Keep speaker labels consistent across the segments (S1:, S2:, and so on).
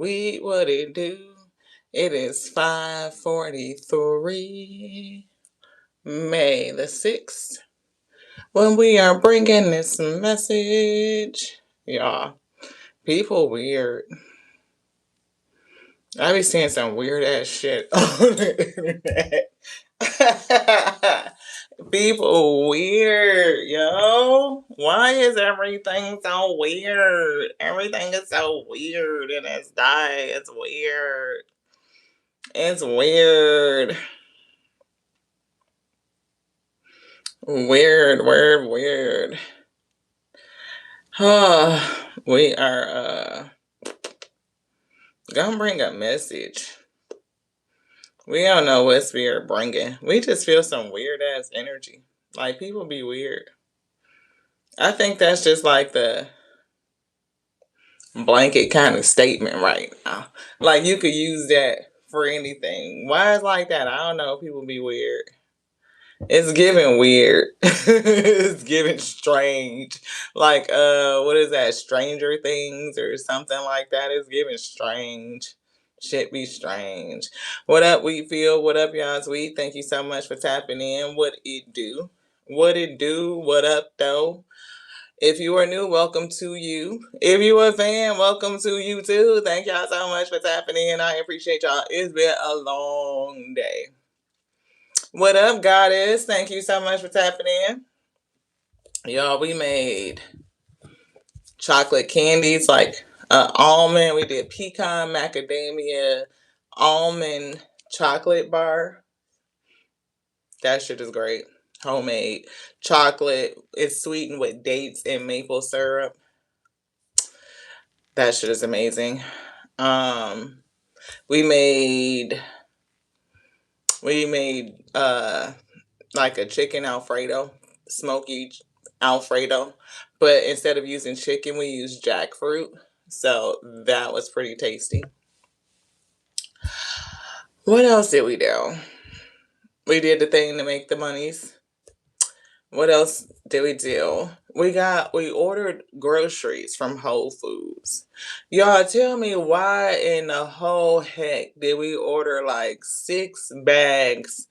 S1: What it do? It is 5:43, May the 6th, when we are bringing this message. Y'all, people weird. I be seeing some weird ass shit on the internet. People weird, yo. Why is everything so weird? Everything is so weird in this day. It's weird. It's weird. Weird. We are gonna bring a message. We don't know what spirit bringing. We just feel some weird ass energy. Like people be weird. I think that's just like the blanket kind of statement right now. Like you could use that for anything. Why is like that? I don't know. People be weird. It's giving weird. It's giving strange. Like what is that? Stranger Things or something like that. It's giving strange. Shit be strange. What up, we feel? What up, y'all? Sweet. Thank you so much for tapping in. What it do? What it do? What up, though? If you are new, welcome to you. If you are a fan, welcome to you too. Thank y'all so much for tapping in. I appreciate y'all. It's been a long day. What up, goddess? Thank you so much for tapping in. Y'all, we made chocolate candies like almond. We did pecan macadamia almond chocolate bar. That shit is great. Homemade chocolate. It's sweetened with dates and maple syrup. That shit is amazing. We made like a chicken Alfredo, smoky Alfredo, but instead of using chicken, we used jackfruit. So that was pretty tasty. What else did we do? We did the thing to make the monies. What else did we do? We ordered groceries from Whole Foods. Y'all tell me why in the whole heck did we order like 6 bags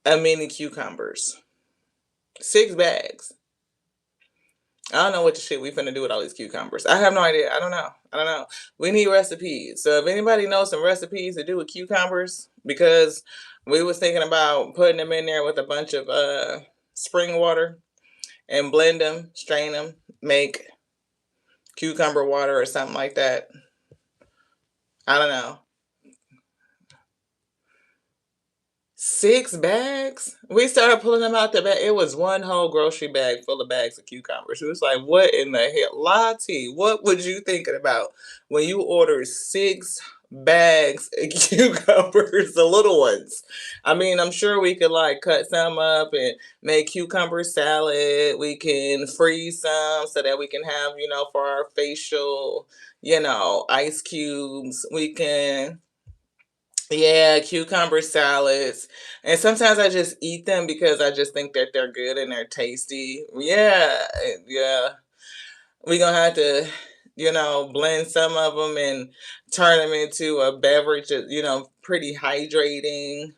S1: of mini cucumbers? 6 bags. I don't know what the shit we finna do with all these cucumbers. I have no idea. I don't know. We need recipes. So if anybody knows some recipes to do with cucumbers, because we was thinking about putting them in there with a bunch of spring water and blend them, strain them, make cucumber water or something like that. I don't know. 6 bags? We started pulling them out the bag. It was one whole grocery bag full of bags of cucumbers. It was like, what in the hell? Lottie, what was you thinking about when you ordered 6 bags of cucumbers, the little ones? I mean, I'm sure we could like cut some up and make cucumber salad. We can freeze some so that we can have, for our facial, ice cubes. We can, yeah, cucumber salads. And sometimes I just eat them because I just think that they're good and they're tasty. Yeah, yeah. We're going to have to, blend some of them and turn them into a beverage that, pretty hydrating.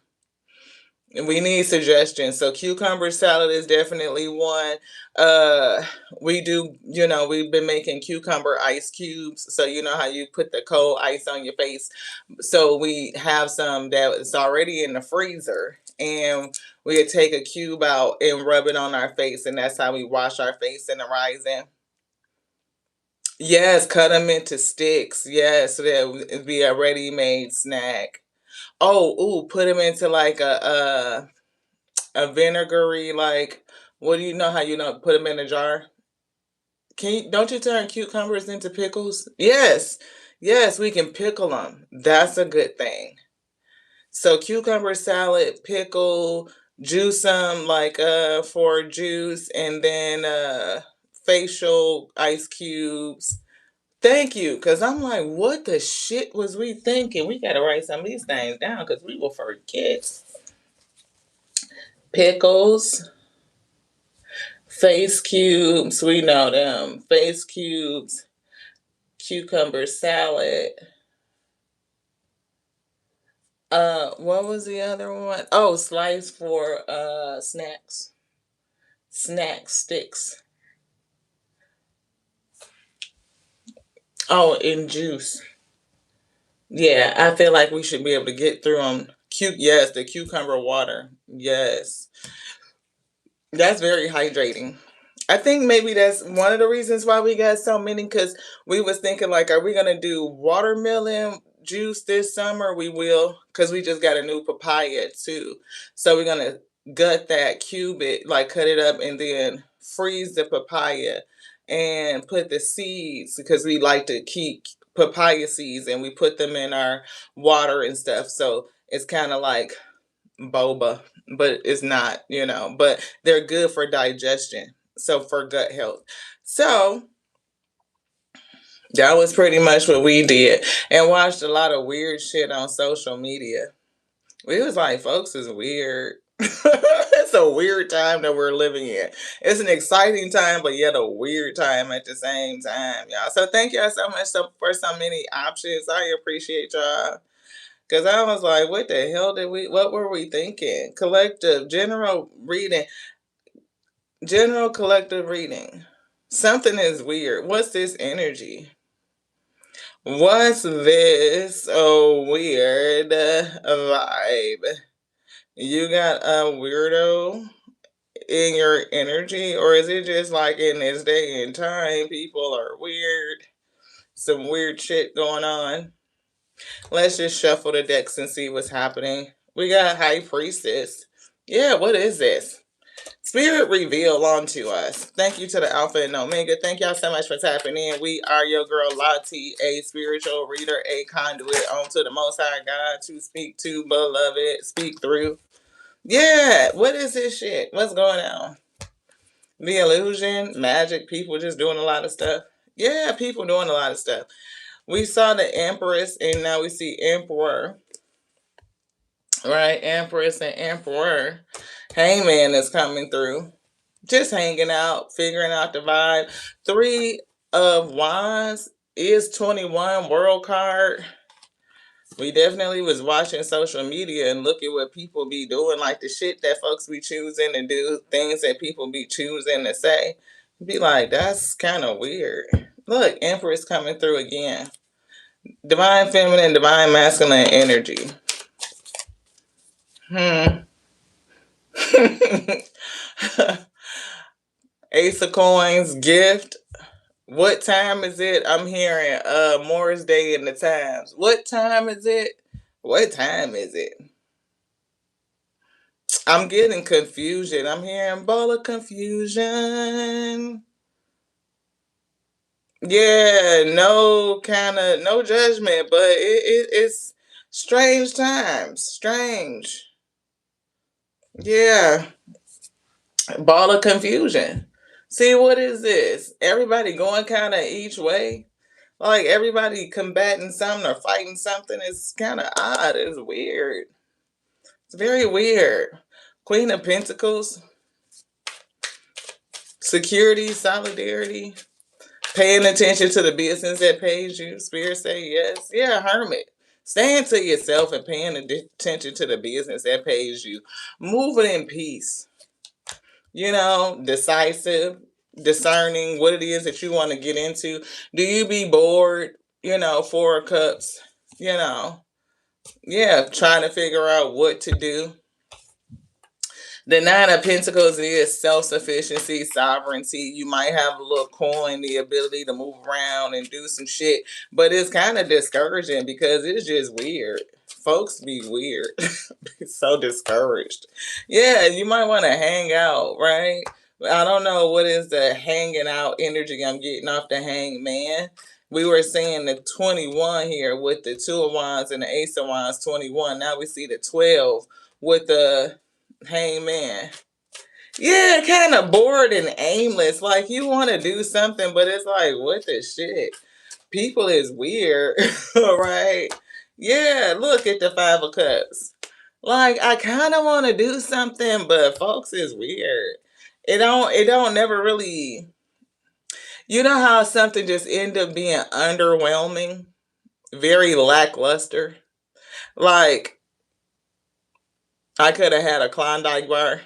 S1: And we need suggestions. So cucumber salad is definitely one. Uh, we do, we've been making cucumber ice cubes. So you know how you put the cold ice on your face. So we have some that is already in the freezer. And we take a cube out and rub it on our face. And that's how we wash our face in the rising. Yes, cut them into sticks. Yes, so that would be a ready-made snack. Oh, ooh, put them into like a vinegary, like, what do you know how put them in a jar? Don't you turn cucumbers into pickles? Yes, we can pickle them. That's a good thing. So cucumber salad, pickle, juice them like for juice, and then facial ice cubes. Thank you, because I'm like, what the shit was we thinking? We got to write some of these things down because we will forget. Pickles, face cubes, we know them. Face cubes, cucumber salad. What was the other one? Oh, slice for snacks. Snack sticks. Oh, in juice. Yeah, I feel like we should be able to get through them. Yes, the cucumber water. Yes. That's very hydrating. I think maybe that's one of the reasons why we got so many, because we was thinking like, are we gonna do watermelon juice this summer? We will, because we just got a new papaya too. So we're gonna gut that, cube it, like cut it up, and then freeze the papaya and put the seeds, because we like to keep papaya seeds, and we put them in our water and stuff. So it's kind of like boba, but it's not, but they're good for digestion. So for gut health. So that was pretty much what we did, and watched a lot of weird shit on social media. We was like, folks is weird. It's a weird time that we're living in. It's an exciting time, but yet a weird time at the same time, y'all. So thank y'all so much for so many options. I appreciate y'all. Cause I was like, what the hell what were we thinking? General collective reading. Something is weird. What's this energy? What's this weird vibe? You got a weirdo in your energy, or is it just like in this day and time, people are weird? Some weird shit going on. Let's just shuffle the decks and see what's happening. We got High Priestess. Yeah, what is this? Spirit reveal onto us. Thank you to the Alpha and Omega. Thank y'all so much for tapping in. We are your girl Lottie, a spiritual reader, a conduit onto the Most High God to speak to beloved, speak through. Yeah, what is this shit? What's going on? The illusion, magic, people just doing a lot of stuff. Yeah, people doing a lot of stuff. We saw the Empress, and now we see Emperor. Right, Empress and Emperor. Hangman is coming through. Just hanging out, figuring out the vibe. Three of Wands is 21 world card. We definitely was watching social media and look at what people be doing, like the shit that folks be choosing to do, things that people be choosing to say. Be like, that's kind of weird. Look, Empress coming through again. Divine feminine, divine masculine energy. Ace of Coins, gift. What time is it? I'm hearing Morris Day in the Times. What time is it? What time is it? I'm getting confusion. I'm hearing ball of confusion. Yeah, no judgment, but it's strange times. Strange. Yeah. Ball of confusion. See, what is this? Everybody going kind of each way. Like everybody combating something or fighting something. It's kind of odd. It's weird. It's very weird. Queen of Pentacles. Security, solidarity. Paying attention to the business that pays you. Spirit say yes. Yeah, hermit. Staying to yourself and paying attention to the business that pays you. Moving in peace. Decisive, discerning what it is that you want to get into. Do you be bored? Four of Cups, yeah, trying to figure out what to do. The Nine of Pentacles is self-sufficiency, sovereignty. You might have a little coin, the ability to move around and do some shit, but it's kind of discouraging because it's just weird. Folks be weird. So discouraged. Yeah, you might want to hang out, right? I don't know what is the hanging out energy I'm getting off the hangman. We were seeing the 21 here with the Two of Wands and the Ace of Wands, 21. Now we see the 12 with the hangman. Yeah, kind of bored and aimless. Like you want to do something, but it's like, what the shit? People is weird, right? Yeah, look at the Five of Cups. Like I kind of want to do something, but folks is weird. It don't never really. You know how something just end up being underwhelming, very lackluster. Like I could have had a Klondike bar.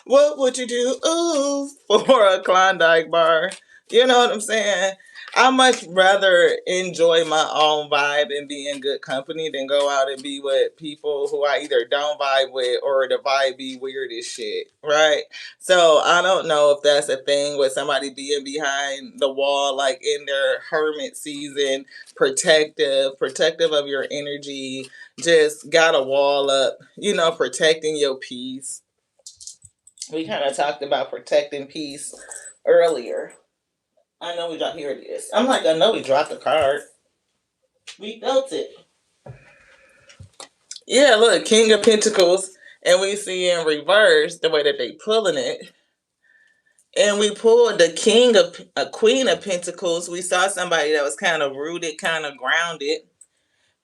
S1: What would you do? Ooh, for a Klondike bar. You know what I'm saying? I much rather enjoy my own vibe and be in good company than go out and be with people who I either don't vibe with or the vibe be weird as shit. Right? So I don't know if that's a thing with somebody being behind the wall, like in their hermit season, protective of your energy, just got a wall up, protecting your peace. We kind of talked about protecting peace earlier. I know we dropped, here it is. I'm like, I know we dropped the card. We built it. Yeah, look, King of Pentacles. And we see in reverse the way that they pulling it. And we pulled the King of a Queen of Pentacles. We saw somebody that was kind of rooted, kind of grounded,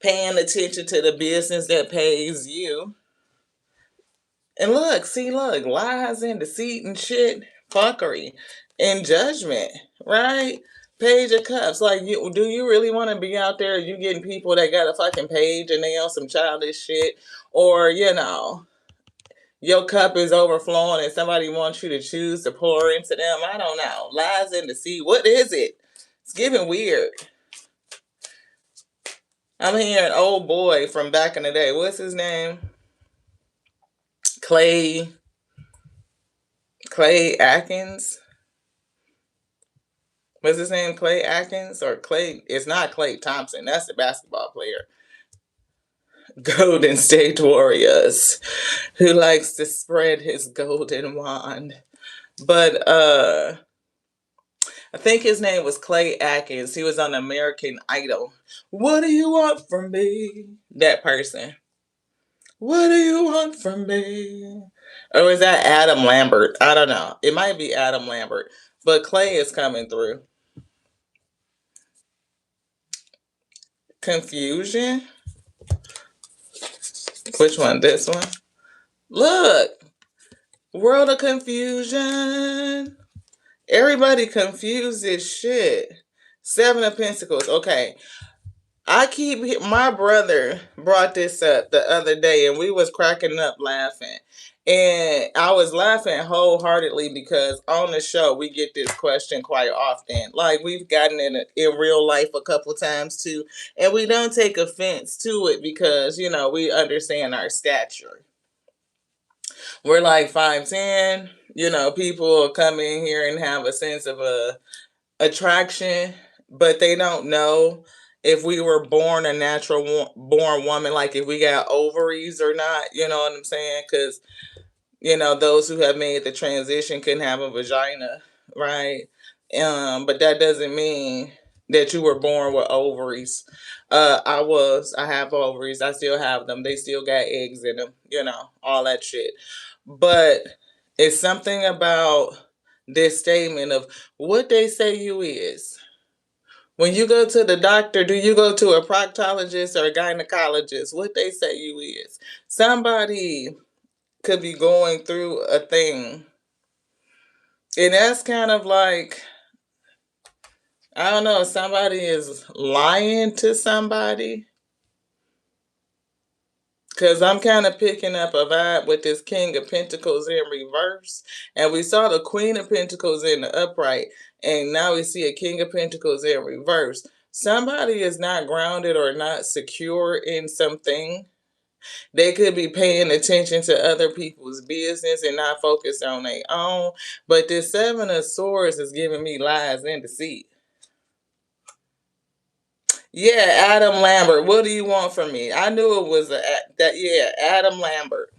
S1: paying attention to the business that pays you. And look, see, look, lies and deceit and shit, fuckery and judgment, right? Page of Cups. Like, do you really want to be out there? You getting people that got a fucking page and they on some childish shit, or your cup is overflowing and somebody wants you to choose to pour into them. I don't know. Lies and deceit. What is it? It's giving weird. I'm hearing old boy from back in the day. What's his name? Clay Atkins. What's his name? Clay Atkins or Clay? It's not Clay Thompson. That's the basketball player. Golden State Warriors, who likes to spread his golden wand. But I think his name was Clay Atkins. He was on American Idol. What do you want from me? That person. What do you want from me? Or is that Adam Lambert? I don't know. It might be Adam Lambert. But Clay is coming through. Confusion. Which one? This one? Look. World of confusion. Everybody confused as shit. Seven of Pentacles. Okay. My brother brought this up the other day and we was cracking up laughing. And I was laughing wholeheartedly because on the show we get this question quite often. Like, we've gotten in real life a couple times too. And we don't take offense to it because, we understand our stature. We're like 5'10". People come in here and have a sense of attraction, but they don't know if we were born a natural born woman, like if we got ovaries or not. You know what I'm saying? Because those who have made the transition can have a vagina, right? But that doesn't mean that you were born with ovaries. I have ovaries. I still have them. They still got eggs in them. All that shit. But it's something about this statement of what they say you is. When you go to the doctor, do you go to a proctologist or a gynecologist? What they say you is. Somebody could be going through a thing. And that's kind of like, I don't know, somebody is lying to somebody. Because I'm kind of picking up a vibe with this King of Pentacles in reverse. And we saw the Queen of Pentacles in the upright. And now we see a King of Pentacles in reverse. Somebody is not grounded or not secure in something. They could be paying attention to other people's business and not focused on their own. But this Seven of Swords is giving me lies and deceit. Yeah, Adam Lambert. What do you want from me? I knew it was Adam Lambert.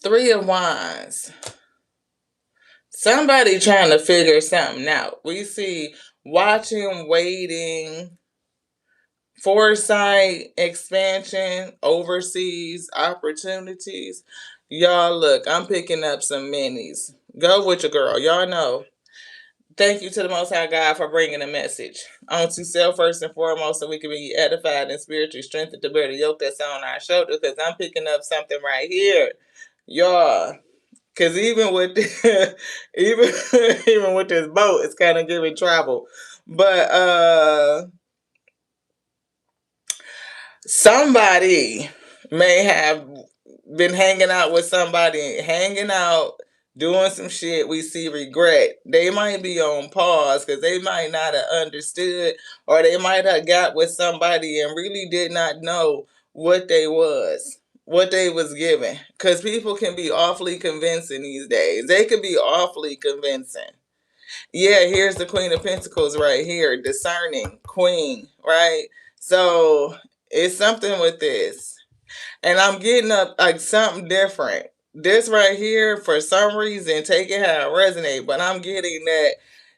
S1: Three of Wands. Somebody trying to figure something out. We see watching, waiting, foresight, expansion, overseas opportunities. Y'all, look, I'm picking up some minis. Go with your girl. Y'all know. Thank you to the Most High God for bringing a message. On to self first and foremost, so we can be edified and spiritually strengthened to bear the yoke that's on our shoulders. Because I'm picking up something right here, y'all. Because even with even with this boat, it's kind of giving travel. But somebody may have been hanging out with somebody, hanging out, doing some shit. We see regret. They might be on pause because they might not have understood, or they might have got with somebody and really did not know what they was. What they was given. Because people can be awfully convincing these days. They could be awfully convincing. Yeah, here's the Queen of Pentacles right here, discerning queen, right? So it's something with this. And I'm getting up like something different. This right here, for some reason, take it how it resonates, but I'm getting that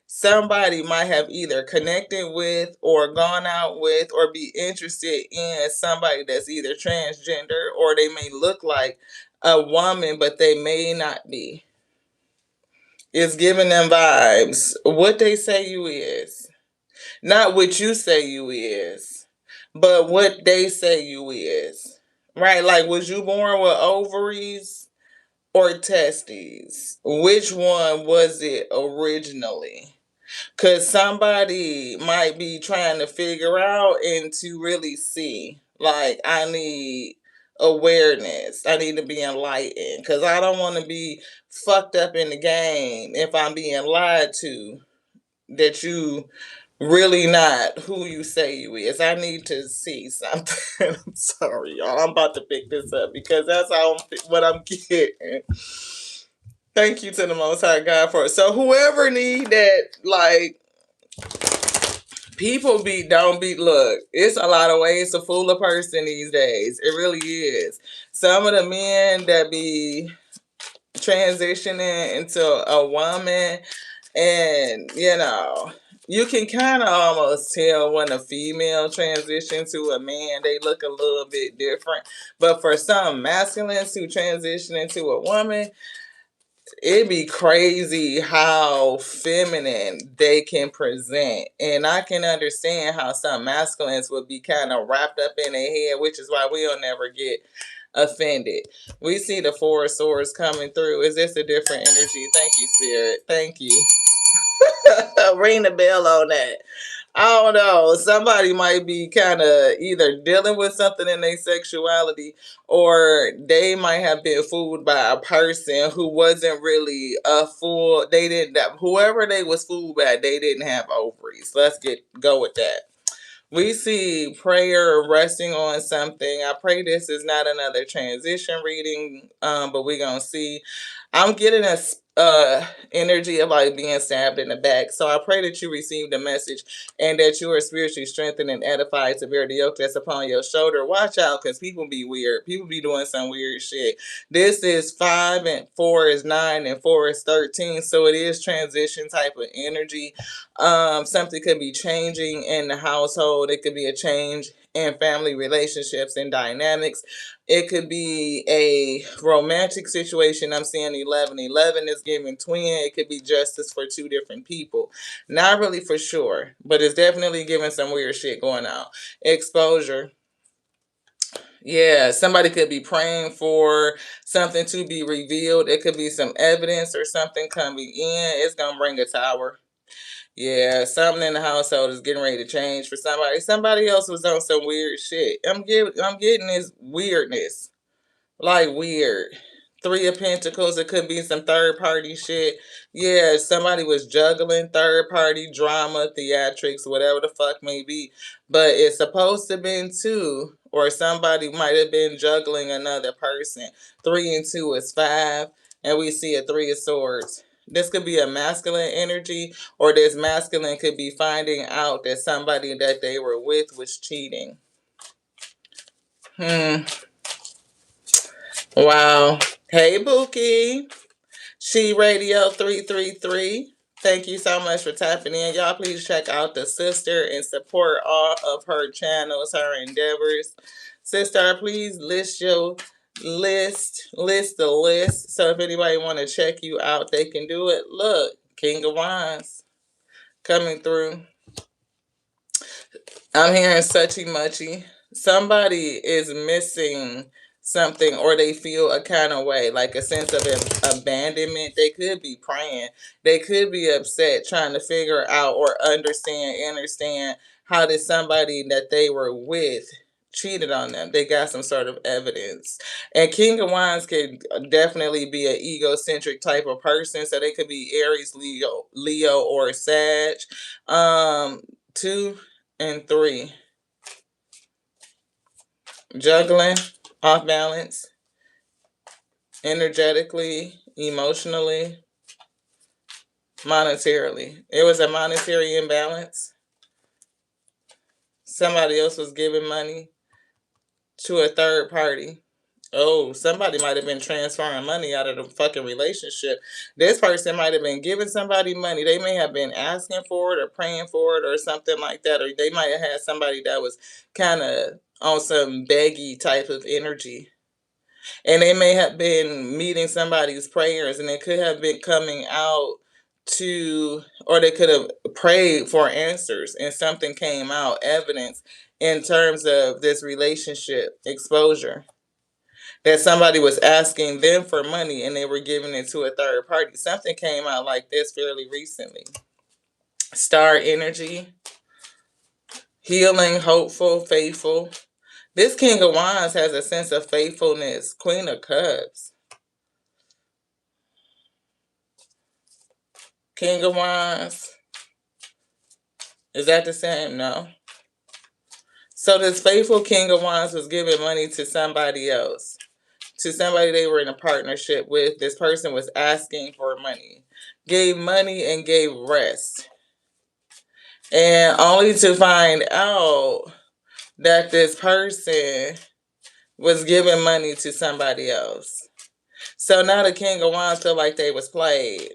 S1: somebody might have either connected with or gone out with or be interested in somebody that's either transgender, or they may look like a woman, but they may not be. It's giving them vibes. What they say you is. Not what you say you is, but what they say you is. Right? Like, was you born with ovaries or testes? Which one was it originally? Because somebody might be trying to figure out and to really see. Like, I need awareness. I need to be enlightened. Because I don't want to be fucked up in the game if I'm being lied to that you really not who you say you is. I need to see something. I'm sorry, y'all. I'm about to pick this up because that's what I'm getting. Thank you to the Most High God for it. So whoever need that, like, people don't be, look, it's a lot of ways to fool a person these days. It really is. Some of the men that be transitioning into a woman, and you can kind of almost tell when a female transitions to a man, they look a little bit different. But for some masculines who transition into a woman, it'd be crazy how feminine they can present. And I can understand how some masculines would be kind of wrapped up in their head, which is why we'll never get offended. We see the Four of Swords coming through. Is this a different energy? Thank you, Spirit. Thank you. Ring the bell on that. I don't know. Somebody might be kind of either dealing with something in their sexuality, or they might have been fooled by a person who wasn't really a fool. They didn't. Whoever they was fooled by, they didn't have ovaries. Let's go with that. We see prayer resting on something. I pray this is not another transition reading, but we're going to see. I'm getting a energy of like being stabbed in the back. So I pray that you receive the message and that you are spiritually strengthened and edified to bear the yoke that's upon your shoulder. Watch out, because people be weird. People be doing some weird shit. This is 5 and 4 is 9 and 4 is 13. So it is transition type of energy. Something could be changing in the household. It could be a change in family relationships and dynamics. It could be a romantic situation. I'm seeing 11. 11 is giving twin. It could be justice for two different people. Not really for sure, but it's definitely giving some weird shit going on. Exposure. Yeah, somebody could be praying for something to be revealed. It could be some evidence or something coming in. It's going to bring a tower. Yeah, something in the household is getting ready to change for somebody. Somebody else was on some weird shit. I'm getting this weirdness. Like weird. 3 of Pentacles, it could be some third party shit. Yeah, somebody was juggling third party drama, theatrics, whatever the fuck may be. But it's supposed to have been two, or somebody might have been juggling another person. 3 and 2 is 5, and we see a 3 of Swords. This could be a masculine energy, or this masculine could be finding out that somebody that they were with was cheating. Wow. Hey, Bookie. She Radio 333. Thank you so much for tapping in. Y'all, please check out the sister and support all of her channels, her endeavors. Sister, please list the list. So if anybody want to check you out, they can do it. Look, King of Wands coming through. I'm hearing suchy muchy. Somebody is missing something, or they feel a kind of way, like a sense of abandonment. They could be praying. They could be upset, trying to figure out or understand how did somebody that they were with cheated on them. They got some sort of evidence. And King of Wands could definitely be an egocentric type of person. So they could be Aries, Leo, or Sag. 2 and 3. Juggling, off balance, energetically, emotionally, monetarily. It was a monetary imbalance. Somebody else was giving money to a third party. Oh, somebody might have been transferring money out of the fucking relationship. This person might have been giving somebody money. They may have been asking for it or praying for it or something like that. Or they might have had somebody that was kind of on some beggy type of energy. And they may have been meeting somebody's prayers, and they could have been coming out to, or they could have prayed for answers, and something came out, evidence in terms of this relationship exposure, that somebody was asking them for money and they were giving it to a third party. Something came out like this fairly recently. Star energy, healing, hopeful, faithful. This King of Wands has a sense of faithfulness. Queen of Cups. King of Wands. Is that the same? No. So this faithful King of Wands was giving money to somebody else. To somebody they were in a partnership with. This person was asking for money. Gave money and gave rest. And only to find out that this person was giving money to somebody else. So now the King of Wands feel like they was played.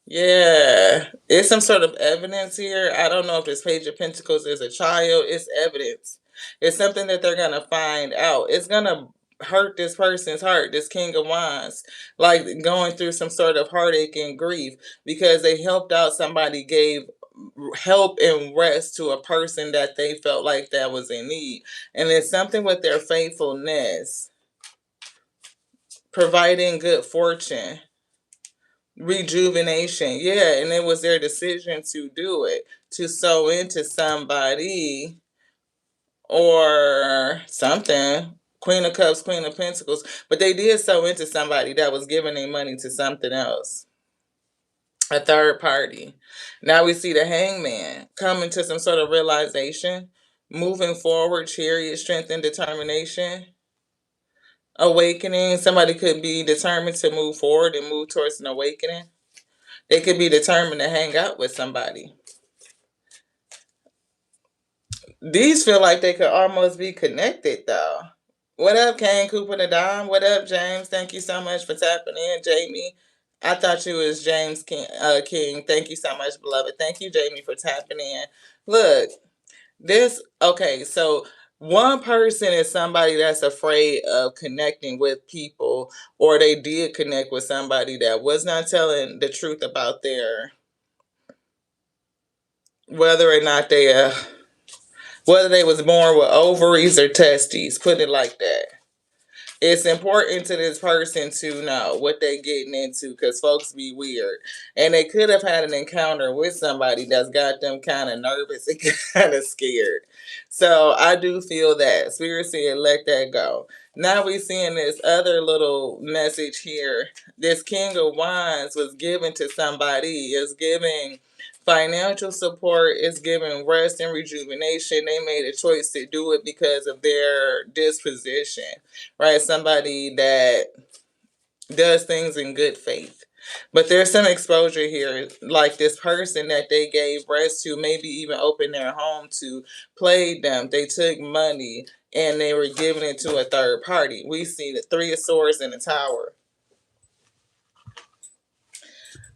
S1: Yeah, it's some sort of evidence here. I don't know if this Page of Pentacles is a child. It's evidence. It's something that they're going to find out. It's going to hurt this person's heart, this King of Wands, like going through some sort of heartache and grief because they helped out somebody, gave help and rest to a person that they felt like that was in need. And it's something with their faithfulness, providing good fortune, rejuvenation. Yeah, and it was their decision to do it, to sow into somebody or something. Queen of Cups, Queen of Pentacles. But they did sow into somebody that was giving their money to something else, a third party. Now we see the Hangman coming to some sort of realization, moving forward, Chariot, strength and determination, awakening. Somebody could be determined to move forward and move towards an awakening. They could be determined to hang out with somebody. These feel like they could almost be connected, though. What up, Kane Cooper the Dime? What up, James? Thank you so much for tapping in, Jamie. I thought you was James King. Thank you so much, beloved. Thank you, Jamie, for tapping in. Look, okay, so one person is somebody that's afraid of connecting with people, or they did connect with somebody that was not telling the truth about their, whether or not they whether they was born with ovaries or testes, put it like that. It's important to this person to know what they getting into because folks be weird. And they could have had an encounter with somebody that's got them kind of nervous and kind of scared. So I do feel that. Spirit said, let that go. Now we seeing this other little message here. This King of Wands was given to somebody. Is giving financial support, is giving rest and rejuvenation. They made a choice to do it because of their disposition, right? Somebody that does things in good faith. But there's some exposure here, like this person that they gave rest to, maybe even opened their home to, played them. They took money and they were giving it to a third party. We see the Three of Swords in the Tower.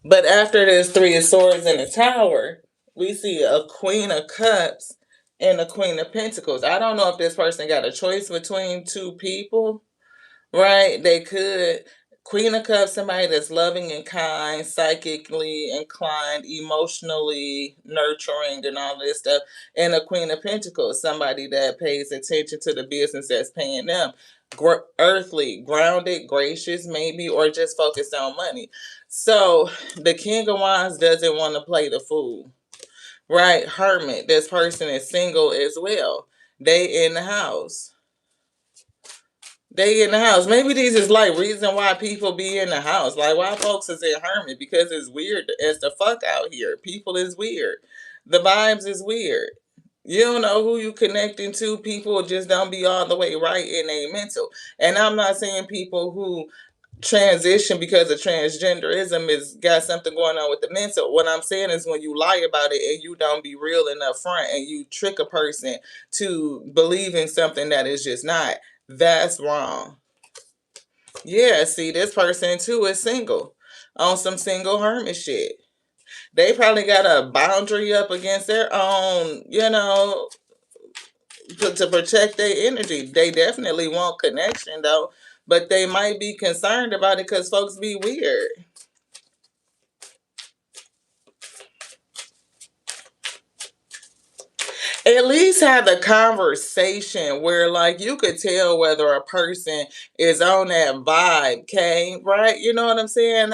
S1: But after this Three of Swords in the Tower, we see a Queen of Cups and a Queen of Pentacles. I don't know if this person got a choice between two people, right? They could. Queen of Cups, somebody that's loving and kind, psychically inclined, emotionally nurturing, and all this stuff. And a Queen of Pentacles, somebody that pays attention to the business that's paying them. Earthly, grounded, gracious, maybe, or just focused on money. So the King of Wands doesn't want to play the fool, right? Hermit, this person is single as well. They in the house. They in the house. Maybe these is like reason why people be in the house. Like why folks is in hermit because it's weird as the fuck out here. People is weird. The vibes is weird. You don't know who you connecting to. People just don't be all the way right in a mental. And I'm not saying people who transition because of transgenderism is got something going on with the mental. What I'm saying is when you lie about it and you don't be real and upfront and you trick a person to believe in something that is just not, that's wrong. Yeah, see, this person too is single on some single hermit shit. They probably got a boundary up against their own, to protect their energy. They definitely want connection though, but they might be concerned about it because folks be weird. At least have the conversation where like you could tell whether a person is on that vibe, okay? Right? You know what I'm saying?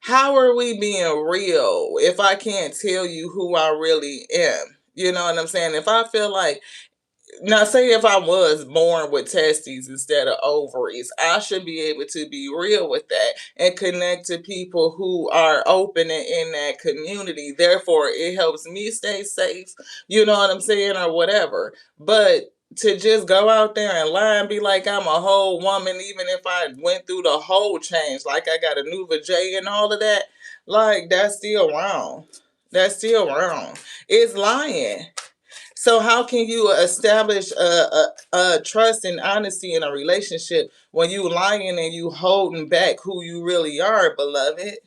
S1: How are we being real if I can't tell you who I really am? You know what I'm saying? If I feel like now, say if I was born with testes instead of ovaries, I should be able to be real with that and connect to people who are open and in that community. Therefore, it helps me stay safe, you know what I'm saying, or whatever. But to just go out there and lie and be like I'm a whole woman, even if I went through the whole change, like I got a new vajay and all of that, like that's still wrong. That's still wrong. It's lying. So how can you establish a trust and honesty in a relationship when you lying and you holding back who you really are, beloved?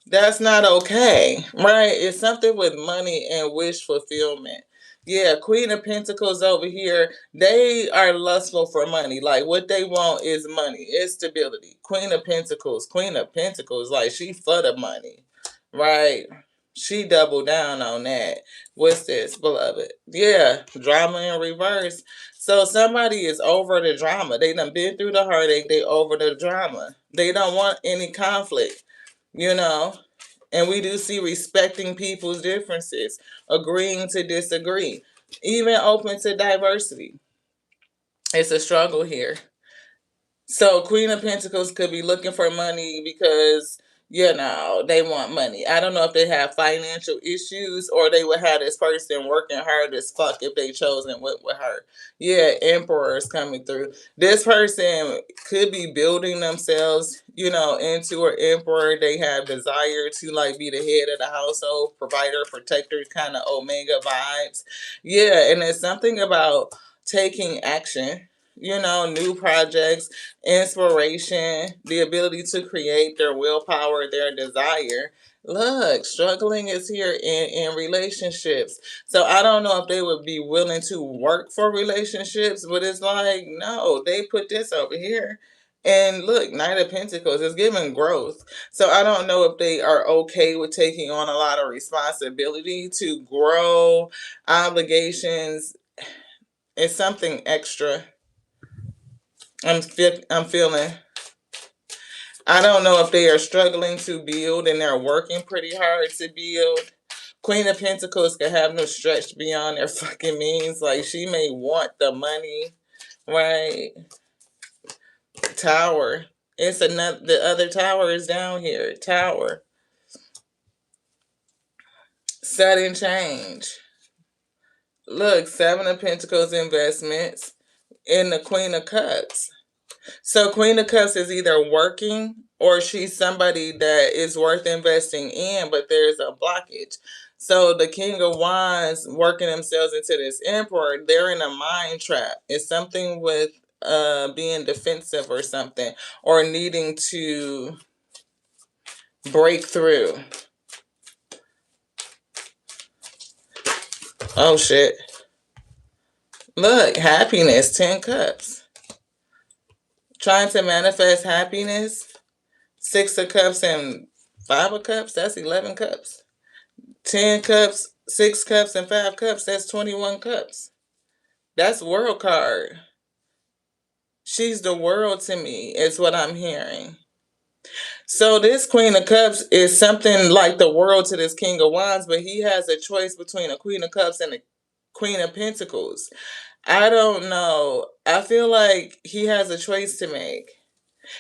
S1: That's not okay, right? It's something with money and wish fulfillment. Yeah, Queen of Pentacles over here, they are lustful for money. Like what they want is money, it's stability. Queen of Pentacles, like she for the money, right? She doubled down on that. What's this, beloved? Yeah, drama in reverse. So somebody is over the drama. They done been through the heartache. They over the drama. They don't want any conflict, you know. And we do see respecting people's differences, agreeing to disagree, even open to diversity. It's a struggle here. So Queen of Pentacles could be looking for money because they want money. I don't know if they have financial issues or they would have this person working hard as fuck if they chose and went with her. Yeah, Emperor is coming through. This person could be building themselves, into an emperor. They have desire to like be the head of the household, provider, protector, kind of Omega vibes. Yeah, and it's something about taking action, new projects, inspiration, the ability to create, their willpower, their desire. Look, struggling is here in relationships. So I don't know if they would be willing to work for relationships, but it's like, no, they put this over here. And look, Knight of Pentacles is giving growth. So I don't know if they are okay with taking on a lot of responsibility to grow, obligations. It's something extra. I'm feeling. I don't know if they are struggling to build and they're working pretty hard to build. Queen of Pentacles can have no stretch beyond their fucking means. Like she may want the money, right? Tower. It's another. The other tower is down here. Tower. Sudden change. Look, Seven of Pentacles investments in the Queen of Cups. So Queen of Cups is either working or she's somebody that is worth investing in, but there's a blockage. So the King of Wands working themselves into this Emperor, they're in a mind trap. It's something with being defensive or something, or needing to break through. Oh shit. Look, happiness, 10 cups. Trying to manifest happiness. 6 of cups and 5 of cups, that's 11 cups. 10 cups, 6 cups, and 5 cups, that's 21 cups. That's world card. She's the world to me, is what I'm hearing. So this Queen of Cups is something like the world to this King of Wands, but he has a choice between a Queen of Cups and a Queen of Pentacles. I don't know. I feel like he has a choice to make.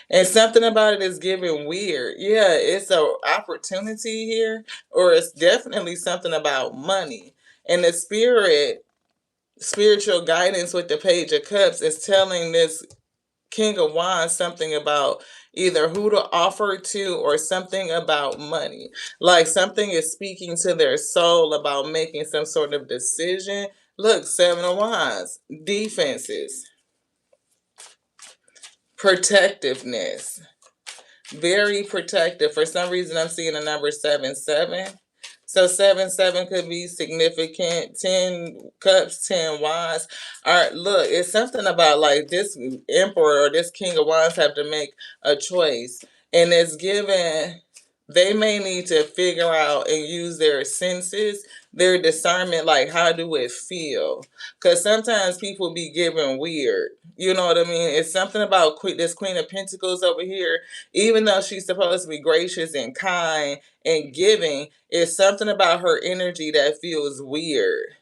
S1: And something about it is giving weird. Yeah, it's a opportunity here, or it's definitely something about money. And the spiritual guidance with the Page of Cups is telling this King of Wands something about either who to offer to or something about money. Like something is speaking to their soul about making some sort of decision. Look, Seven of Wands, defenses, protectiveness, very protective. For some reason, I'm seeing the number 7-7. So 7-7 could be significant. 10 cups, 10 wands. All right, look, it's something about like this emperor or this king of wands have to make a choice, and it's given. They may need to figure out and use their senses, their discernment, like how do it feel? Because sometimes people be given weird. You know what I mean? It's something about this Queen of Pentacles over here. Even though she's supposed to be gracious and kind and giving, it's something about her energy that feels weird.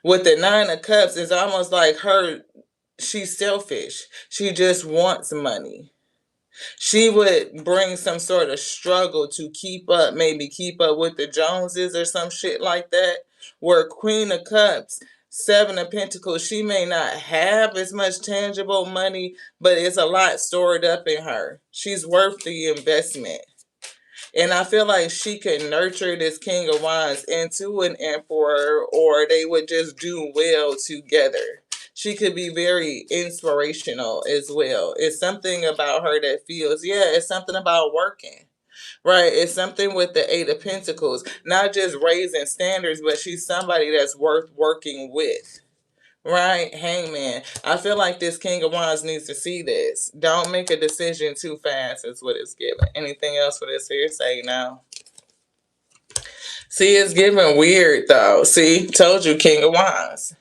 S1: With the Nine of Cups, it's almost like she's selfish. She just wants money. She would bring some sort of struggle to keep up, maybe keep up with the Joneses or some shit like that. Where Queen of Cups, Seven of Pentacles, she may not have as much tangible money, but it's a lot stored up in her. She's worth the investment. And I feel like she could nurture this King of Wands into an emperor, or they would just do well together. She could be very inspirational as well. It's something about her that feels, yeah, it's something about working. Right. It's something with the Eight of Pentacles. Not just raising standards, but she's somebody that's worth working with. Right, Hangman. I feel like this King of Wands needs to see this. Don't make a decision too fast is what it's giving. Anything else for this here? Say now. See, it's giving weird though. See, told you King of Wands.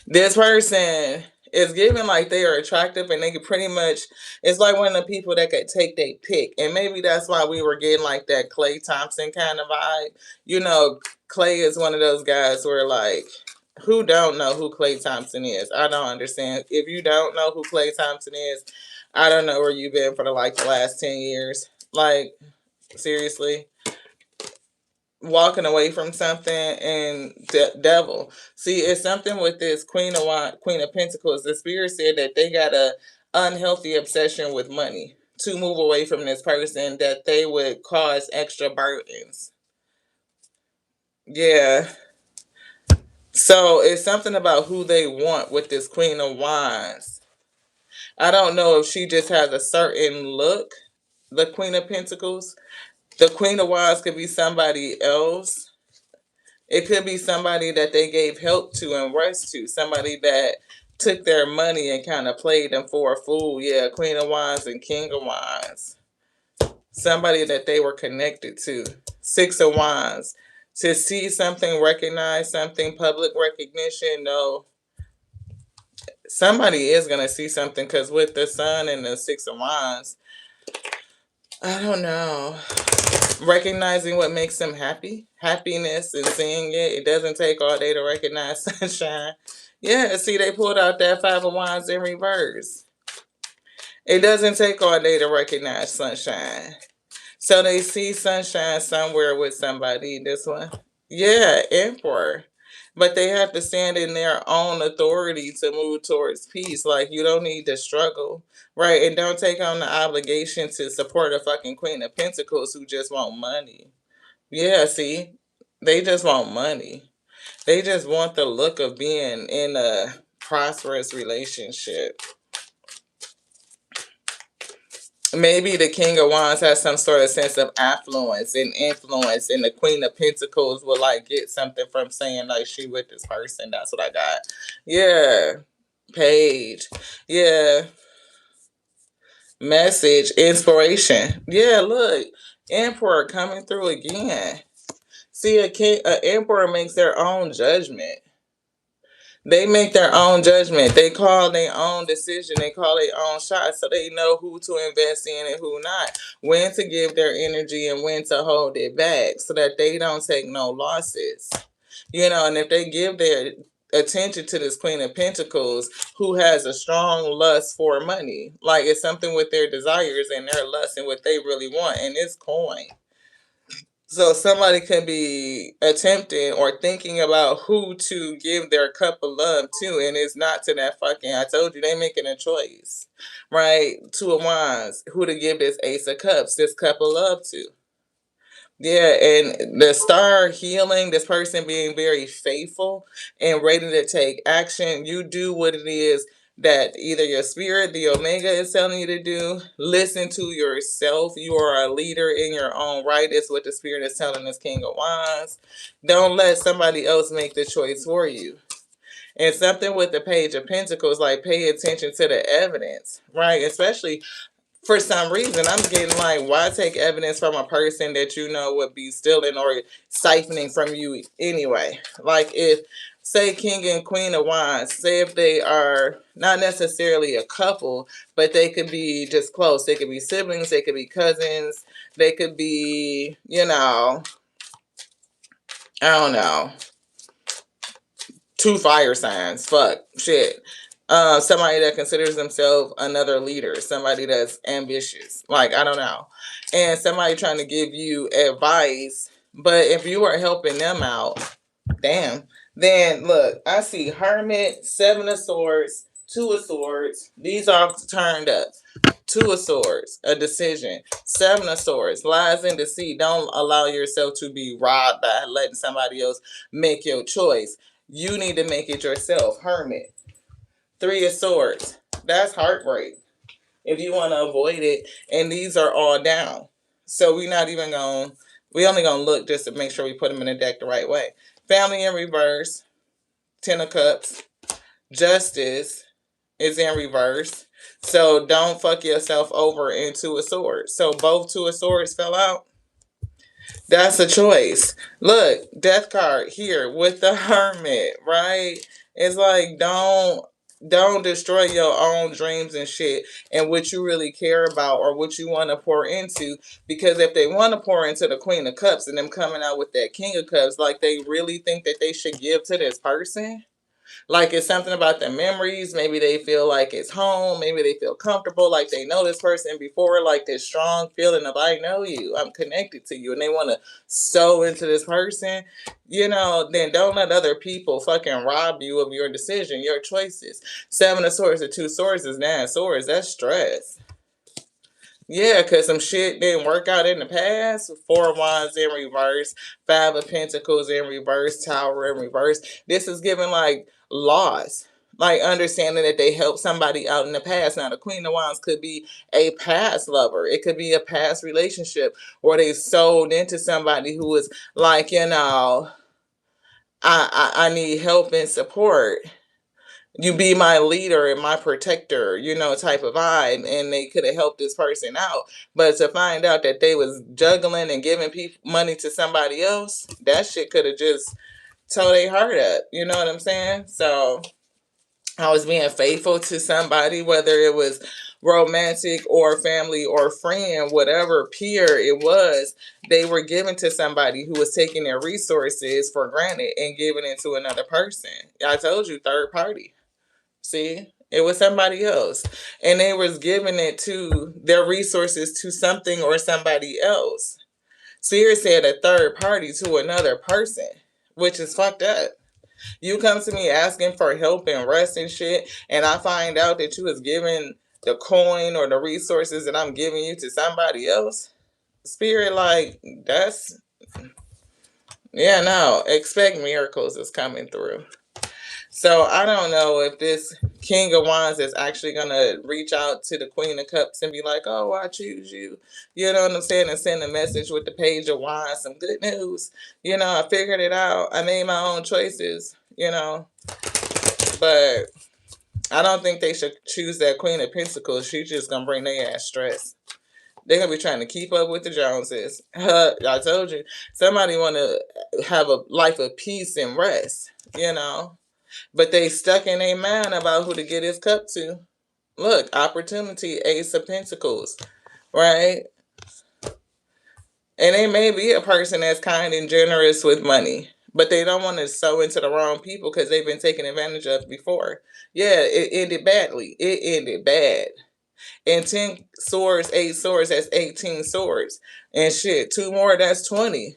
S1: This person is giving like they are attractive and they could pretty much, it's like one of the people that could take their pick. And maybe that's why we were getting like that Klay Thompson kind of vibe. You know, Klay is one of those guys where like, who don't know who Klay Thompson is? I don't understand. If you don't know who Klay Thompson is, I don't know where you've been for the last 10 years. Like, seriously, walking away from something and devil. See, it's something with this Queen of Pentacles. The spirit said that they got a unhealthy obsession with money to move away from this person, that they would cause extra burdens. Yeah. So it's something about who they want with this Queen of Wands. I don't know if she just has a certain look, the Queen of Pentacles. The Queen of Wands could be somebody else. It could be somebody that they gave help to and rest to. Somebody that took their money and kind of played them for a fool. Yeah, Queen of Wands and King of Wands. Somebody that they were connected to. Six of Wands. To see something, recognize something, public recognition, no. Somebody is going to see something because with the Sun and the Six of Wands, I don't know. Recognizing what makes them happy, happiness, and seeing it. It doesn't take all day to recognize sunshine. Yeah, see, they pulled out that Five of Wands in reverse. It doesn't take all day to recognize sunshine. So they see sunshine somewhere with somebody. This one. Yeah, Emperor. But they have to stand in their own authority to move towards peace. Like, you don't need to struggle, right? And don't take on the obligation to support a fucking Queen of Pentacles who just want money. Yeah, see? They just want money. They just want the look of being in a prosperous relationship. Maybe the King of Wands has some sort of sense of affluence and influence, and the Queen of Pentacles will like get something from saying like she with this person. That's what I got. Yeah. Page. Yeah. Message. Inspiration. Yeah, look. Emperor coming through again. See, an emperor makes their own judgment. They make their own judgment. They call their own decision. They call their own shot, so they know who to invest in and who not. When to give their energy and when to hold it back so that they don't take no losses. You know, and if they give attention to this Queen of Pentacles who has a strong lust for money. Like it's something with their desires and their lust and what they really want, and it's coin. So somebody could be attempting or thinking about who to give their cup of love to, and it's not to that fucking. I told you they making a choice, right? Two of Wands, who to give this Ace of Cups, this cup of love to. Yeah, and the star healing, this person being very faithful and ready to take action. You do what it is that either your spirit, the Omega, is telling you to do. Listen to yourself. You are a leader in your own right. It's what the spirit is telling this King of Wands. Don't let somebody else make the choice for you. And something with the Page of Pentacles, like pay attention to the evidence, right? Especially for some reason, I'm getting like, why take evidence from a person that you know would be stealing or siphoning from you anyway? Like if, say, King and Queen of Wands, say if they are not necessarily a couple, but they could be just close. They could be siblings, they could be cousins, they could be, I don't know, two fire signs. Fuck. Shit. Somebody that considers themselves another leader, somebody that's ambitious. Like, I don't know. And somebody trying to give you advice. But if you are helping them out, damn. Then look, I see Hermit, Seven of Swords, Two of Swords. These are turned up. Two of Swords, a decision. Seven of Swords, lies and deceit. Don't allow yourself to be robbed by letting somebody else make your choice. You need to make it yourself. Hermit. Three of Swords. That's heartbreak. If you want to avoid it. And these are all down. So we only gonna look just to make sure we put them in the deck the right way. Family in reverse. Ten of Cups. Justice is in reverse. So don't fuck yourself over in Two of Swords. So both Two of Swords fell out. That's a choice. Look, death card here with the Hermit, right? It's like don't destroy your own dreams and shit and what you really care about or what you want to pour into, because if they want to pour into the Queen of Cups and them coming out with that King of Cups, like they really think that they should give to this person. Like it's something about the memories. Maybe they feel like it's home. Maybe they feel comfortable, like they know this person before, like this strong feeling of I know you, I'm connected to you, and they want to sow into this person, then don't let other people fucking rob you of your decision, your choices. Seven of Swords or Two Swords is Nine of Swords. That's stress. Yeah, because some shit didn't work out in the past. Four of Wands in reverse. Five of Pentacles in reverse. Tower in reverse. This is giving like loss. Like understanding that they helped somebody out in the past. Now, the Queen of Wands could be a past lover. It could be a past relationship where they sold into somebody who was like, I need help and support. You be my leader and my protector, type of vibe, and they could have helped this person out. But to find out that they was juggling and giving people money to somebody else, that shit could have just tore their heart up. You know what I'm saying? So I was being faithful to somebody, whether it was romantic or family or friend, whatever peer it was, they were given to somebody who was taking their resources for granted and giving it to another person. I told you, third party. See, it was somebody else, and they was giving it to their resources to something or somebody else. Spirit said a third party to another person, which is fucked up. You come to me asking for help and rest and shit, and I find out that you was giving the coin or the resources that I'm giving you to somebody else. Spirit, like, that's, yeah, no, expect miracles is coming through. So I don't know if this King of Wands is actually going to reach out to the Queen of Cups and be like, oh, I choose you. You know what I'm saying? And send a message with the Page of Wands, some good news. I figured it out. I made my own choices. But I don't think they should choose that Queen of Pentacles. She's just going to bring their ass stress. They're going to be trying to keep up with the Joneses. I told you. Somebody want to have a life of peace and rest. But they stuck in their mind about who to get his cup to. Look, opportunity, Ace of Pentacles, right? And they may be a person that's kind and generous with money, but they don't want to sow into the wrong people because they've been taken advantage of before. Yeah, it ended badly. It ended bad. And 10 swords, 8 swords, that's 18 swords. And shit, 2 more, that's 20.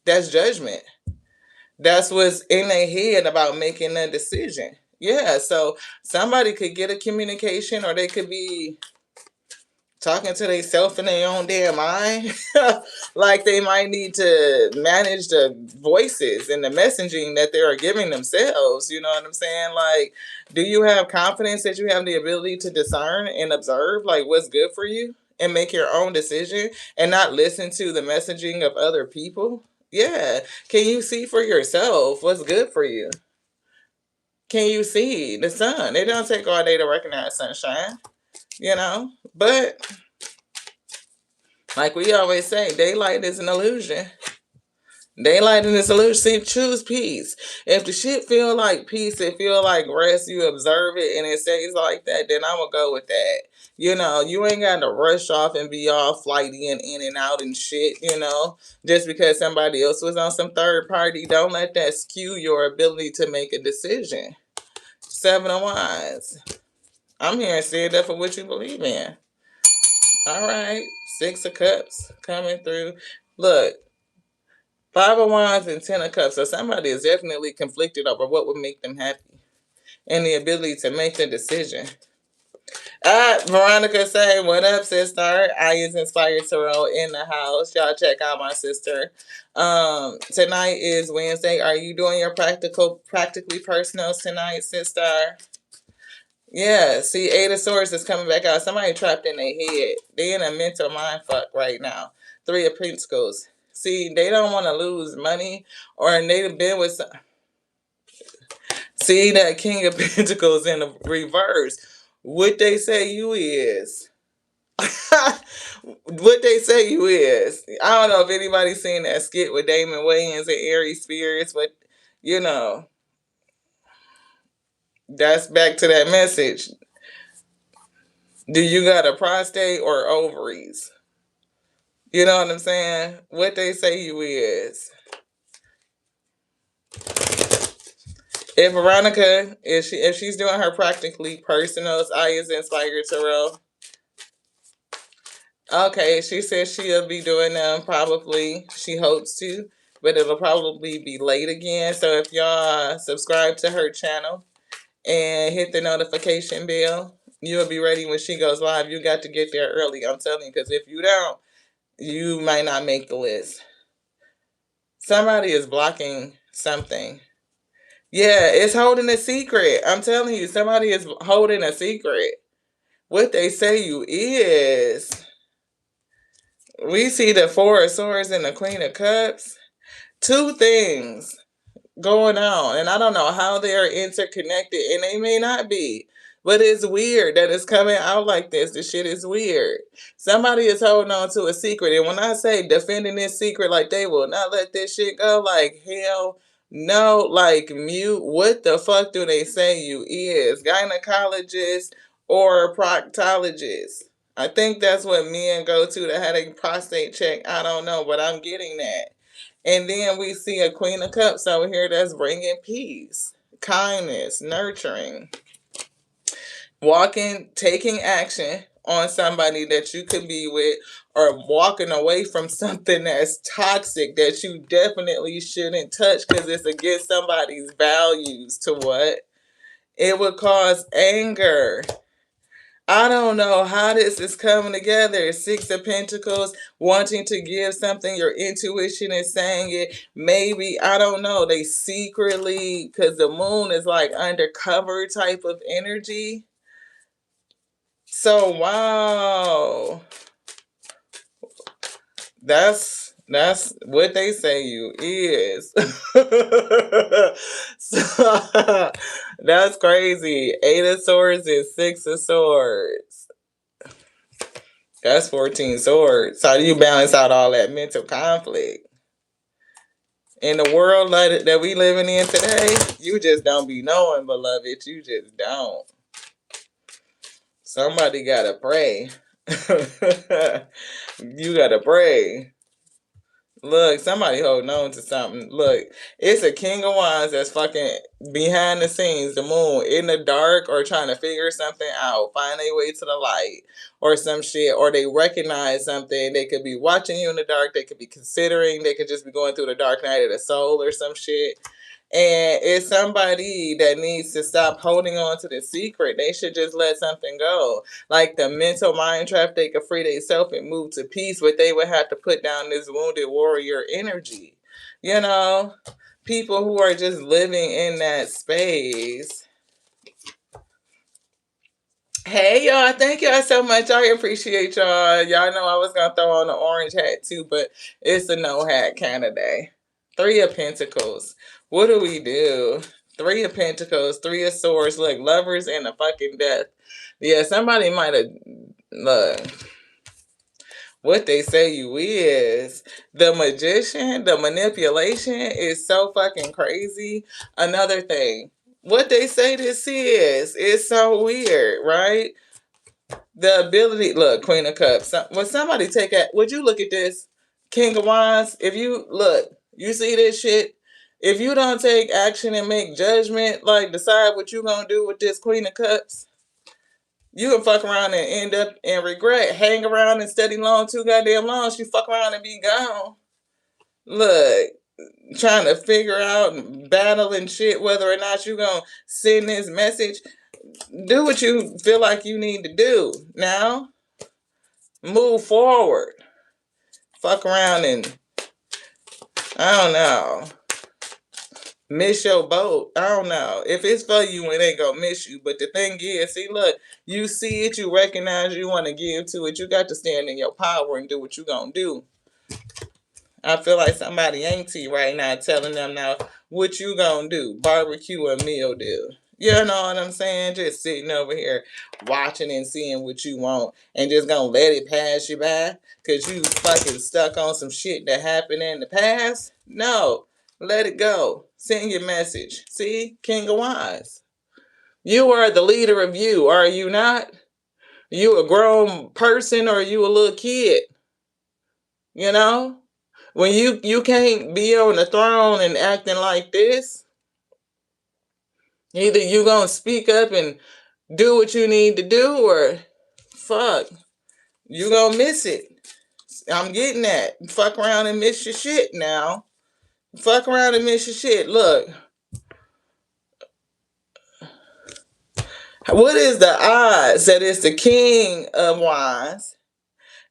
S1: That's judgment. That's what's in their head about making a decision. Yeah, so somebody could get a communication, or they could be talking to themselves in their own damn mind. Like they might need to manage the voices and the messaging that they are giving themselves. You know what I'm saying? Like, do you have confidence that you have the ability to discern and observe like what's good for you and make your own decision and not listen to the messaging of other people? Yeah. Can you see for yourself what's good for you? Can you see the sun? It don't take all day to recognize sunshine, you know? But like we always say, daylight is an illusion. Daylight is an illusion. See, choose peace. If the shit feel like peace, it feel like rest, you observe it and it stays like that, then I'm gonna go with that. You know, you ain't got to rush off and be all flighty and in and out and shit, you know. Just because somebody else was on some third party, don't let that skew your ability to make a decision. 7 of Wands. I'm here and stand up for what you believe in. All right. 6 of Cups coming through. Look, 5 of Wands and 10 of Cups. So somebody is definitely conflicted over what would make them happy and the ability to make the decision. Veronica saying, what up, sister? I is Inspired Tarot in the house. Y'all check out my sister. Tonight is Wednesday. Are you doing your practically personals tonight, sister? Yeah, see, 8 of Swords is coming back out. Somebody trapped in their head. They in a mental mind fuck right now. 3 of Pentacles. See, they don't want to lose money, or they've been with some. See, that King of Pentacles in the reverse. What they say you is. What they say you is. I don't know if anybody's seen that skit with Damon Wayans and Aries Spears, but, you know, that's back to that message. Do you got a prostate or ovaries? You know what I'm saying? What they say you is. If Veronica, if she's doing her practically personals, I is Inspired Tarot. Okay, she says she'll be doing them probably. She hopes to, but it'll probably be late again. So if y'all subscribe to her channel and hit the notification bell, you'll be ready when she goes live. You got to get there early, I'm telling you, because if you don't, you might not make the list. Somebody is blocking something. Yeah, it's holding a secret. I'm telling you, somebody is holding a secret. What they say you is. We see the 4 of Swords and the Queen of Cups. 2 things going on, and I don't know how they are interconnected, and they may not be, but it's weird that it's coming out like this. The shit is weird. Somebody is holding on to a secret, and when I say defending this secret, like they will not let this shit go, like hell no, like mute. What the fuck do they say you is? Gynecologist or proctologist? I think that's what men go to have a prostate check. I don't know, but I'm getting that. And then we see a Queen of Cups over here that's bringing peace, kindness, nurturing, walking, taking action on somebody that you could be with, or walking away from something that's toxic that you definitely shouldn't touch because it's against somebody's values. To what? It would cause anger. I don't know how this is coming together. 6 of Pentacles, wanting to give something. Your intuition is saying it. Maybe, I don't know. They secretly, because the moon is like undercover type of energy. So, wow. That's what they say you is. So, that's crazy. 8 of Swords and 6 of Swords. That's 14 swords. So how do you balance out all that mental conflict? In the world that we living in today, you just don't be knowing, beloved. You just don't. Somebody gotta pray. You gotta pray. Look, somebody holding on to something. Look, it's a king of wands that's fucking behind the scenes, the moon, in the dark, or trying to figure something out, find their way to the light, or some shit, or they recognize something. They could be watching you in the dark. They could be considering. They could just be going through the dark night of the soul or some shit. And it's somebody that needs to stop holding on to the secret. They should just let something go. Like the mental mind trap, they could free themselves and move to peace, but they would have to put down this wounded warrior energy. You know, people who are just living in that space. Hey y'all, thank y'all so much. I appreciate y'all. Y'all know I was gonna throw on the orange hat too, but it's a no hat kind of day. Three of Pentacles. What do we do? Three of Pentacles, Three of Swords. Look, lovers and a fucking death. Yeah, somebody might have look what they say you is. The magician, the manipulation is so fucking crazy. Another thing, what they say this is so weird, right? The ability, look, Queen of Cups. Would somebody take it? Would you look at this? King of Wands. If you look, you see this shit. If you don't take action and make judgment, like decide what you gonna do with this Queen of Cups, you can fuck around and end up in regret. Hang around and study long too goddamn long. She fuck around and be gone. Look, trying to figure out and battle and shit whether or not you gonna send this message. Do what you feel like you need to do. Now, move forward. Fuck around and I don't know. Miss your boat. I don't know. If it's for you, it ain't gonna miss you. But the thing is, see, look, you see it, you recognize you want to give to it. You got to stand in your power and do what you gonna do. I feel like somebody auntie right now telling them now what you gonna do. Barbecue a meal deal. You know what I'm saying? Just sitting over here watching and seeing what you want and just gonna let it pass you by because you fucking stuck on some shit that happened in the past? No. Let it go. Send your message. See? King of Wands. You are the leader of you, are you not? You a grown person or you a little kid? You know? When you can't be on the throne and acting like this, either you gonna speak up and do what you need to do, or fuck, you gonna miss it. I'm getting that. Fuck around and miss your shit now. Fuck around and miss your shit. Look, what is the odds that it's the King of Wands?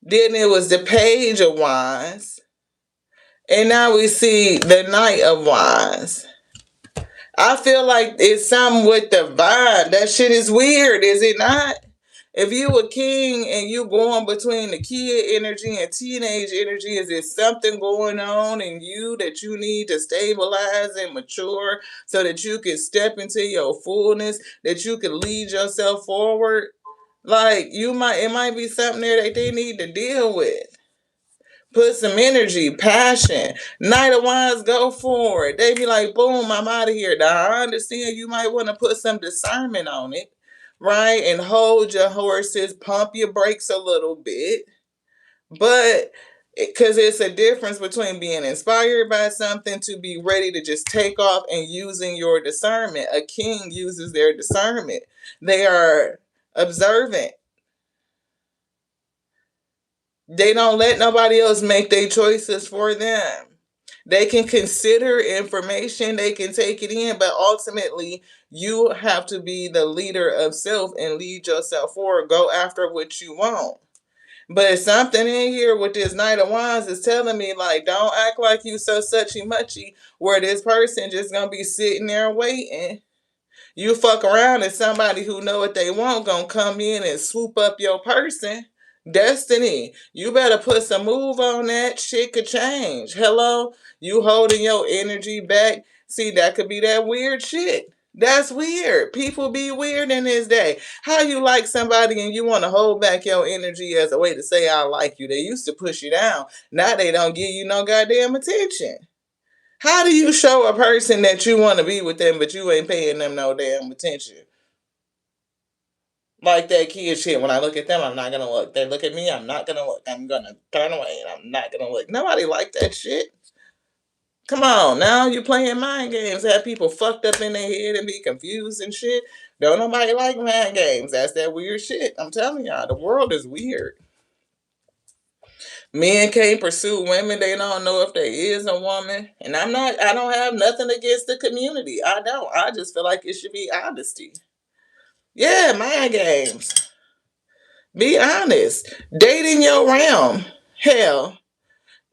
S1: Then it was the Page of Wands, and now we see the Knight of Wands. I feel like it's something with the vibe. That shit is weird, is it not? If you a king and you going between the kid energy and teenage energy, is there something going on in you that you need to stabilize and mature so that you can step into your fullness, that you can lead yourself forward? Like it might be something there that they need to deal with. Put some energy, passion. Knight of Wands, go for it. They be like, boom, I'm out of here. Now, I understand you might want to put some discernment on it, right? And hold your horses, pump your brakes a little bit. But because it's a difference between being inspired by something to be ready to just take off and using your discernment. A king uses their discernment. They are observant. They don't let nobody else make their choices for them. They can consider information, they can take it in, but ultimately, you have to be the leader of self and lead yourself forward. Go after what you want. But something in here with this Knight of Wands is telling me, like, don't act like you so suchy muchy, where this person just gonna be sitting there waiting. You fuck around and somebody who know what they want gonna come in and swoop up your person. Destiny, you better put some move on that. Shit could change. Hello? You holding your energy back. See, that could be that weird shit. That's weird. People be weird in this day. How you like somebody and you want to hold back your energy as a way to say I like you. They used to push you down. Now they don't give you no goddamn attention. How do you show a person that you want to be with them, but you ain't paying them no damn attention? Like that kid shit. When I look at them, I'm not gonna look. They look at me, I'm not gonna look. I'm gonna turn away and I'm not gonna look. Nobody like that shit. Come on, now you playing mind games, have people fucked up in their head and be confused and shit. Don't nobody like mind games. That's that weird shit. I'm telling y'all, the world is weird. Men can't pursue women they don't know if there is a woman. And I don't have nothing against the community. I don't. I just feel like it should be honesty. Yeah, mind games. Be honest. Dating your realm. Hell,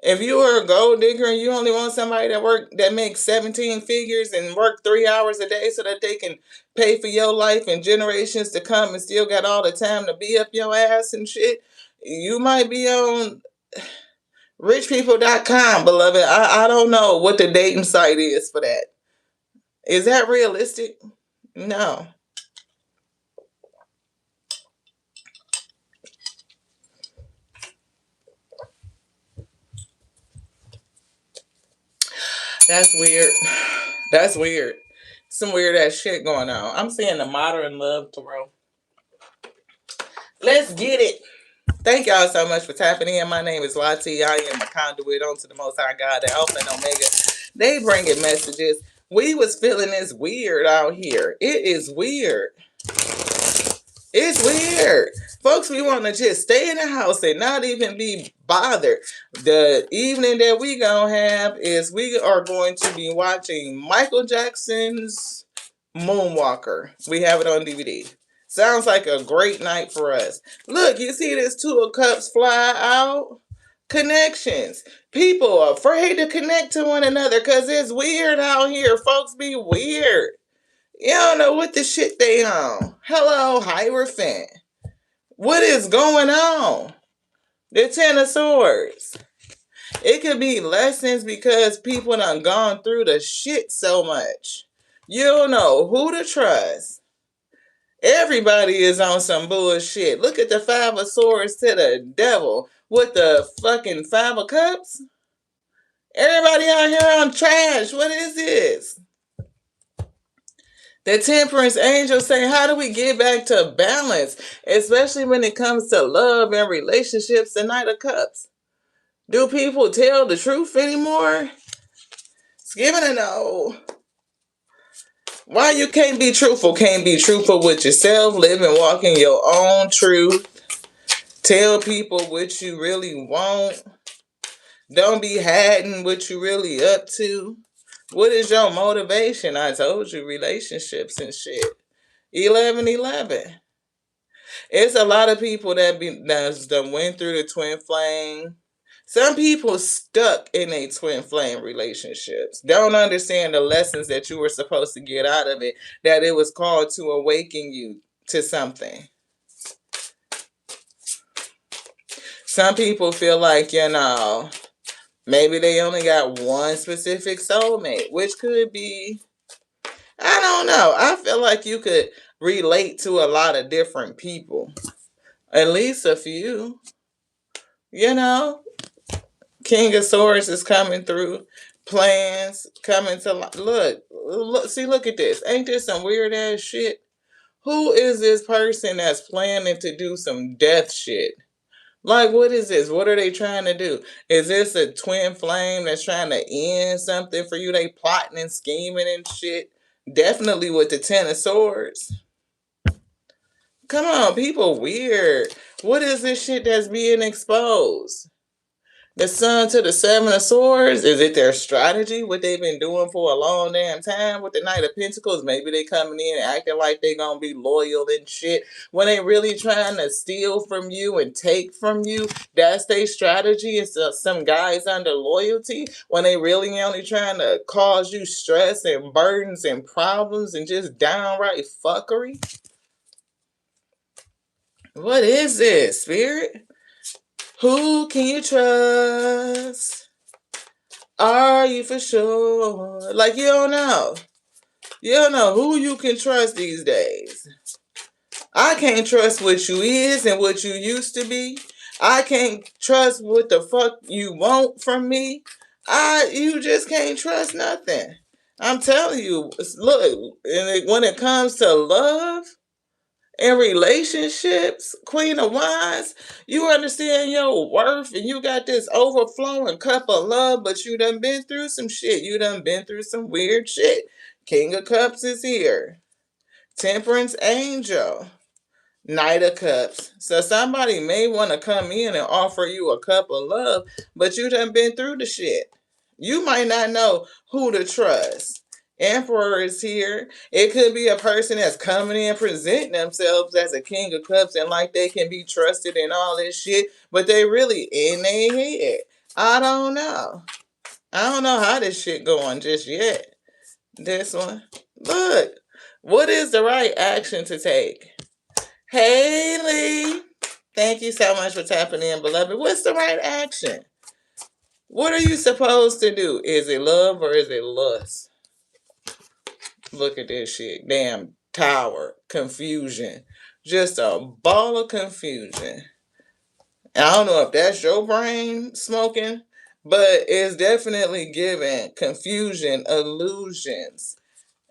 S1: if you are a gold digger and you only want somebody that makes 17 figures and work 3 hours a day so that they can pay for your life and generations to come and still got all the time to be up your ass and shit, you might be on richpeople.com, beloved. I don't know what the dating site is for that. Is that realistic? No. That's weird. That's weird. Some weird ass shit going on. I'm seeing the modern love tarot. Let's get it. Thank y'all so much for tapping in. My name is Whatttttt. I am a conduit onto the Most High God, the Alpha and Omega. They bringing messages. We was feeling this weird out here. It is weird. It's weird. Folks, we want to just stay in the house and not even be bothered. The evening that we gonna have is we are going to be watching Michael Jackson's Moonwalker. We have it on DVD. Sounds like a great night for us. Look, you see this Two of Cups fly out? Connections. People are afraid to connect to one another because it's weird out here. Folks be weird. You don't know what the shit they on. Hello, Hierophant. What is going on? The Ten of Swords. It could be lessons because people done gone through the shit so much. You don't know who to trust. Everybody is on some bullshit. Look at the Five of Swords to the devil with the fucking Five of Cups. Everybody out here on trash. What is this? The Temperance Angel say, how do we get back to balance? Especially when it comes to love and relationships, the Knight of Cups. Do people tell the truth anymore? It's giving a no. Why you can't be truthful? Can't be truthful with yourself. Live and walk in your own truth. Tell people what you really want. Don't be hiding what you really up to. What is your motivation? I told you, relationships and shit. 1111. It's a lot of people that's done went through the twin flame. Some people stuck in a twin flame relationships. Don't understand the lessons that you were supposed to get out of it. That it was called to awaken you to something. Some people feel like, maybe they only got one specific soulmate, which could be, I don't know. I feel like you could relate to a lot of different people. At least a few. King of Swords is coming through. Plans coming to look at this. Ain't this some weird ass shit? Who is this person that's planning to do some death shit? Like, what is this? What are they trying to do? Is this a twin flame that's trying to end something for you? They plotting and scheming and shit. Definitely with the Ten of Swords. Come on, people weird. What is this shit that's being exposed? The Sun to the Seven of Swords, is it their strategy? What they've been doing for a long damn time with the Knight of Pentacles? Maybe they coming in and acting like they gonna be loyal and shit when they really trying to steal from you and take from you. That's their strategy. It's some guys under loyalty when they really only trying to cause you stress and burdens and problems and just downright fuckery. What is this, Spirit? Who can you trust? Are you for sure? Like, you don't know. You don't know who you can trust these days. I can't trust what you is and what you used to be. I can't trust what the fuck you want from me. You just can't trust nothing. I'm telling you, look, when it comes to love, In relationships, Queen of Wands, you understand your worth and you got this overflowing cup of love, but you done been through some shit. You done been through some weird shit. King of Cups is here. Temperance Angel. Knight of Cups. So somebody may want to come in and offer you a cup of love, but you done been through the shit. You might not know who to trust. Emperor is here. It could be a person that's coming in presenting themselves as a King of Cups and like they can be trusted and all this shit, but they really in their head. I don't know. I don't know how this shit going just yet. This one. Look. What is the right action to take? Haley, thank you so much for tapping in, beloved. What's the right action? What are you supposed to do? Is it love or is it lust? Look at this shit. Damn tower. Confusion. Just a ball of confusion. I don't know if that's your brain smoking, but it's definitely giving confusion, illusions.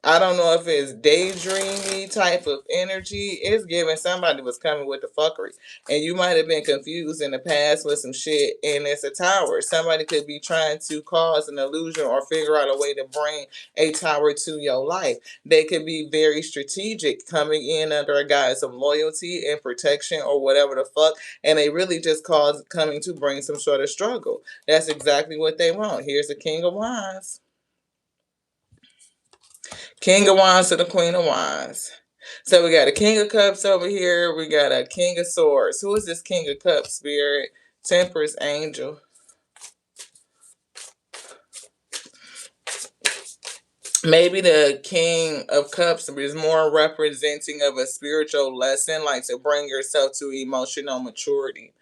S1: I don't know if it's daydreamy type of energy. It's giving somebody was coming with the fuckery. And you might have been confused in the past with some shit, and it's a tower. Somebody could be trying to cause an illusion or figure out a way to bring a tower to your life. They could be very strategic, coming in under a guise of loyalty and protection or whatever the fuck, and they really just coming to bring some sort of struggle. That's exactly what they want. Here's the King of Wands. King of Wands to the Queen of Wands. So we got a King of Cups over here. We got a King of Swords. Who is this King of Cups, Spirit? Temperance Angel. Maybe the King of Cups is more representing of a spiritual lesson, like to bring yourself to emotional maturity.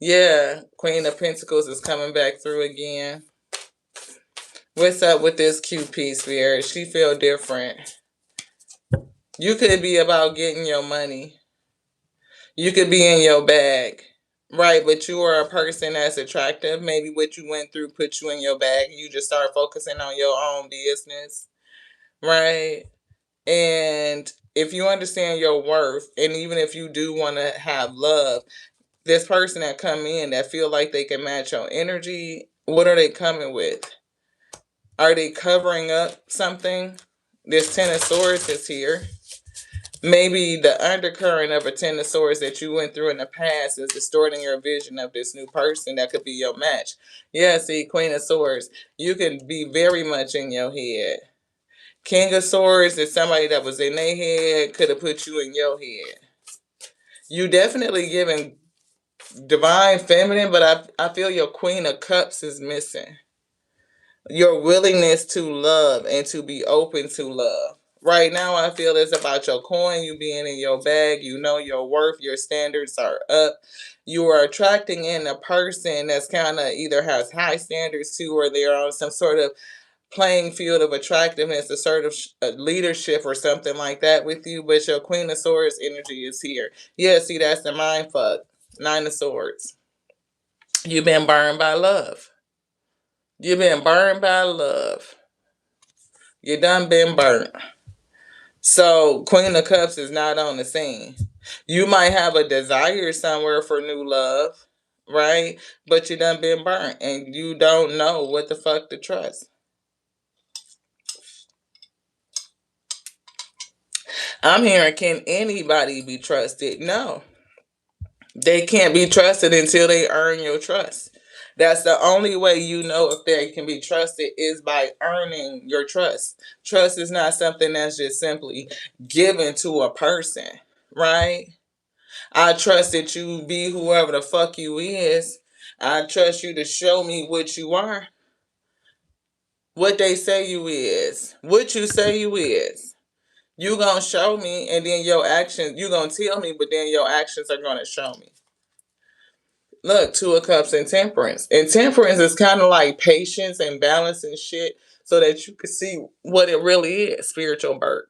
S1: Yeah, Queen of Pentacles is coming back through again. What's up with this QP, Spirit? She feel different. You could be about getting your money. You could be in your bag, right? But you are a person that's attractive. Maybe what you went through put you in your bag. You just start focusing on your own business, right? And if you understand your worth, and even if you do want to have love, this person that come in that feel like they can match your energy, what are they coming with? Are they covering up something? This Ten of Swords is here. Maybe the undercurrent of a Ten of Swords that you went through in the past is distorting your vision of this new person that could be your match. Yeah, see, Queen of Swords, you can be very much in your head. King of Swords is somebody that was in their head, could have put you in your head. You definitely giving divine feminine, but I feel your Queen of Cups is missing. Your willingness to love and to be open to love. Right now, I feel it's about your coin, you being in your bag, you know your worth, your standards are up. You are attracting in a person that's kind of either has high standards too, or they're on some sort of playing field of attractiveness, assertive leadership or something like that with you. But your Queen of Swords energy is here. Yeah, see, that's the mind fuck. Nine of Swords. You've been burned by love. You've been burned by love. You done been burnt. So Queen of Cups is not on the scene. You might have a desire somewhere for new love, right? But you done been burnt and you don't know what the fuck to trust. I'm hearing, can anybody be trusted? No. They can't be trusted until they earn your trust. That's the only way you know if they can be trusted is by earning your trust. Trust is not something that's just simply given to a person, right? I trust that you be whoever the fuck you is. I trust you to show me what you are. What they say you is. What you say you is. You gonna show me and then your actions, you gonna tell me, but then your actions are gonna show me. Look, Two of Cups and Temperance. And Temperance is kind of like patience and balance and shit so that you can see what it really is, spiritual birth.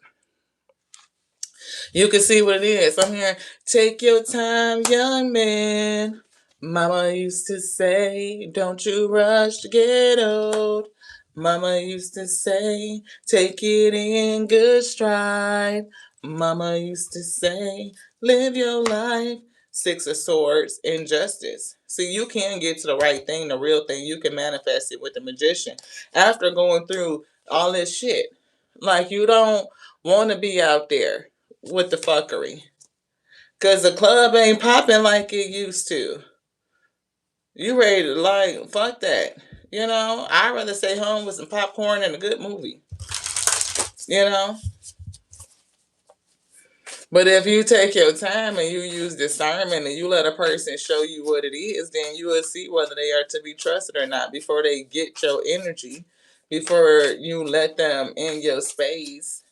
S1: You can see what it is. I'm hearing, take your time, young man. Mama used to say, don't you rush to get old. Mama used to say, take it in good stride. Mama used to say, live your life. Six of Swords, injustice. See, you can get to the right thing, the real thing. You can manifest it with the magician after going through all this shit. Like, you don't want to be out there with the fuckery. Because the club ain't popping like it used to. You ready to, like, fuck that. You know, I'd rather stay home with some popcorn and a good movie. You know? But if you take your time and you use discernment and you let a person show you what it is, then you will see whether they are to be trusted or not before they get your energy, before you let them in your space.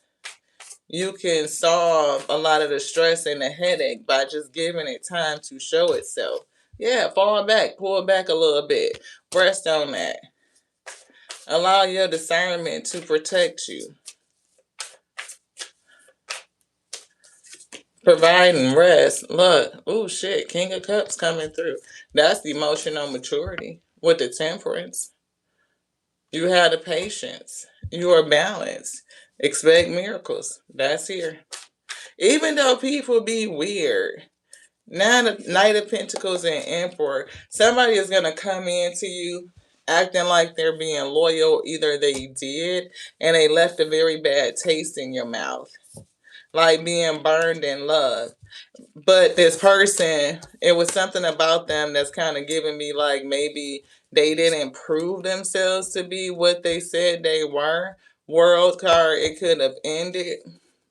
S1: You can solve a lot of the stress and the headache by just giving it time to show itself. Yeah, fall back, pull back a little bit, rest on that. Allow your discernment to protect you. Providing rest. Look, oh shit, King of Cups coming through. That's the emotional maturity with the temperance. You have the patience. You are balanced. Expect miracles. That's here. Even though people be weird, now the Knight of Pentacles and Emperor, somebody is gonna come into you acting like they're being loyal. Either they did and they left a very bad taste in your mouth, like being burned in love. But this person, it was something about them that's kind of giving me like maybe they didn't prove themselves to be what they said they were. World card, it could have ended.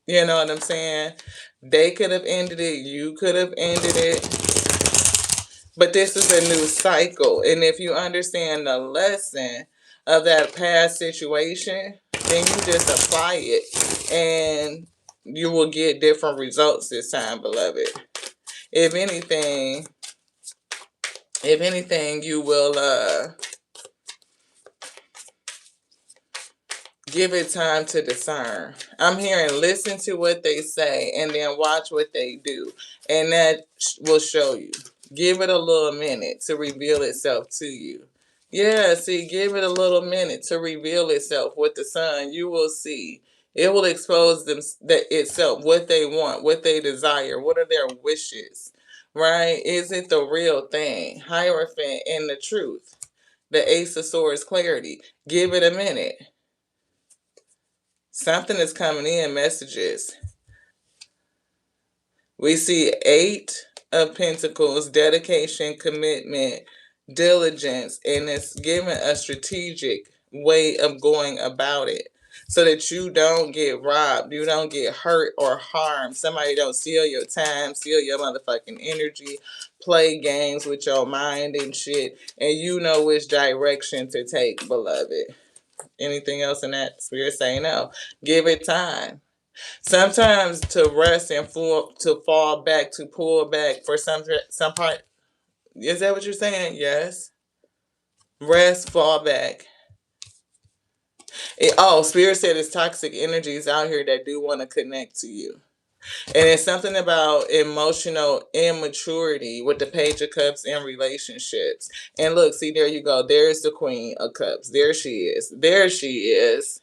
S1: You know what I'm saying? They could have ended it. You could have ended it. But this is a new cycle. And if you understand the lesson of that past situation, then you just apply it. And you will get different results this time, beloved. If anything, you will give it time to discern. I'm hearing listen to what they say and then watch what they do. And that will show you. Give it a little minute to reveal itself to you. Yeah, see, give it a little minute to reveal itself with the sun. You will see. It will expose them itself, what they want, what they desire, what are their wishes, right? Is it the real thing? Hierophant and the truth. The Ace of Swords, clarity. Give it a minute. Something is coming in, messages. We see 8 of Pentacles, dedication, commitment, diligence, and it's giving a strategic way of going about it so that you don't get robbed, you don't get hurt or harmed. Somebody don't steal your time, steal your motherfucking energy, play games with your mind and shit, and you know which direction to take, beloved. Anything else in that spirit, say no. Give it time. Sometimes to rest and fall back, to pull back for some part. Is that what you're saying? Yes. Rest, fall back. Spirit said it's toxic energies out here that do want to connect to you. And it's something about emotional immaturity with the Page of Cups in relationships. And look, see, there you go. There's the Queen of Cups. There she is. There she is.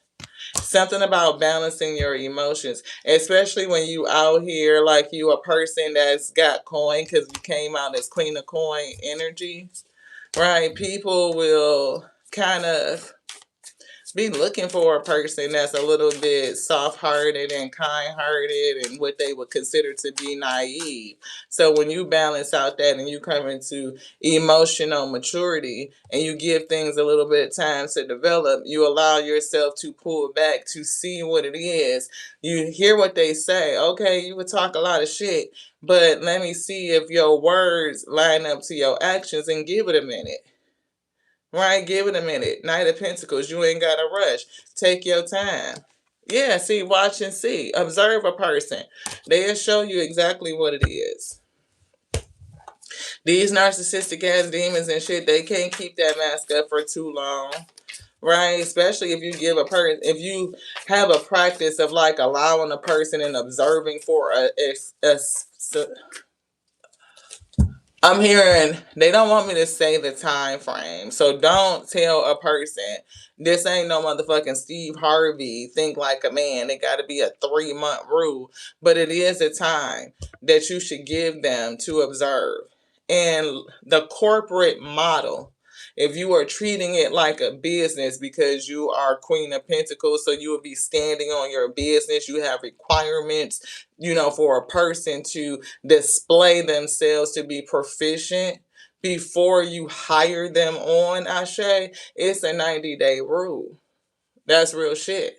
S1: Something about balancing your emotions, especially when you out here like you a person that's got coin, because you came out as Queen of Coin energy, right? People will kind of be looking for a person that's a little bit soft-hearted and kind-hearted and what they would consider to be naive. So when you balance out that and you come into emotional maturity and you give things a little bit of time to develop, you allow yourself to pull back to see what it is. You hear what they say. Okay, you would talk a lot of shit, but let me see if your words line up to your actions, and give it a minute. Right? Give it a minute. Knight of Pentacles. You ain't got to rush. Take your time. Yeah, see, watch and see. Observe a person. They'll show you exactly what it is. These narcissistic ass demons and shit, they can't keep that mask up for too long. Right? Especially if you give a person, if you have a practice of like allowing a person and observing for a I'm hearing they don't want me to say the time frame. So don't tell a person this ain't no motherfucking Steve Harvey, think like a man. It got to be a 3-month rule, but it is a time that you should give them to observe. And the corporate model, if you are treating it like a business because you are Queen of Pentacles, so you will be standing on your business, you have requirements, for a person to display themselves to be proficient before you hire them on, Ashe, it's a 90-day rule. That's real shit.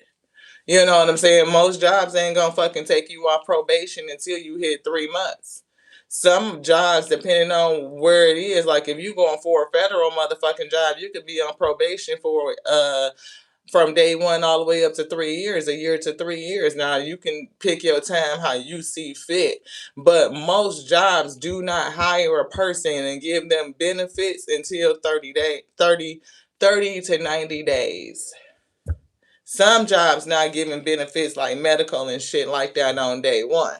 S1: You know what I'm saying? Most jobs ain't gonna fucking take you off probation until you hit 3 months. Some jobs, depending on where it is, like if you going for a federal motherfucking job, you could be on probation for from day one all the way up to 3 years, a year to 3 years. Now you can pick your time how you see fit, but most jobs do not hire a person and give them benefits until 30 to 90 days. Some jobs not giving benefits like medical and shit like that on day one.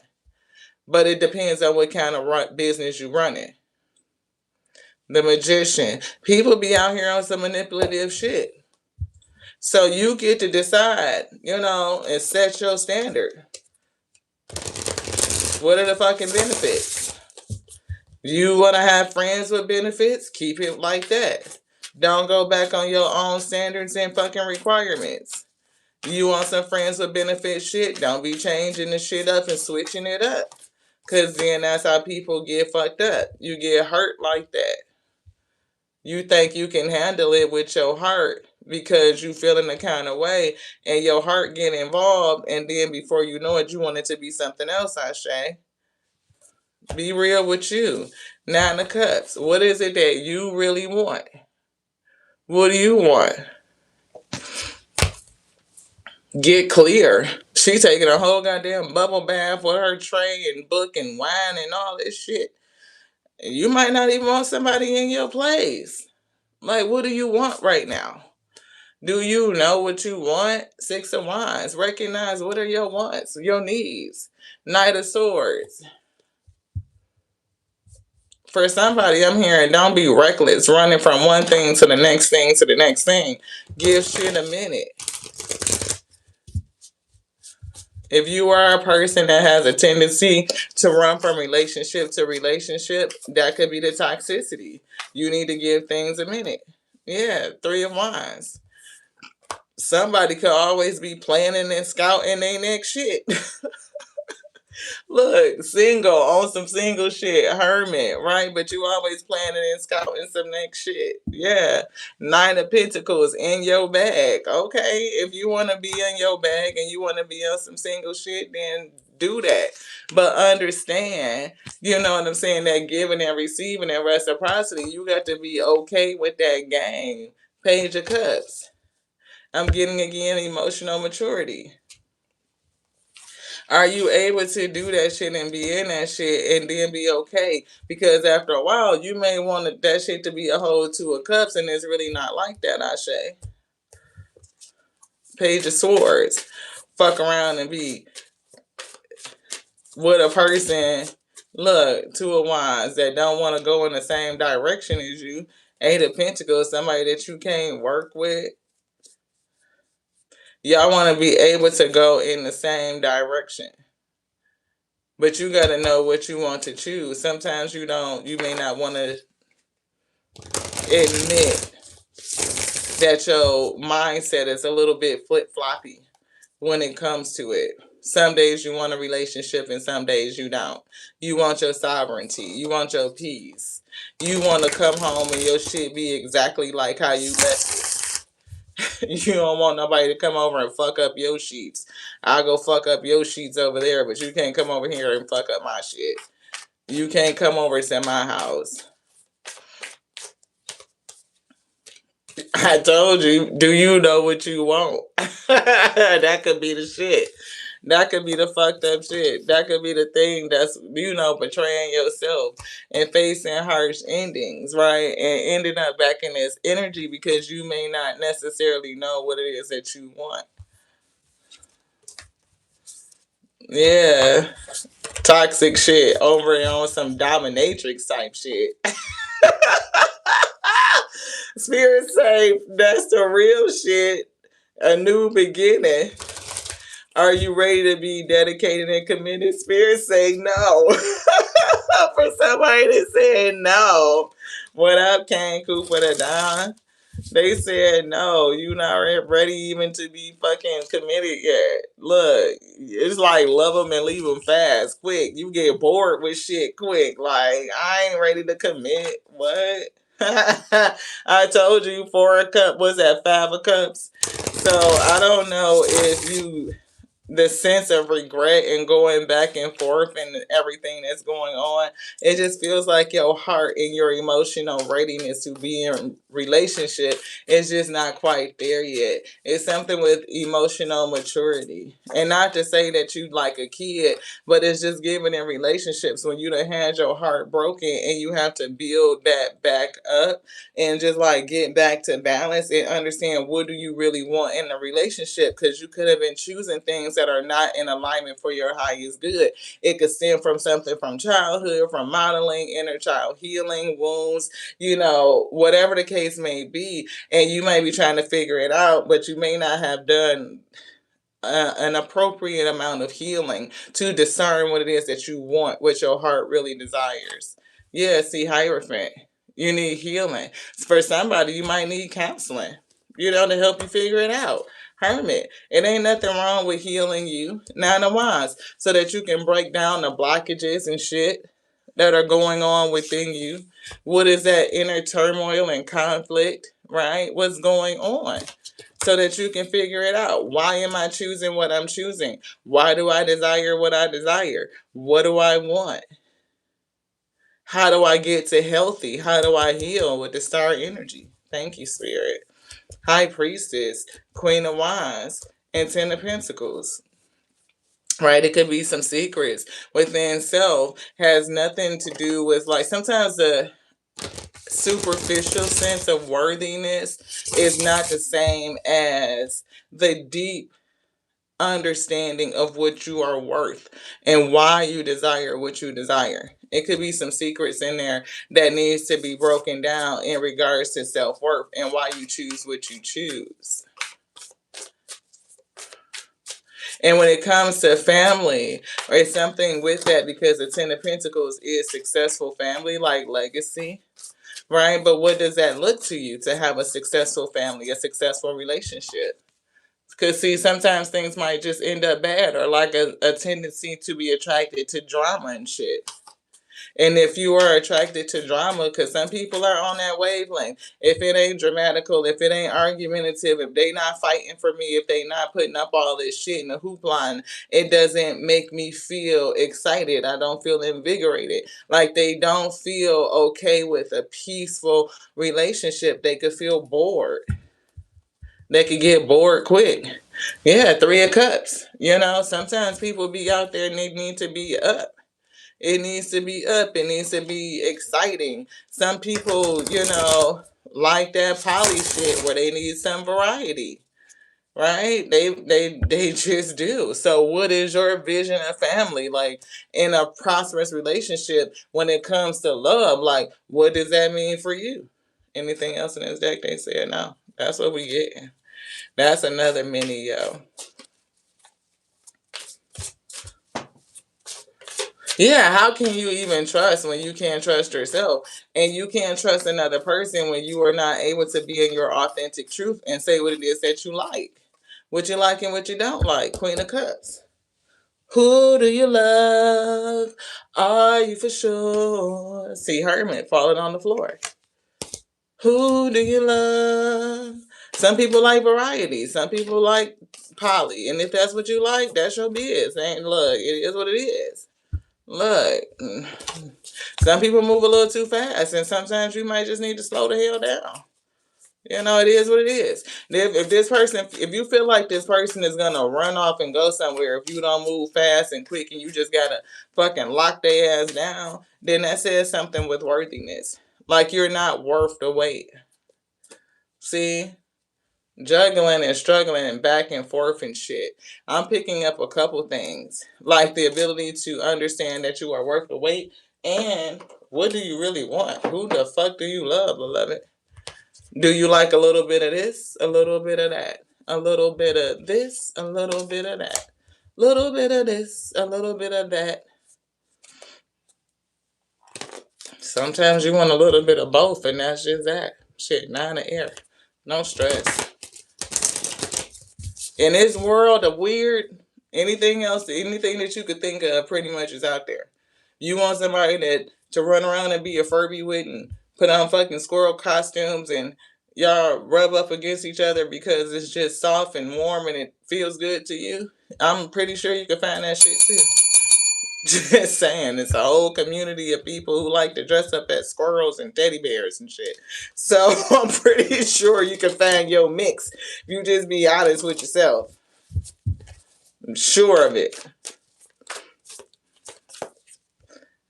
S1: But it depends on what kind of business you running. The magician. People be out here on some manipulative shit. So you get to decide, and set your standard. What are the fucking benefits? You want to have friends with benefits? Keep it like that. Don't go back on your own standards and fucking requirements. You want some friends with benefits shit? Don't be changing the shit up and switching it up. Because then that's how people get fucked up. You get hurt like that. You think you can handle it with your heart because you feel in the kind of way and your heart get involved, and then before you know it, you want it to be something else, Ashe. Be real with you. 9 of Cups. What is it that you really want? What do you want? Get clear. She taking a whole goddamn bubble bath with her tray and book and wine and all this shit. You might not even want somebody in your place. Like, what do you want right now? Do you know what you want? 6 of Wands. Recognize what are your wants, your needs. Knight of Swords. For somebody, I'm hearing don't be reckless, running from one thing to the next thing to the next thing. Give shit a minute. If you are a person that has a tendency to run from relationship to relationship, that could be the toxicity. You need to give things a minute. Yeah, 3 of Wands. Somebody could always be planning and scouting their next shit. Look, single on some single shit, hermit, right? But you always planning and scouting some next shit. Yeah. 9 of Pentacles in your bag. Okay. If you want to be in your bag and you want to be on some single shit, then do that. But understand, you know what I'm saying, that giving and receiving and reciprocity, you got to be okay with that game. Page of Cups. I'm getting again emotional maturity. Are you able to do that shit and be in that shit and then be okay? Because after a while, you may want that shit to be a whole 2 of Cups, and it's really not like that, Ashe. Page of Swords. Fuck around and be with a person, look, 2 of Wands, that don't want to go in the same direction as you. 8 of Pentacles, somebody that you can't work with. Y'all want to be able to go in the same direction. But you got to know what you want to choose. Sometimes you may not want to admit that your mindset is a little bit flip-floppy when it comes to it. Some days you want a relationship and some days you don't. You want your sovereignty. You want your peace. You want to come home and your shit be exactly like how you left it. You don't want nobody to come over and fuck up your sheets. I'll go fuck up your sheets over there, but you can't come over here and fuck up my shit. You can't come over to my house. I told you, do you know what you want? That could be the shit. That could be the fucked up shit. That could be the thing that's, betraying yourself and facing harsh endings, right? And ending up back in this energy because you may not necessarily know what it is that you want. Yeah. Toxic shit over on some dominatrix type shit. Spirit say that's the real shit. A new beginning. Are you ready to be dedicated and committed? Spirit say no. For somebody that said no. What up, Kane Cooper the Don? They said no, you not ready even to be fucking committed yet. Look, it's like love them and leave them fast, quick. You get bored with shit quick. Like I ain't ready to commit. What? I told you 4 a cup was that 5 of cups. So I don't know if you the sense of regret and going back and forth and everything that's going on, it just feels like your heart and your emotional readiness to be in relationship is just not quite there yet. It's something with emotional maturity, and not to say that you like a kid, but it's just given in relationships when you done had your heart broken and you have to build that back up and just like get back to balance and understand what do you really want in a relationship, because you could have been choosing things that are not in alignment for your highest good. It could stem from something from childhood, from modeling, inner child healing, wounds, whatever the case may be, and you may be trying to figure it out, but you may not have done an appropriate amount of healing to discern what it is that you want, what your heart really desires. Yeah, see, Hierophant, you need healing. For somebody, you might need counseling, to help you figure it out. Hermit, it ain't nothing wrong with healing you. Nine of Wands, so that you can break down the blockages and shit that are going on within you. What is that inner turmoil and conflict, right? What's going on? So that you can figure it out. Why am I choosing what I'm choosing? Why do I desire what I desire? What do I want? How do I get to healthy? How do I heal with the star energy? Thank you, Spirit. High Priestess, Queen of Wands, and Ten of Pentacles. Right? It could be some secrets within self. Has nothing to do with, like, sometimes the superficial sense of worthiness is not the same as the deep understanding of what you are worth and why you desire what you desire. It could be some secrets in there that needs to be broken down in regards to self-worth and why you choose what you choose. And when it comes to family, or something with that, because the Ten of Pentacles is successful family, like legacy, right? But what does that look to you to have a successful family, a successful relationship? Because, see, sometimes things might just end up bad, or like a tendency to be attracted to drama and shit. And if you are attracted to drama, because some people are on that wavelength, if it ain't dramatical, if it ain't argumentative, if they not fighting for me, if they not putting up all this shit in the hoop line, it doesn't make me feel excited. I don't feel invigorated. Like they don't feel okay with a peaceful relationship. They could feel bored. They could get bored quick. Yeah, 3 of Cups. Sometimes people be out there and they need to be up. It needs to be up. It needs to be exciting. Some people, like that poly shit where they need some variety. Right? They just do. So what is your vision of family? Like in a prosperous relationship when it comes to love, like what does that mean for you? Anything else in this deck they said no. That's what we get. That's another mini, yo. Yeah, how can you even trust when you can't trust yourself? And you can't trust another person when you are not able to be in your authentic truth and say what it is that you like. What you like and what you don't like. Queen of Cups. Who do you love? Are you for sure? See, Hermit falling on the floor. Who do you love? Some people like variety. Some people like poly. And if that's what you like, that's your biz. And look, it is what it is. Look, some people move a little too fast, and sometimes you might just need to slow the hell down. It is what it is. If this person, if you feel like this person is gonna run off and go somewhere, if you don't move fast and quick, and you just gotta fucking lock their ass down, then that says something with worthiness. Like you're not worth the wait. See? juggling and struggling and back and forth and shit. I'm picking up a couple things, like the ability to understand that you are worth the wait, and what do you really want? Who the fuck do you love, beloved? Do you like a little bit of this, a little bit of that, a little bit of this, a little bit of that, little bit of this, a little bit of that? Sometimes you want a little bit of both, and that's just that. Shit, 9 of air. No stress. In this world of weird, anything else, anything that you could think of pretty much is out there. You want somebody that to run around and be a Furby with and put on fucking squirrel costumes and y'all rub up against each other because it's just soft and warm and it feels good to you. I'm pretty sure you can find that shit too. Just saying, it's a whole community of people who like to dress up as squirrels and teddy bears and shit. So I'm pretty sure you can find your mix if you just be honest with yourself. I'm sure of it.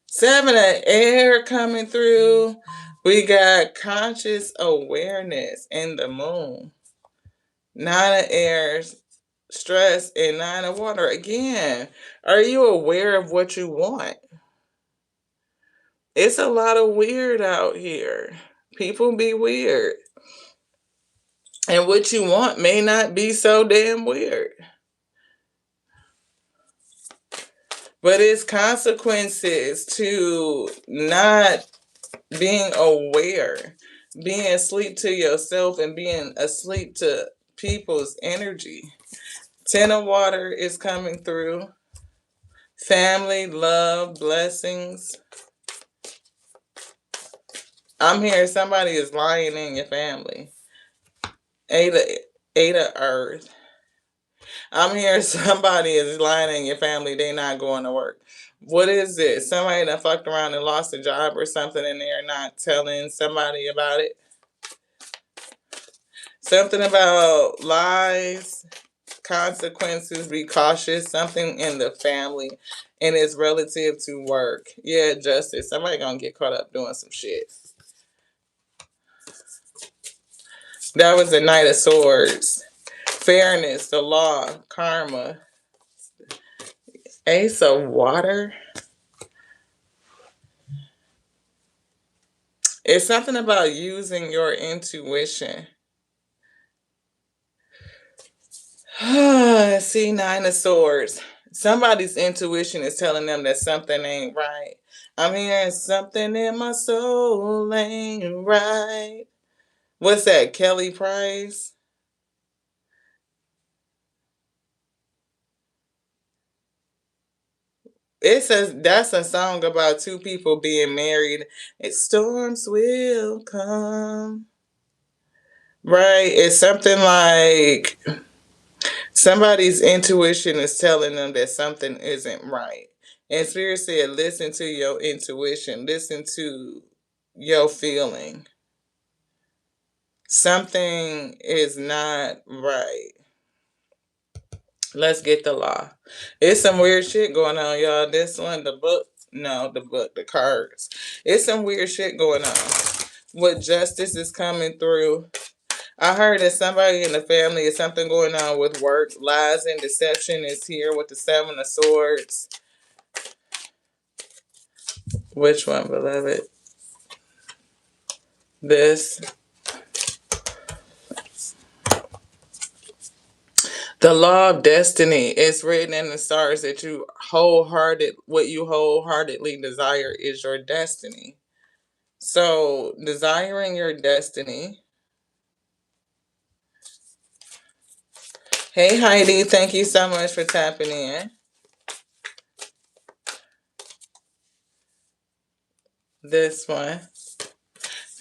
S1: 7 of air coming through. We got conscious awareness in the moon. 9 of air, stress, and 9 of water. Again, are you aware of what you want? It's a lot of weird out here. People be weird. And what you want may not be so damn weird. But it's consequences to not being aware, being asleep to yourself and being asleep to people's energy. 10 of water is coming through. Family, love, blessings. I'm hearing somebody is lying in your family. 8 of earth. I'm hearing somebody is lying in your family. They not going to work. What is it? Somebody that fucked around and lost a job or something and they're not telling somebody about it. Something about lies, consequences, be cautious. Something in the family and it's relative to work. Yeah, justice. Somebody gonna get caught up doing some shit. That was the Knight of Swords. Fairness, the law, karma. Ace of water. It's something about using your intuition. See, 9 of swords. Somebody's intuition is telling them that something ain't right. I'm hearing something in my soul ain't right. What's that, Kelly Price? It says that's a song about two people being married. Storms will come. Right? It's something like somebody's intuition is telling them that something isn't right. And Spirit said, listen to your intuition, listen to your feeling. Something is not right. Let's get the law. It's some weird shit going on, y'all. This one, the book. No, the book, the cards. It's some weird shit going on. What justice is coming through. I heard that somebody in the family is something going on with work. Lies and deception is here with the 7 of swords. Which one, beloved? This. The law of destiny. It's written in the stars that what you wholeheartedly desire is your destiny. So, desiring your destiny. Hey, Heidi, thank you so much for tapping in. This one.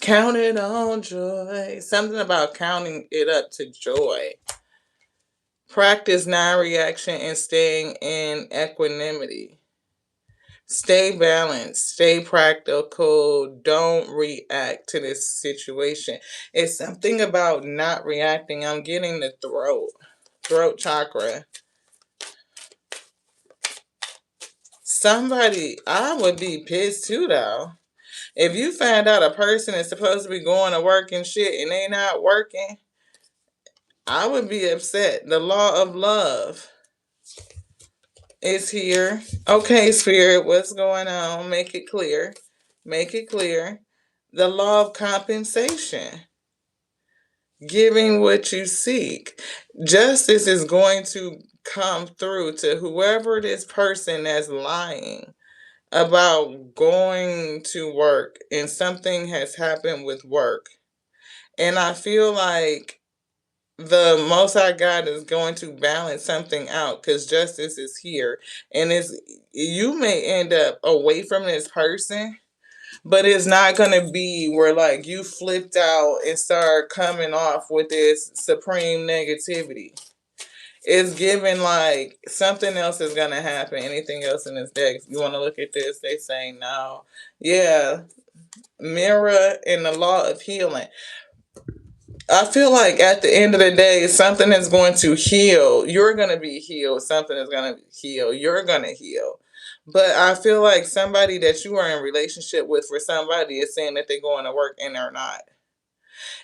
S1: Count it on joy. Something about counting it up to joy. Practice non-reaction and staying in equanimity. Stay balanced. Stay practical. Don't react to this situation. It's something about not reacting. I'm getting the throat chakra. Somebody, I would be pissed too, though. If you find out a person is supposed to be going to work and shit and they not working, I would be upset. The law of love is here. Okay, Spirit, what's going on? Make it clear. Make it clear. The law of compensation, giving what you seek. Justice is going to come through to whoever this person that's lying about going to work and something has happened with work. And I feel like the Most High God is going to balance something out because justice is here. And you may end up away from this person, but it's not going to be where like you flipped out and start coming off with this supreme negativity. It's given like something else is going to happen. Anything else in this deck? You want to look at this? They say no. Yeah. Mirror and the law of healing. I feel like at the end of the day, something is going to heal. You're going to be healed. Something is going to heal. You're going to heal. But I feel like somebody that you are in relationship with for somebody is saying that they're going to work and they're not.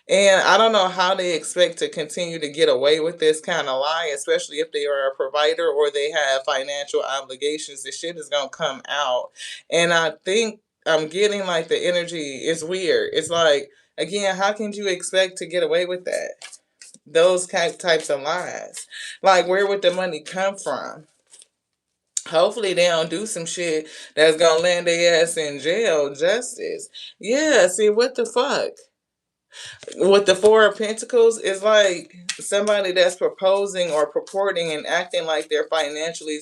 S1: And I don't know how they expect to continue to get away with this kind of lie, especially if they are a provider or they have financial obligations. The shit is going to come out. And I think I'm getting like the energy is weird. It's like, again, how can you expect to get away with that? Those types of lies. Like, where would the money come from? Hopefully they don't do some shit that's gonna land their ass in jail. Justice. Yeah, see, what the fuck? With the Four of Pentacles is like somebody that's proposing or purporting and acting like they're financially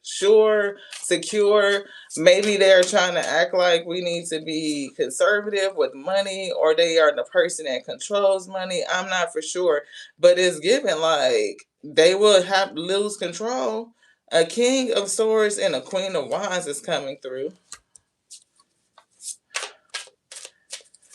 S1: sure, secure. Maybe they're trying to act like we need to be conservative with money, or they are the person that controls money. I'm not for sure, but it's given like they will have lose control. A King of Swords and a Queen of Wands is coming through.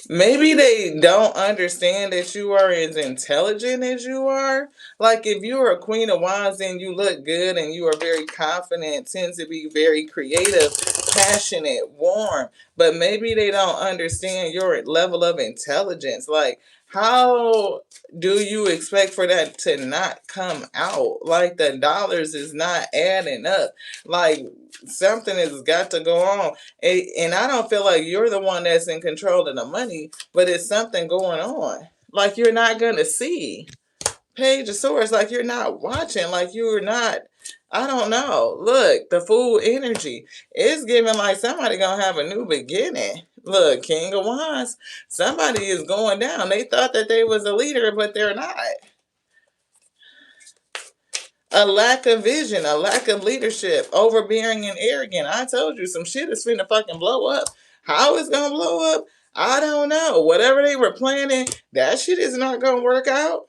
S1: Maybe they don't understand that you are as intelligent as you are. Like if you're a Queen of Wands and you look good and you are very confident, tend to be very creative, passionate, warm. But maybe they don't understand your level of intelligence. Like how do you expect for that to not come out? Like the dollars is not adding up. Like something has got to go on. And I don't feel like you're the one that's in control of the money, but it's something going on. Like you're not going to see. Page of Swords, like you're not watching, like you're not, I don't know. Look, the Fool energy is giving like somebody going to have a new beginning. Look, King of Wands, somebody is going down. They thought that they was a leader, but they're not. A lack of vision, a lack of leadership, overbearing and arrogant. I told you some shit is finna fucking blow up. How it's gonna blow up? I don't know. Whatever they were planning, that shit is not gonna work out.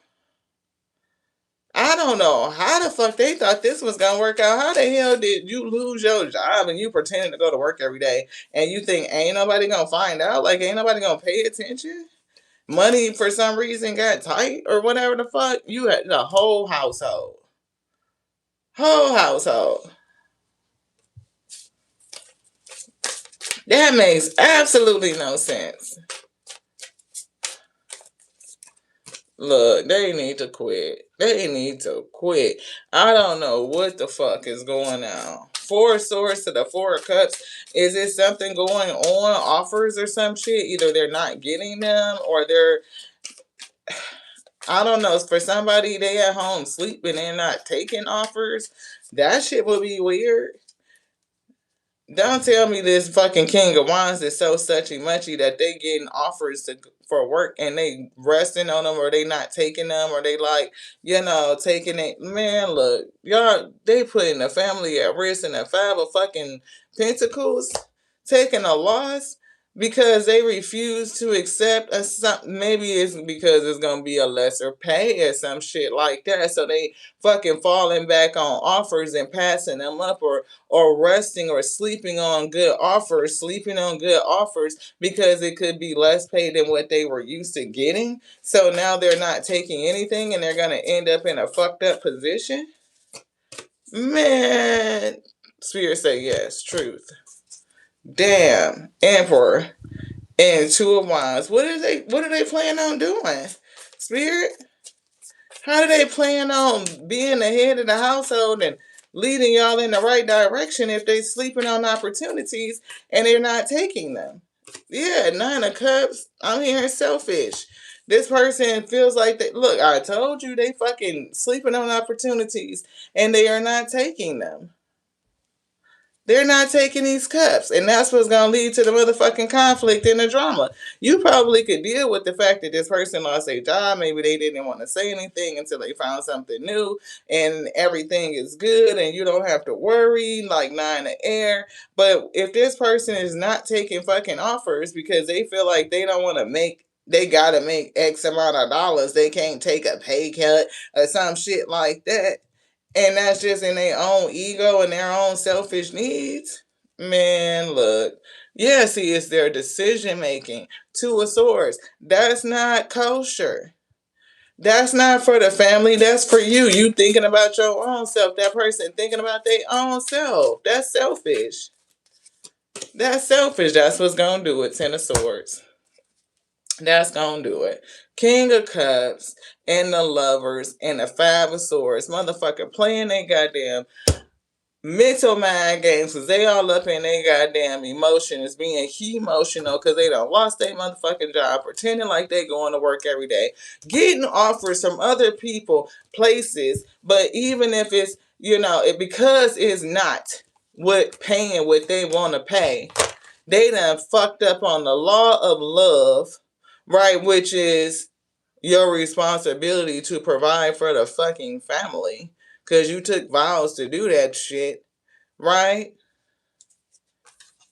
S1: I don't know how the fuck they thought this was gonna work out. How the hell did you lose your job and you pretending to go to work every day and you think ain't nobody gonna find out? Like ain't nobody gonna pay attention? Money for some reason got tight or whatever the fuck. You had the whole household. Whole household. That makes absolutely no sense. Look, they need to quit. They need to quit. I don't know what the fuck is going on. Four of Swords to the Four of Cups. Is it something going on? Offers or some shit? Either they're not getting them or they're, I don't know. For somebody, they at home sleeping and not taking offers. That shit would be weird. Don't tell me this fucking King of Wands is so suchy muchy that they getting offers for work and they resting on them or they not taking them or they like, taking it. Man, look, y'all, they putting the family at risk in the Five of fucking Pentacles, taking a loss because they refuse to accept maybe it's because it's gonna be a lesser pay or some shit like that. So they fucking falling back on offers and passing them up or resting or sleeping on good offers because it could be less paid than what they were used to getting. So now they're not taking anything and they're gonna end up in a fucked up position. Man, Spirit say yes, truth. Damn, Emperor and Two of Wands. What are they planning on doing? Spirit? How do they plan on being the head of the household and leading y'all in the right direction if they sleeping on opportunities and they're not taking them? Yeah, 9 of Cups. I'm hearing selfish. This person feels like they look. I told you they fucking sleeping on opportunities and they are not taking them. They're not taking these cups, and that's what's gonna lead to the motherfucking conflict and the drama. You probably could deal with the fact that this person lost their job. Maybe they didn't want to say anything until they found something new, and everything is good, and you don't have to worry like 9 of Air. But if this person is not taking fucking offers because they feel like they don't want to make, they gotta make X amount of dollars, they can't take a pay cut or some shit like that, and that's just in their own ego and their own selfish needs. Man, look. Yeah, see, it's their decision making. 2 of Swords. That's not kosher. That's not for the family. That's for you. You thinking about your own self. That person thinking about their own self. That's selfish. That's selfish. That's what's going to do it. 10 of Swords. That's gonna do it. King of Cups and the Lovers and the 5 of Swords. Motherfucker playing they goddamn mental mind games because they all up in their goddamn emotions, being emotional because they done lost their motherfucking job, pretending like they going to work every day, getting offers from other people, places, but even if it's, because it's not what paying what they want to pay, they done fucked up on the law of love, right? Which is your responsibility to provide for the fucking family. Because you took vows to do that shit, right?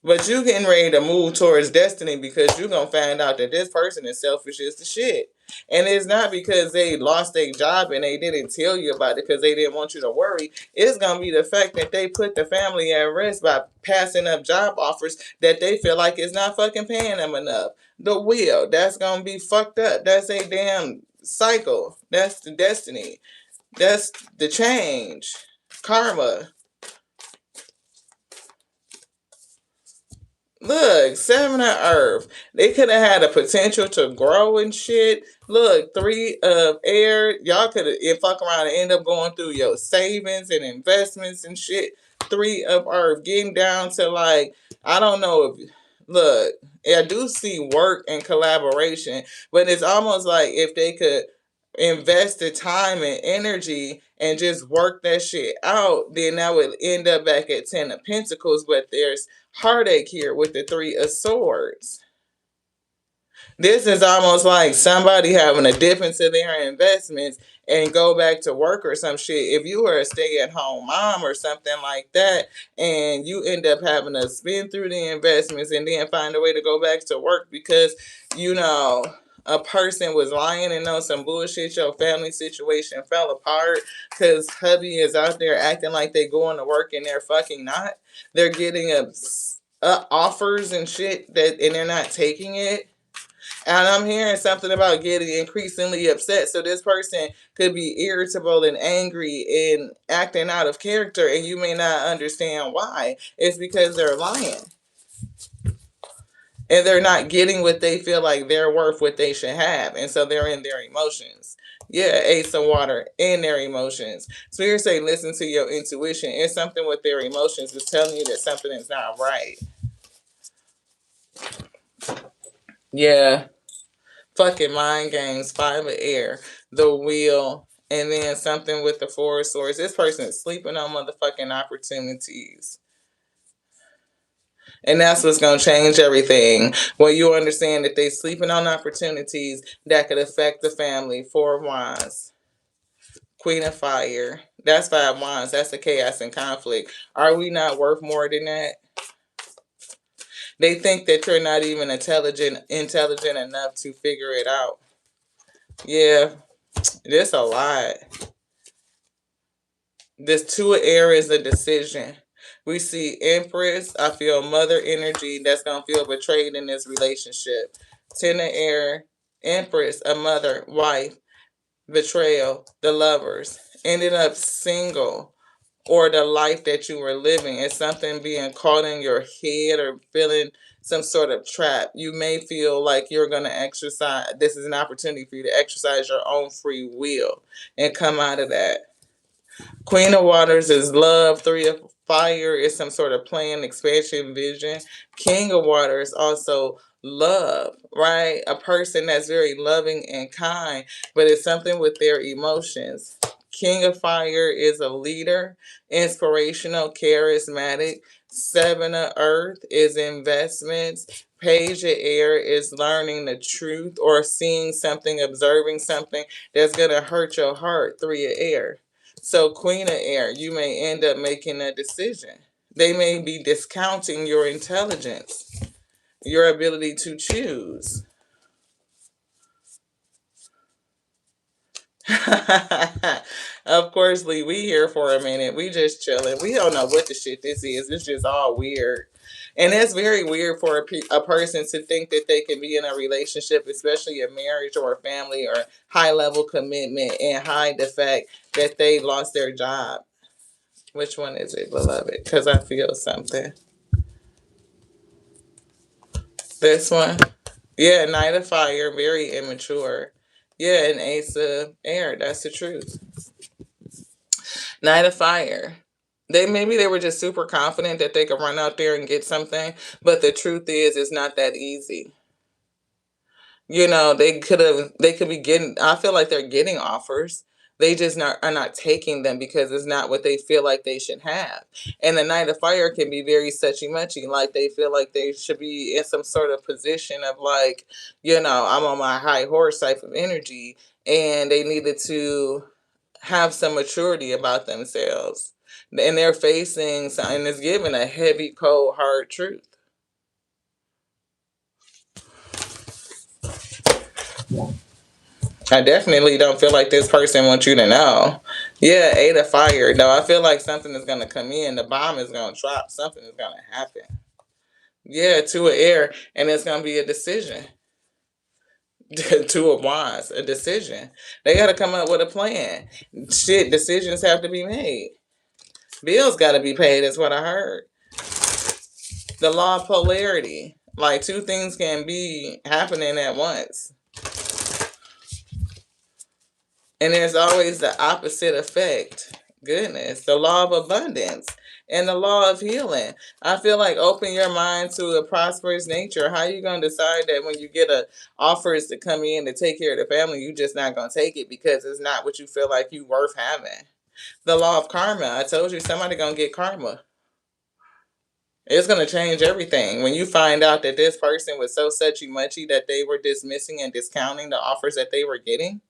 S1: But you getting ready to move towards destiny because you're going to find out that this person is selfish as the shit. And it's not because they lost their job and they didn't tell you about it because they didn't want you to worry. It's going to be the fact that they put the family at risk by passing up job offers that they feel like is not fucking paying them enough. The wheel, that's going to be fucked up. That's a damn cycle. That's the destiny. That's the change. Karma. Look, 7 of Earth. They could have had a potential to grow and shit. Look, 3 of Air. Y'all could have fuck around and end up going through your savings and investments and shit. 3 of Earth. Getting down to like, I don't know if, look, I do see work and collaboration, but it's almost like if they could invest the time and energy and just work that shit out, then that would end up back at 10 of Pentacles. But there's heartache here with the 3 of Swords. This is almost like somebody having to dip into their investments and go back to work or some shit. If you were a stay-at-home mom or something like that, and you end up having to spend through the investments and then find a way to go back to work because, a person was lying and on some bullshit, your family situation fell apart because hubby is out there acting like they going to work and they're fucking not. They're getting offers and shit and they're not taking it. And I'm hearing something about getting increasingly upset. So this person could be irritable and angry and acting out of character, and you may not understand why. It's because they're lying. And they're not getting what they feel like they're worth, what they should have. And so they're in their emotions. Yeah, Ace of Water in their emotions. Spirit say listen to your intuition. It's something with their emotions is telling you that something is not right. Yeah. Fucking mind games, 5 of Air, the wheel, and then something with the 4 of Swords. This person is sleeping on motherfucking opportunities. And that's what's going to change everything. When you understand that they sleeping on opportunities that could affect the family. 4 of Wands. Queen of Fire. That's 5 of Wands. That's the chaos and conflict. Are we not worth more than that? They think that you're not even intelligent enough to figure it out. Yeah, there's a lot. This 2 of Air is a decision. We see Empress. I feel mother energy that's going to feel betrayed in this relationship. 10 of Air, Empress, a mother, wife, betrayal, the Lovers. Ended up single or the life that you were living. It's something being caught in your head or feeling some sort of trap. You may feel like you're going to exercise. This is an opportunity for you to exercise your own free will and come out of that. Queen of Waters is love. Three of Fire is some sort of plan, expansion, vision. King of Waters also love, right? A person that's very loving and kind, but it's something with their emotions. King of Fire is a leader, inspirational, charismatic. Seven of Earth is investments. Page of Air is learning the truth or seeing something, observing something that's going to hurt your heart. Three of Air. So, Queen of Air, you may end up making a decision. They may be discounting your intelligence, your ability to choose. Of course, Lee, we here for a minute. We just chilling. We don't know what the shit this is. It's just all weird. And it's very weird for a person to think that they can be in a relationship, especially a marriage or a family or high level commitment, and hide the fact that they lost their job. Which one is it, beloved? Because I feel something. This one? Yeah, Knight of Fire, very immature. Yeah, and Ace of Air, that's the truth. Knight of Fire. Maybe they were just super confident that they could run out there and get something, but the truth is it's not that easy. They could be getting, I feel like they're getting offers. They just are not taking them because it's not what they feel like they should have. And the Knight of Fire can be very suchy muchy, like they feel like they should be in some sort of position of like, I'm on my high horse type of energy, and they needed to have some maturity about themselves. And they're facing, and it's given a heavy, cold, hard truth. I definitely don't feel like this person wants you to know. Yeah, Eight of Fire. No, I feel like something is going to come in. The bomb is going to drop. Something is going to happen. Yeah, Two of Air. And it's going to be a decision. Two of Wands, a decision. They got to come up with a plan. Shit, decisions have to be made. Bills got to be paid, is what I heard. The law of polarity. Like two things can be happening at once. And there's always the opposite effect. Goodness. The law of abundance and the law of healing. I feel like open your mind to a prosperous nature. How you going to decide that when you get offers to come in to take care of the family, you just not going to take it because it's not what you feel like you worth having? The law of karma. I told you somebody going to get karma. It's going to change everything. When you find out that this person was so suchy muchy that they were dismissing and discounting the offers that they were getting.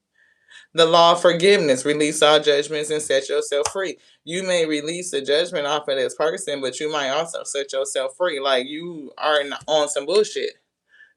S1: The law of forgiveness, release all judgments and set yourself free. You may release a judgment off of this person, but you might also set yourself free. Like you are on some bullshit.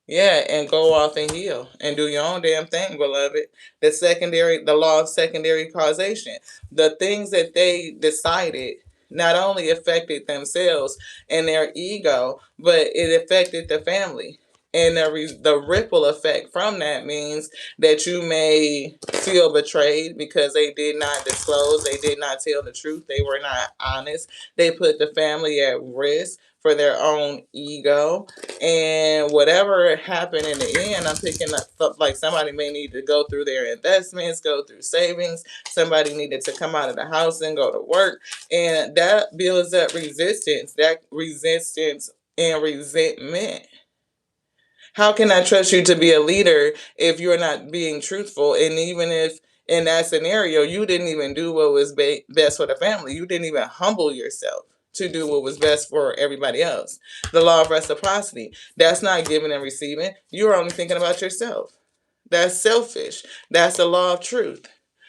S1: Yeah, and go off and heal and do your own damn thing, beloved. The law of secondary causation. The things that they decided not only affected themselves and their ego, but it affected the family. And the ripple effect from that means that you may feel betrayed because they did not disclose, they did not tell the truth, they were not honest. They put the family at risk for their own ego. And whatever happened in the end, I'm picking up like somebody may need to go through their investments, go through savings. Somebody needed to come out of the house and go to work. And that builds up resistance, and resentment. How can I trust you to be a leader if you're not being truthful? And even if in that scenario, you didn't even do what was best for the family, you didn't even humble yourself to do what was best for everybody else. The law of reciprocity, that's not giving and receiving. You're only thinking about yourself. That's selfish. That's the law of truth.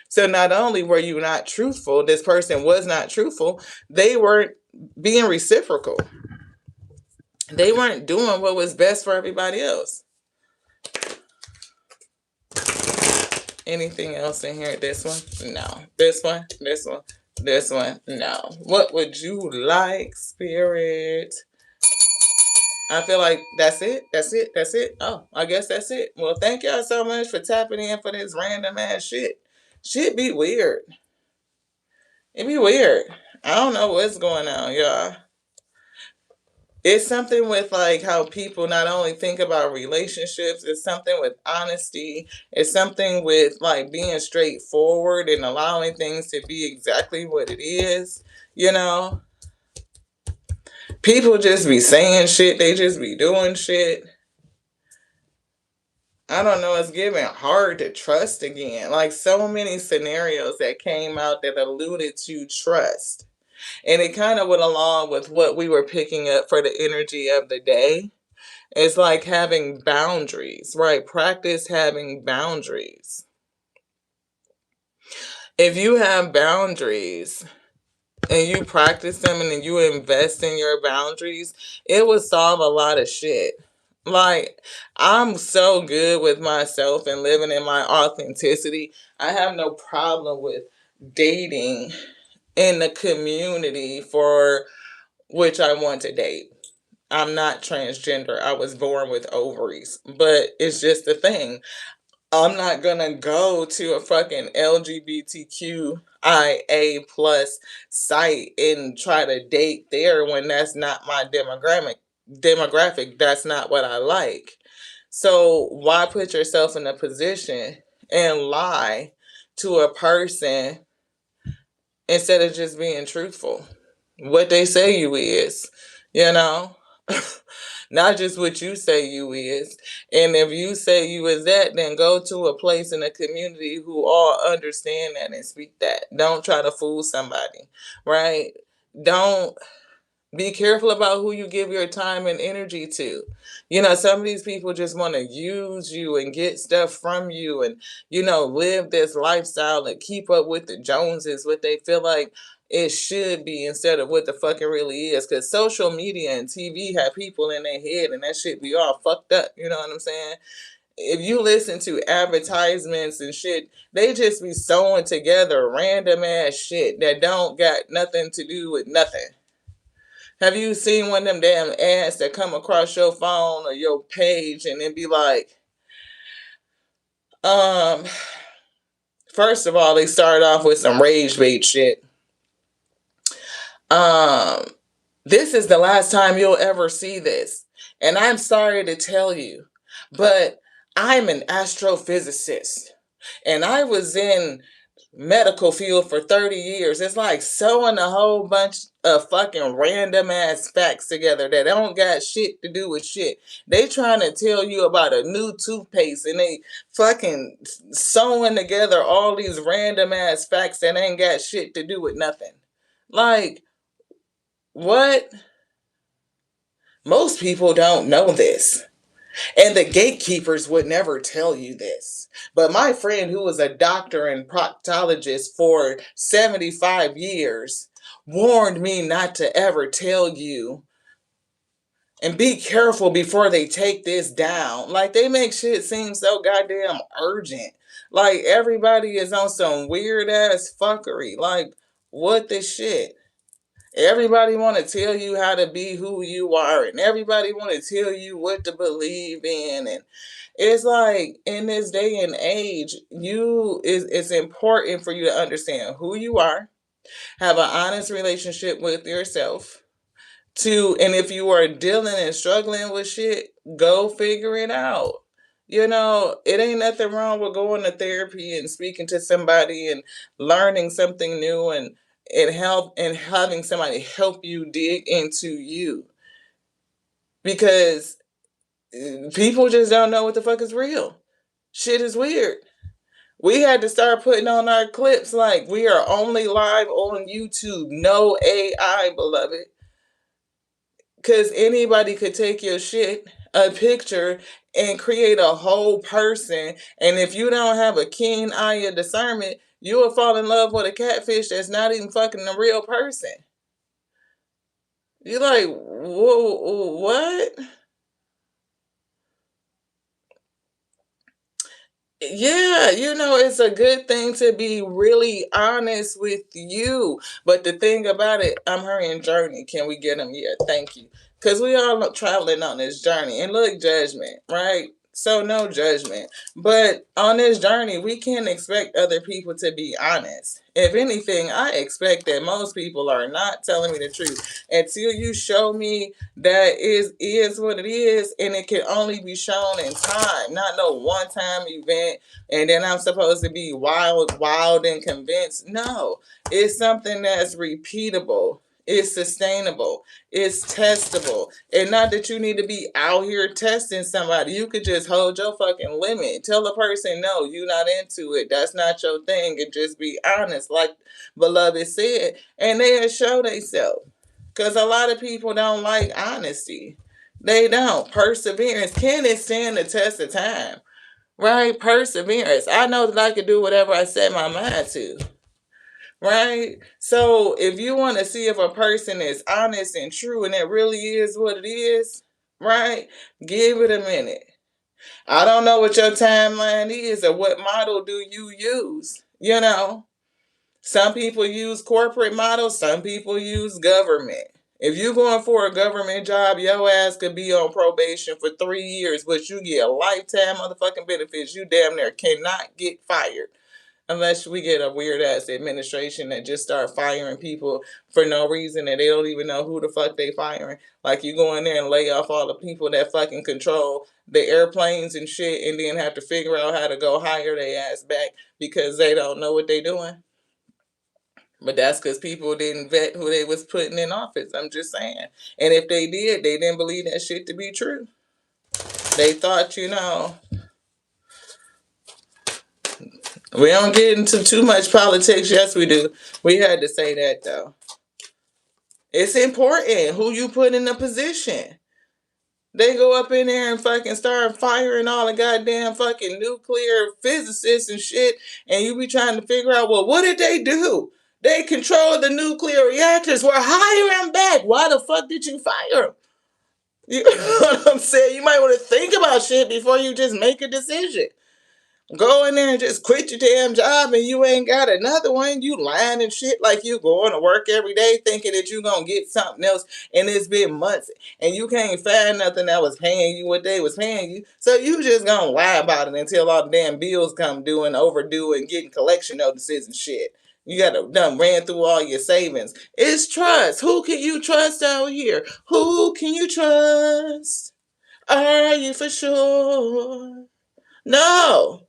S1: So not only were you not truthful, this person was not truthful, they weren't being reciprocal. They weren't doing what was best for everybody else. Anything else in here? This one? No. This one? This one? This one? No. What would you like, Spirit? I feel like that's it. That's it. That's it. Oh, I guess that's it. Well, thank y'all so much for tapping in for this random ass shit. Shit be weird. It be weird. I don't know what's going on, y'all. It's something with like how people not only think about relationships, it's something with honesty, it's something with like being straightforward and allowing things to be exactly what it is. You know, people just be saying shit, they just be doing shit. I don't know, it's getting hard to trust again. Like so many scenarios that came out that alluded to trust. And it kind of went along with what we were picking up for the energy of the day. It's like having boundaries, right? Practice having boundaries. If you have boundaries and you practice them and then you invest in your boundaries, it will solve a lot of shit. Like, I'm so good with myself and living in my authenticity. I have no problem with dating in the community for which I want to date. I'm not transgender. I was born with ovaries, but it's just a thing. I'm not gonna go to a fucking LGBTQIA plus site and try to date there when that's not my demographic. That's not what I like. So why put yourself in a position and lie to a person instead of just being truthful? What they say you is, you know? Not just what you say you is. And if you say you is that, then go to a place in a community who all understand that and speak that. Don't try to fool somebody, right? Don't be careful about who you give your time and energy to. You know, some of these people just want to use you and get stuff from you and, live this lifestyle and keep up with the Joneses, what they feel like it should be instead of what the fuck it really is. Because social media and TV have people in their head and that shit be all fucked up. You know what I'm saying? If you listen to advertisements and shit, they just be sewing together random ass shit that don't got nothing to do with nothing. Have you seen one of them damn ads that come across your phone or your page and it be like, um, first of all, they start off with some rage bait shit. Um, this is the last time you'll ever see this. And I'm sorry to tell you, but I'm an astrophysicist. And I was in medical field for 30 years. It's like sewing a whole bunch of fucking random ass facts together that don't got shit to do with shit. They trying to tell you about a new toothpaste and they fucking sewing together all these random ass facts that ain't got shit to do with nothing. Like, what? Most people don't know this. And the gatekeepers would never tell you this. But my friend, who was a doctor and proctologist for 75 years, warned me not to ever tell you and be careful before they take this down. Like, they make shit seem so goddamn urgent. Like, everybody is on some weird ass fuckery. Like, what the shit? Everybody want to tell you how to be who you are, and everybody want to tell you what to believe in, and it's like in this day and age, it's important for you to understand who you are, have an honest relationship with yourself, and if you are dealing and struggling with shit, go figure it out. It ain't nothing wrong with going to therapy and speaking to somebody and learning something new and having somebody help you dig into you, because people just don't know what the fuck is real. Shit is weird. We had to start putting on our clips like we are only live on YouTube. No AI, beloved. Because anybody could take your shit, a picture, and create a whole person. And if you don't have a keen eye of discernment, you will fall in love with a catfish that's not even fucking a real person. You're like, whoa, what? Yeah, it's a good thing to be really honest with you. But the thing about it, I'm hurrying journey. Can we get them? Yeah, thank you. Because we all traveling on this journey. And look, judgment, right? So no judgment. But on this journey, we can't expect other people to be honest. If anything, I expect that most people are not telling me the truth. Until you show me that is what it is, and it can only be shown in time, not no one time event, and then I'm supposed to be wild and convinced. No, it's something that's repeatable. It's sustainable. It's testable. And not that you need to be out here testing somebody. You could just hold your fucking limit. Tell a person, no, you're not into it. That's not your thing. And just be honest, like Beloved said. And they'll show themselves. Because a lot of people don't like honesty. They don't. Perseverance. Can it stand the test of time? Right? Perseverance. I know that I can do whatever I set my mind to. Right? So if you want to see if a person is honest and true and it really is what it is, right? Give it a minute. I don't know what your timeline is or what model do you use. Some people use corporate models, some people use government. If you're going for a government job, your ass could be on probation for 3 years, but you get a lifetime motherfucking benefits. You damn near cannot get fired. Unless we get a weird ass administration that just start firing people for no reason and they don't even know who the fuck they firing. Like you go in there and lay off all the people that fucking control the airplanes and shit and then have to figure out how to go hire their ass back because they don't know what they doing. But that's because people didn't vet who they was putting in office. I'm just saying. And if they did, they didn't believe that shit to be true. They thought, we don't get into too much politics. Yes, we do. We had to say that though. It's important who you put in the position. They go up in there and fucking start firing all the goddamn fucking nuclear physicists and shit, and you be trying to figure out, well, what did they do? They controlled the nuclear reactors. We're hiring back. Why the fuck did you fire them? You know what I'm saying? You might want to think about shit before you just make a decision. Go in there and just quit your damn job and you ain't got another one. You lying and shit like you going to work every day thinking that you going to get something else and it's been months and you can't find nothing that was paying you what they was paying you. So you just going to lie about it until all the damn bills come due and overdue and getting collection notices and shit. You got to done ran through all your savings. It's trust. Who can you trust out here? Who can you trust? Are you for sure? No.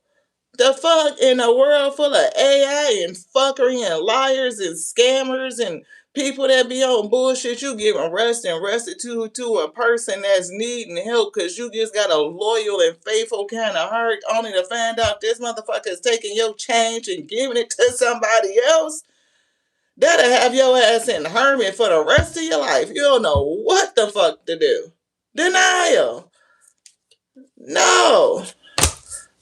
S1: The fuck in a world full of AI and fuckery and liars and scammers and people that be on bullshit, you giving and restitute to a person that's needing help because you just got a loyal and faithful kind of heart only to find out this motherfucker is taking your change and giving it to somebody else. That'll have your ass in hermit for the rest of your life. You don't know what the fuck to do. Denial. No.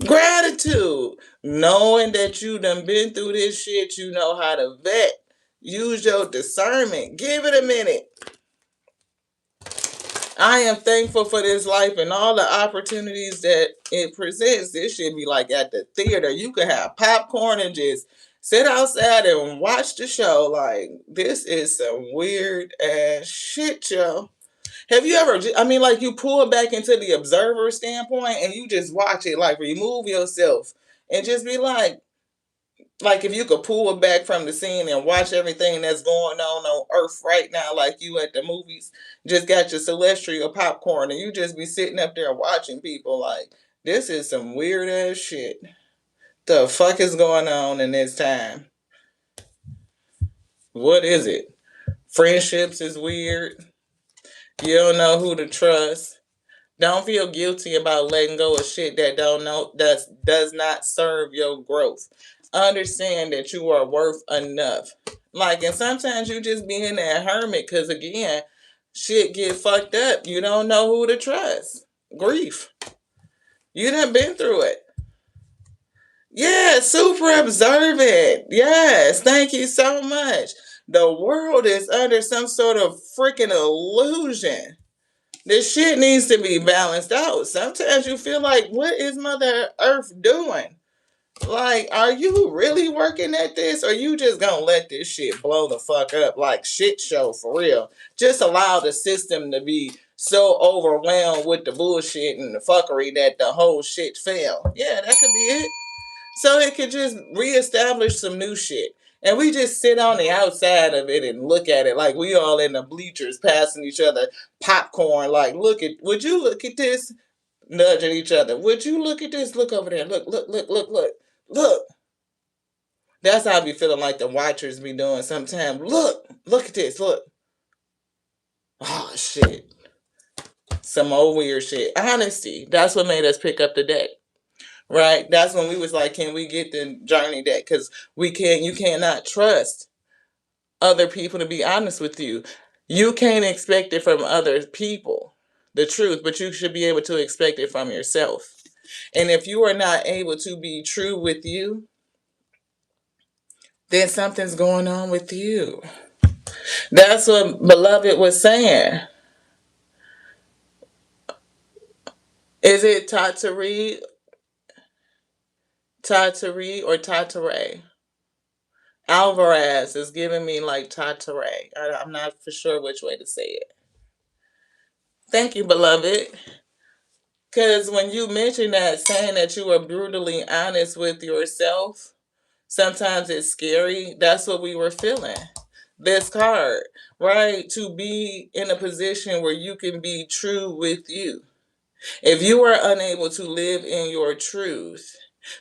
S1: Gratitude. Knowing that you done been through this shit, you know how to vet. Use your discernment. Give it a minute. I am thankful for this life and all the opportunities that it presents. This should be like at the theater. You could have popcorn and just sit outside and watch the show. Like, this is some weird ass shit, yo. Have you ever, I mean, like you pull back into the observer standpoint and you just watch it, like remove yourself and just be like if you could pull back from the scene and watch everything that's going on Earth right now, like you at the movies, just got your celestial popcorn and you just be sitting up there watching people like, this is some weird ass shit. The fuck is going on in this time? What is it? Friendships is weird. You don't know who to trust. Don't feel guilty about letting go of shit that does not serve your growth. Understand that you are worth enough. Like, and sometimes you just be in that hermit because again, shit get fucked up. You don't know who to trust. Grief. You done been through it. Yeah, super observant. Yes, thank you so much. The world is under some sort of freaking illusion. This shit needs to be balanced out. Sometimes you feel like, what is Mother Earth doing? Like, are you really working at this, or you just gonna let this shit blow the fuck up like shit show for real? Just allow the system to be so overwhelmed with the bullshit and the fuckery that the whole shit fell. Yeah, that could be it. So it could just reestablish some new shit. And we just sit on the outside of it and look at it like we all in the bleachers passing each other popcorn. Like, would you look at this? Nudging each other. Would you look at this? Look over there. Look, look, look, look, look. Look. That's how I be feeling like the watchers be doing sometimes. Look at this. Look. Oh, shit. Some old weird shit. Honesty. That's what made us pick up the deck. Right? That's when we was like, can we get the journey deck? Because you cannot trust other people to be honest with you. You can't expect it from other people, the truth, but you should be able to expect it from yourself. And if you are not able to be true with you, then something's going on with you. That's what Beloved was saying. Is it Tatari, Tatari, or Tatare? Alvarez is giving me like Tatare. I'm not for sure which way to say it. Thank you, Beloved. Because when you mention that, saying that you are brutally honest with yourself, sometimes it's scary. That's what we were feeling. This card, right? To be in a position where you can be true with you. If you are unable to live in your truth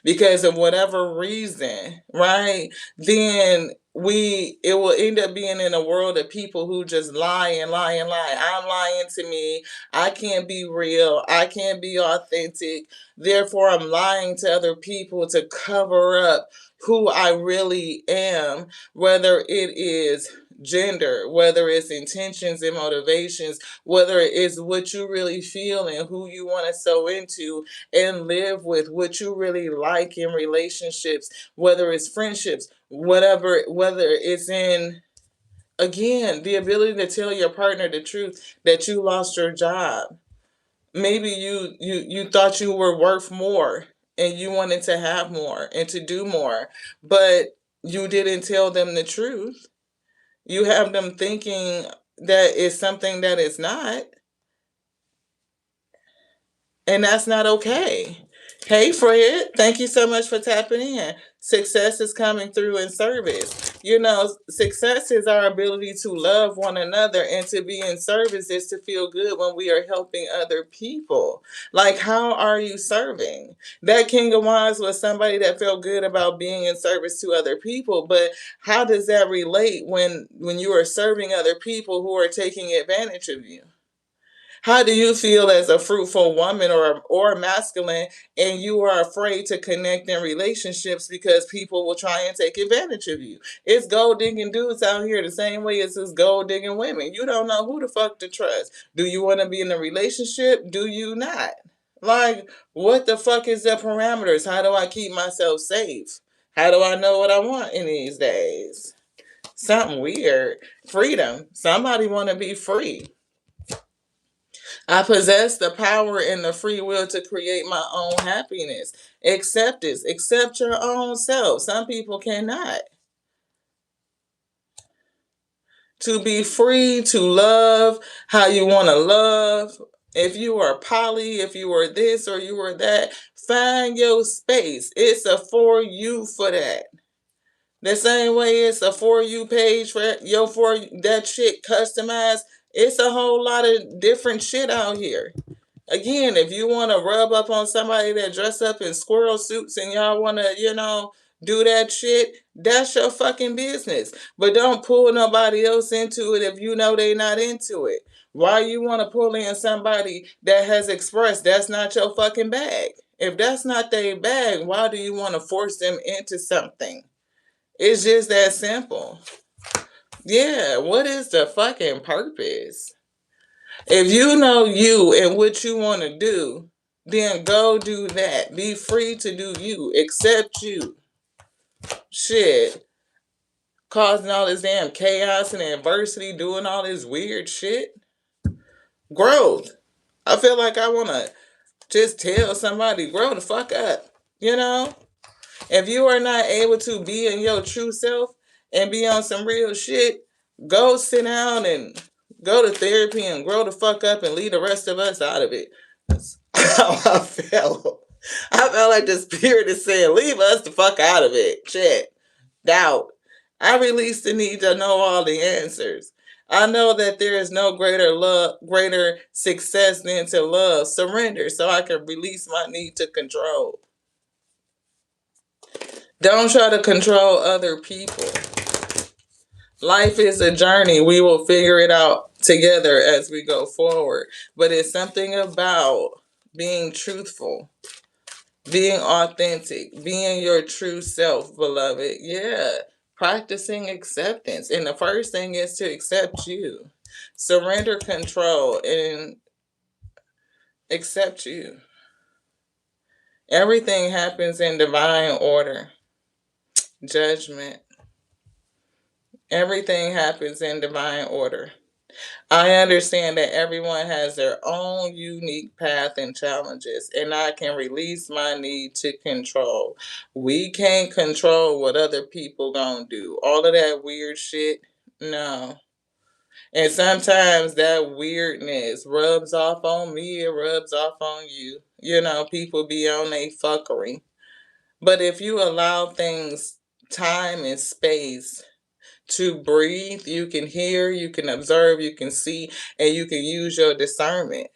S1: because of whatever reason, right? Then it will end up being in a world of people who just lie and lie and lie. I'm lying to me. I can't be real. I can't be authentic. Therefore, I'm lying to other people to cover up who I really am, whether it is gender, whether it's intentions and motivations, whether it's what you really feel and who you want to sow into and live with, what you really like in relationships, whether it's friendships, whether it's in, again, the ability to tell your partner the truth that you lost your job. Maybe you thought you were worth more and you wanted to have more and to do more, but you didn't tell them the truth. You have them thinking that it's something that it's not. And that's not okay. Hey, Fred, thank you so much for tapping in. Success is coming through in service. You know, success is our ability to love one another, and to be in service is to feel good when we are helping other people. Like, how are you serving? That King of Wands was somebody that felt good about being in service to other people, but how does that relate when you are serving other people who are taking advantage of you? How do you feel as a fruitful woman or masculine, and you are afraid to connect in relationships because people will try and take advantage of you? It's gold digging dudes out here the same way as it's gold digging women. You don't know who the fuck to trust. Do you want to be in a relationship? Do you not? Like, what the fuck is the parameters? How do I keep myself safe? How do I know what I want in these days? Something weird. Freedom. Somebody want to be free. I possess the power and the free will to create my own happiness. Accept this. Accept your own self. Some people cannot. To be free to love how you want to love. If you are poly, if you are this or you are that, find your space. It's a for you for that. The same way it's a for you page for your for that shit customized. It's a whole lot of different shit out here. Again, if you want to rub up on somebody that dress up in squirrel suits and y'all want to, do that shit, that's your fucking business. But don't pull nobody else into it if you know they not into it. Why you want to pull in somebody that has expressed that's not your fucking bag? If that's not their bag, why do you want to force them into something? It's just that simple. Yeah, what is the fucking purpose? If you know you and what you want to do, then go do that. Be free to do you. Accept you. Shit. Causing all this damn chaos and adversity, doing all this weird shit. Growth. I feel like I want to just tell somebody, grow the fuck up. You know? If you are not able to be in your true self and be on some real shit, go sit down and go to therapy and grow the fuck up and leave the rest of us out of it. That's how I felt. I felt like the spirit is saying, leave us the fuck out of it. Shit. Doubt. I release the need to know all the answers. I know that there is no greater love, greater success than to love. Surrender so I can release my need to control. Don't try to control other people. Life is a journey. We will figure it out together as we go forward. But it's something about being truthful, being authentic, being your true self, beloved. Yeah. Practicing acceptance. And the first thing is to accept you. Surrender control and accept you. Everything happens in divine order. Judgment. Everything happens in divine order. I understand that everyone has their own unique path and challenges, and I can release my need to control. We can't control what other people gonna do. All of that weird shit, no. And sometimes that weirdness rubs off on me, it rubs off on you. You know, people be on a fuckery. But if you allow things time and space to breathe, you can hear, you can observe, you can see, and you can use your discernment.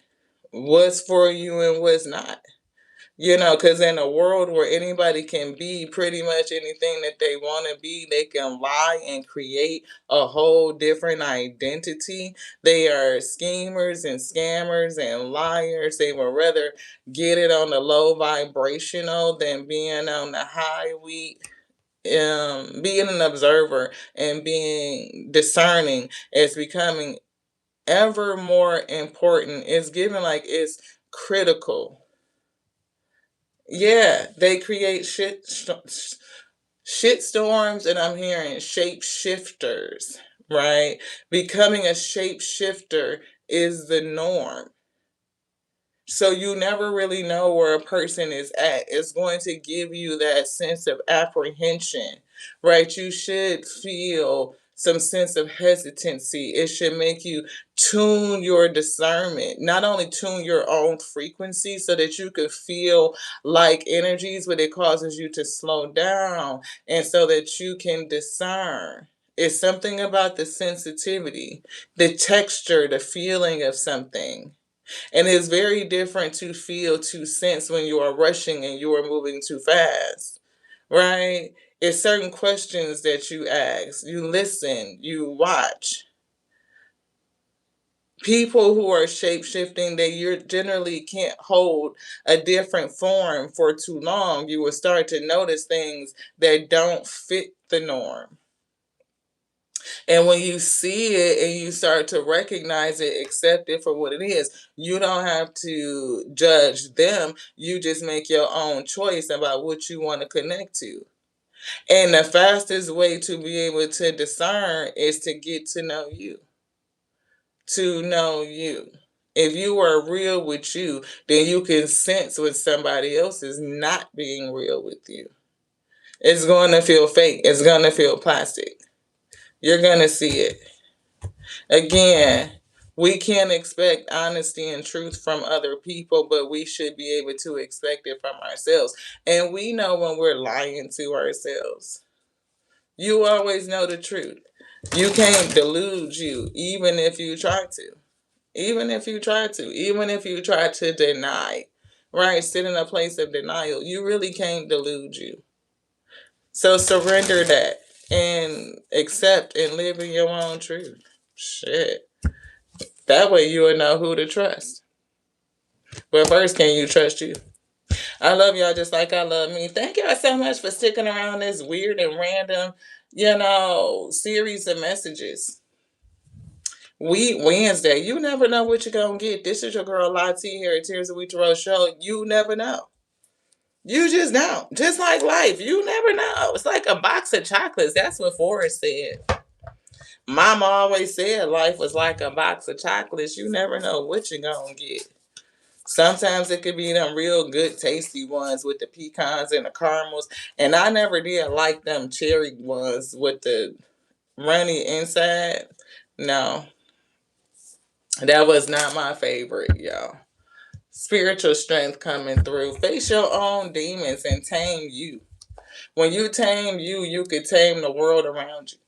S1: What's for you and what's not. You know, because in a world where anybody can be pretty much anything that they want to be, they can lie and create a whole different identity. They are schemers and scammers and liars. They would rather get it on the low vibrational than being on the high wheat. Being an observer and being discerning is becoming ever more important. It's given like it's critical. Yeah, they create shit storms, and I'm hearing shapeshifters, right? Becoming a shapeshifter is the norm. So you never really know where a person is at. It's going to give you that sense of apprehension, right? You should feel some sense of hesitancy. It should make you tune your discernment, not only tune your own frequency so that you can feel like energies, but it causes you to slow down and so that you can discern. It's something about the sensitivity, the texture, the feeling of something. And it's very different to feel, to sense when you are rushing and you are moving too fast, right? It's certain questions that you ask, you listen, you watch. People who are shape shifting, they you generally can't hold a different form for too long. You will start to notice things that don't fit the norm. And when you see it and you start to recognize it, accept it for what it is, you don't have to judge them. You just make your own choice about what you want to connect to. And the fastest way to be able to discern is to get to know you. To know you. If you are real with you, then you can sense when somebody else is not being real with you. It's going to feel fake. It's going to feel plastic. You're going to see it. Again, we can't expect honesty and truth from other people, but we should be able to expect it from ourselves. And we know when we're lying to ourselves. You always know the truth. You can't delude you, even if you try to. Even if you try to. Even if you try to deny. Right? Sit in a place of denial. You really can't delude you. So surrender that and accept and live in your own truth. Shit. That way you will know who to trust. But first, can you trust you? I love y'all just like I love me. Thank y'all so much for sticking around this weird and random, series of messages. Wednesday. You never know what you're going to get. This is your girl Whatttttt here at Tears of Whatttttt Show. You never know. You just don't. Just like life. You never know. It's like a box of chocolates. That's what Forrest said. Mama always said life was like a box of chocolates. You never know what you're going to get. Sometimes it could be them real good tasty ones with the pecans and the caramels. And I never did like them cherry ones with the runny inside. No, that was not my favorite, y'all. Spiritual strength coming through. Face your own demons and tame you. When you tame you, you could tame the world around you.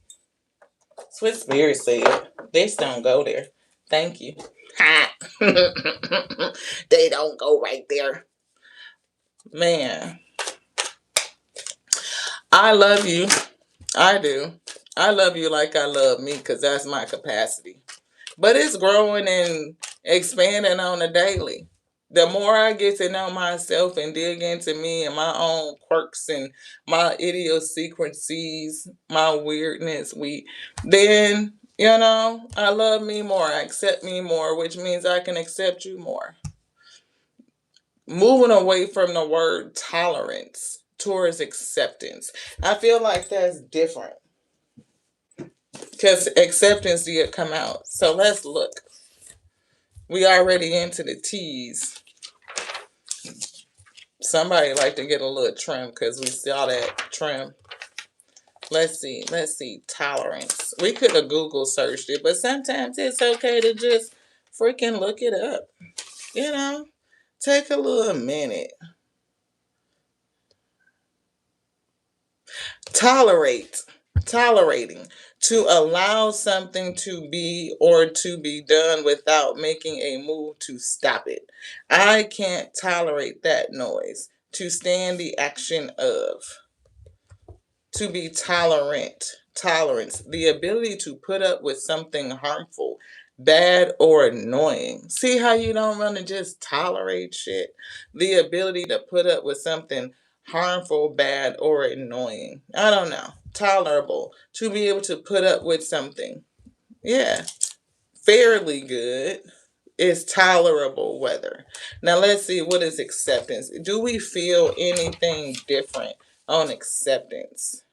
S1: Swiss Spirit said, this don't go there. Thank you. Ha! They don't go right there. Man, I love you. I do. I love you like I love me because that's my capacity. But it's growing and expanding on a daily. The more I get to know myself and dig into me and my own quirks and my idiosyncrasies, my weirdness, then, I love me more. I accept me more, which means I can accept you more. Moving away from the word tolerance towards acceptance. I feel like that's different because acceptance did come out. So let's look. We already into the T's. Somebody like to get a little trim because we saw that trim. Let's see. Tolerance. We could have Google searched it, but sometimes it's okay to just freaking look it up. Take a little minute. Tolerating. To allow something to be or to be done without making a move to stop it. I can't tolerate that noise. To stand the action of. To be tolerant. Tolerance. The ability to put up with something harmful, bad, or annoying. See how you don't want to just tolerate shit? The ability to put up with something harmful, bad, or annoying. I don't know. Tolerable. To be able to put up with something. Yeah. Fairly good is tolerable weather. Now let's see, what is acceptance? Do we feel anything different on acceptance?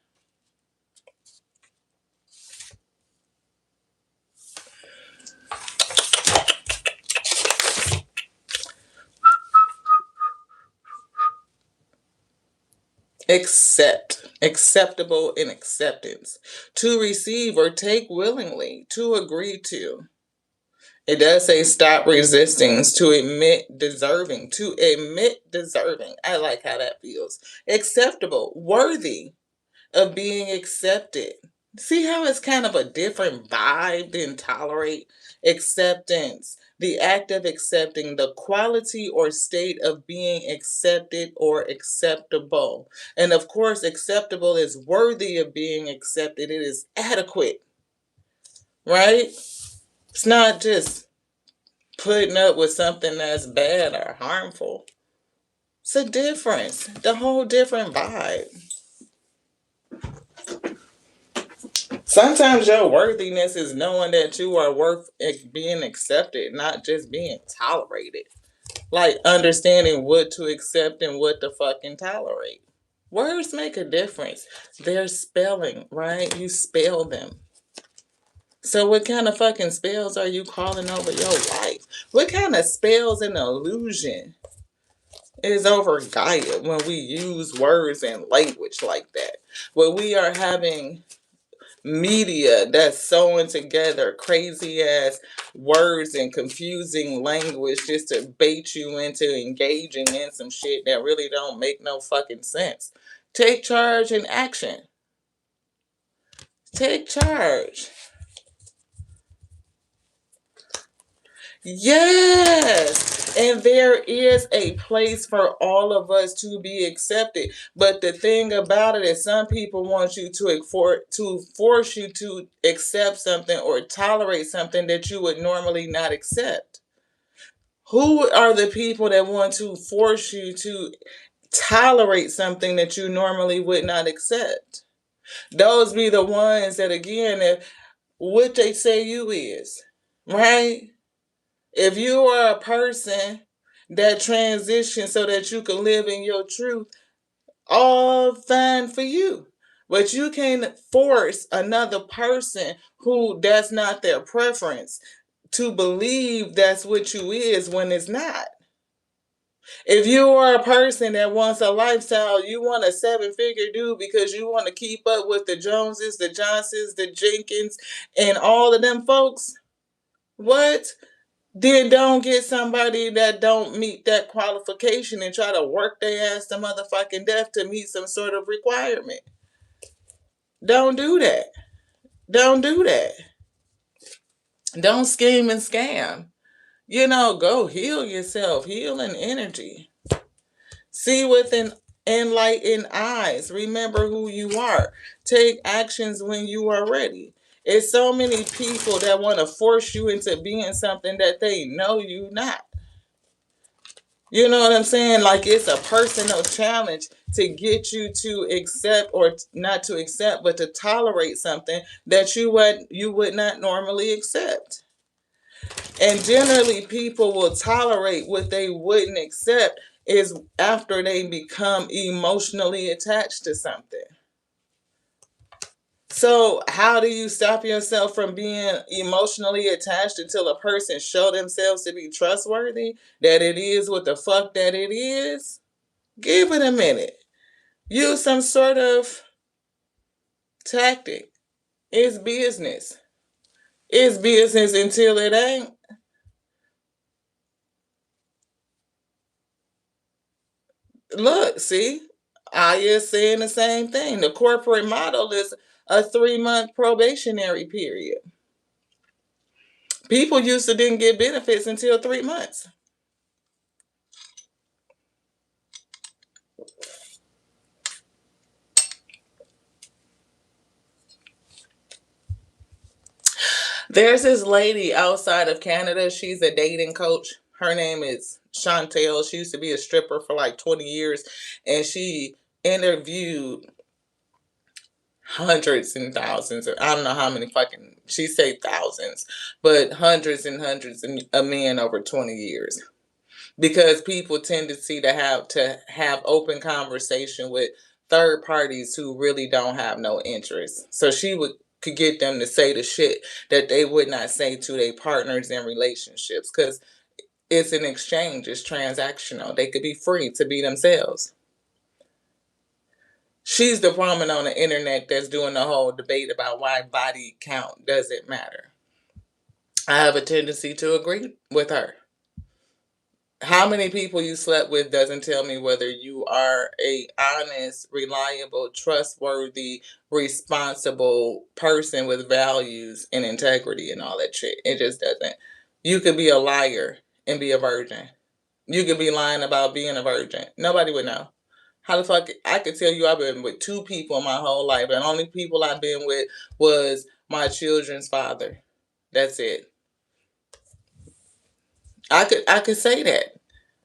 S1: Acceptable in acceptance. To receive or take willingly. To agree to. It does say stop resisting. To admit deserving. To admit deserving. I like how that feels. Acceptable. Worthy of being accepted. See how it's kind of a different vibe than tolerate? Acceptance. The act of accepting, the quality or state of being accepted or acceptable. And of course, acceptable is worthy of being accepted. It is adequate, right? It's not just putting up with something that's bad or harmful. It's a difference, the whole different vibe. Sometimes your worthiness is knowing that you are worth being accepted, not just being tolerated. Like understanding what to accept and what to fucking tolerate. Words make a difference. They're spelling, right? You spell them. So what kind of fucking spells are you calling over your life? What kind of spells and illusion is over Gaia when we use words and language like that? When we are having media that's sewing together crazy ass words and confusing language just to bait you into engaging in some shit that really don't make no fucking sense. Take charge and action. Take charge. Yes. And there is a place for all of us to be accepted. But the thing about it is some people want you to force you to accept something or tolerate something that you would normally not accept. Who are the people that want to force you to tolerate something that you normally would not accept? Those be the ones that, again, what they say you is, right? If you are a person that transitions so that you can live in your truth, all fine for you. But you can't force another person who that's not their preference to believe that's what you is when it's not. If you are a person that wants a lifestyle, you want a seven-figure dude because you want to keep up with the Joneses, the Johnsons, the Jenkins, and all of them folks, what? Then don't get somebody that don't meet that qualification and try to work their ass to motherfucking death to meet some sort of requirement. Don't do that. Don't do that. Don't scheme and scam. Go heal yourself. Healing energy. See with an enlightened eyes. Remember who you are. Take actions when you are ready. It's so many people that want to force you into being something that they know you not. You know what I'm saying? Like it's a personal challenge to get you to accept, or not to accept, but to tolerate something that you would not normally accept. And generally people will tolerate what they wouldn't accept is after they become emotionally attached to something. So how do you stop yourself from being emotionally attached until a person show themselves to be trustworthy, that it is what the fuck that it is? Give it a minute. Use some sort of tactic. It's business. It's business until it ain't. Look, see, Aya's saying the same thing. The corporate model is a 3-month probationary period. People used to didn't get benefits until 3 months. There's this lady outside of Canada. She's a dating coach. Her name is Chantel. She used to be a stripper for like 20 years. And she interviewed hundreds and thousands. I don't know how many fucking, she say thousands, but hundreds and hundreds of men over 20 years. Because people tendency to have open conversation with third parties who really don't have no interest. So she could get them to say the shit that they would not say to their partners in relationships, because it's an exchange, it's transactional. They could be free to be themselves. She's the woman on the internet that's doing the whole debate about why body count doesn't matter. I have a tendency to agree with her. How many people you slept with doesn't tell me whether you are a honest, reliable, trustworthy, responsible person with values and integrity and all that shit. It just doesn't. You could be a liar and be a virgin. You could be lying about being a virgin. Nobody would know. How the fuck I could tell you I've been with 2 people my whole life, and only people I've been with was my children's father. That's it. I could say that.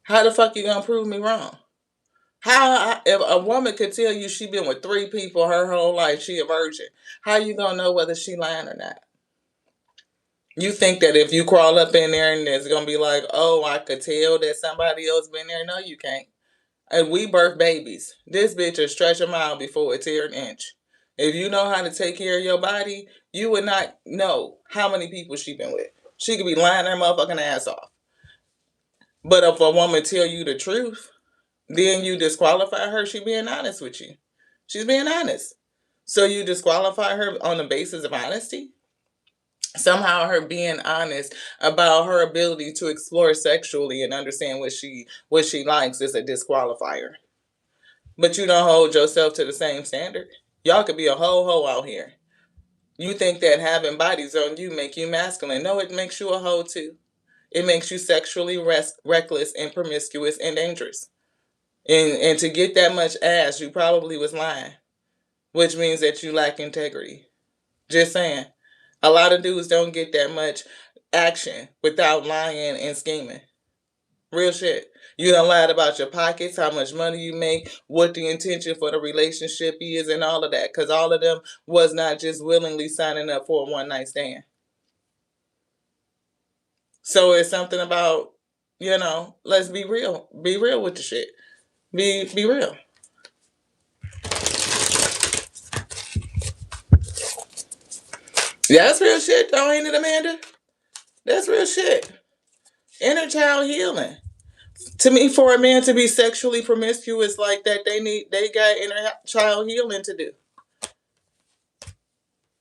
S1: How the fuck you gonna prove me wrong? If a woman could tell you she been with 3 people her whole life, she a virgin, how you gonna know whether she lying or not? You think that if you crawl up in there and it's gonna be like, oh, I could tell that somebody else been there? No, you can't. And we birth babies. This bitch will stretch a mile before it tear an inch. If you know how to take care of your body, you would not know how many people she been with. She could be lying her motherfucking ass off. But if a woman tell you the truth, then you disqualify her. She being honest with you. She's being honest. So you disqualify her on the basis of honesty? Somehow her being honest about her ability to explore sexually and understand what she likes is a disqualifier. But you don't hold yourself to the same standard. Y'all could be a whole hoe out here. You think that having bodies on you make you masculine. No, it makes you a hoe too. It makes you sexually reckless and promiscuous and dangerous. And to get that much ass, you probably was lying, which means that you lack integrity. Just saying. A lot of dudes don't get that much action without lying and scheming. Real shit. You done lied about your pockets, how much money you make, what the intention for the relationship is, and all of that. Because all of them was not just willingly signing up for a one night stand. So it's something about, let's be real. Be real with the shit. Be real. Yeah, that's real shit though, ain't it, Amanda? That's real shit. Inner child healing. To me, for a man to be sexually promiscuous like that, they got inner child healing to do.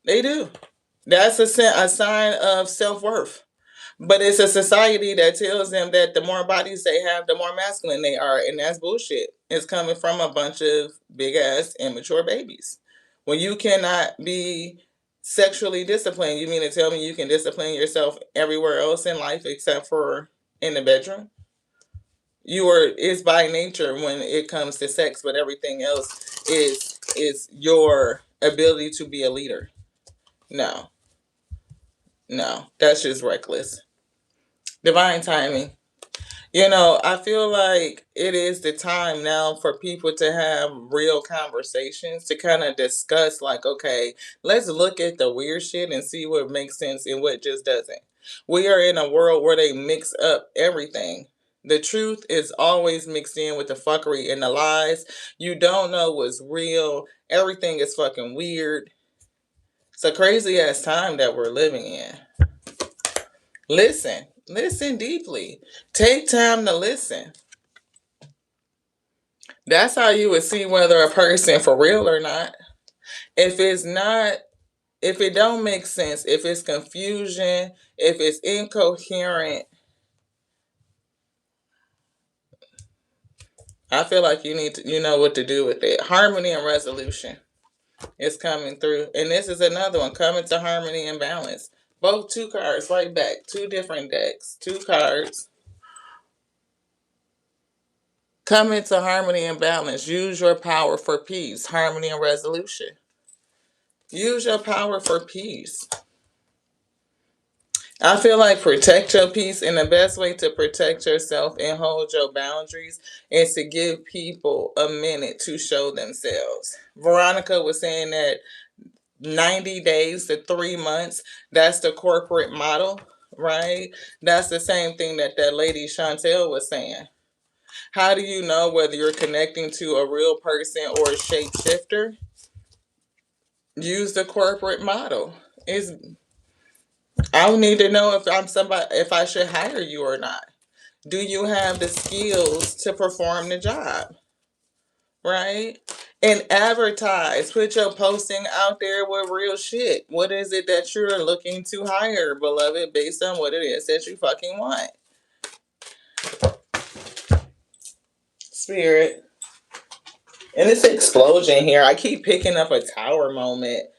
S1: They do. That's a sign of self worth. But it's a society that tells them that the more bodies they have, the more masculine they are, and that's bullshit. It's coming from a bunch of big ass immature babies. When you cannot be sexually disciplined, you mean to tell me you can discipline yourself everywhere else in life except for in the bedroom? You are is by nature when it comes to sex, but everything else is your ability to be a leader. No, no, that's just reckless. Divine timing. I feel like it is the time now for people to have real conversations to kind of discuss, like, okay, let's look at the weird shit and see what makes sense and what just doesn't. We are in a world where they mix up everything. The truth is always mixed in with the fuckery and the lies. You don't know what's real. Everything is fucking weird. It's a crazy ass time that we're living in. Listen, listen deeply. Take time to listen. That's how you would see whether a person for real or not. If it's not, if it don't make sense, if it's confusion, if it's incoherent, I feel like you know what to do with it. Harmony and resolution is coming through. And this is another one, coming to harmony and balance. Both two cards right back, two different decks, two cards. Come into harmony and balance. Use your power for peace, harmony and resolution. Use your power for peace. I feel like protect your peace, and the best way to protect yourself and hold your boundaries is to give people a minute to show themselves. Veronica was saying that 90 days to 3 months, that's the corporate model, right? That's the same thing that lady Chantel was saying. How do you know whether you're connecting to a real person or a shapeshifter? Use the corporate model. Is I need to know if I'm somebody, if I should hire you or not. Do you have the skills to perform the job? Right? And advertise. Put your posting out there with real shit. What is it that you're looking to hire, beloved, based on what it is that you fucking want? Spirit. And this explosion here, I keep picking up a tower moment.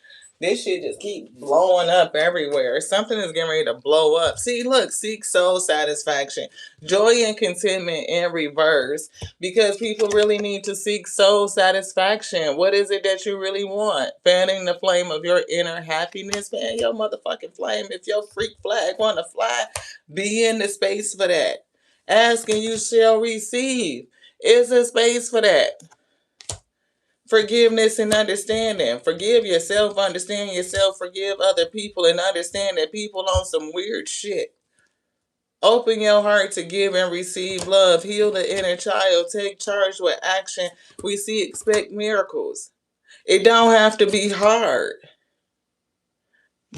S1: This shit just keep blowing up everywhere. Something is getting ready to blow up. See, look, seek soul satisfaction, joy and contentment in reverse. Because people really need to seek soul satisfaction. What is it that you really want? Fanning the flame of your inner happiness. Fan your motherfucking flame. If your freak flag want to fly, be in the space for that. Ask and you shall receive. Is a space for that. Forgiveness and understanding. Forgive yourself, understand yourself, forgive other people, and understand that people on some weird shit. Open your heart to give and receive love. Heal the inner child. Take charge with action. We see, expect miracles. It don't have to be hard.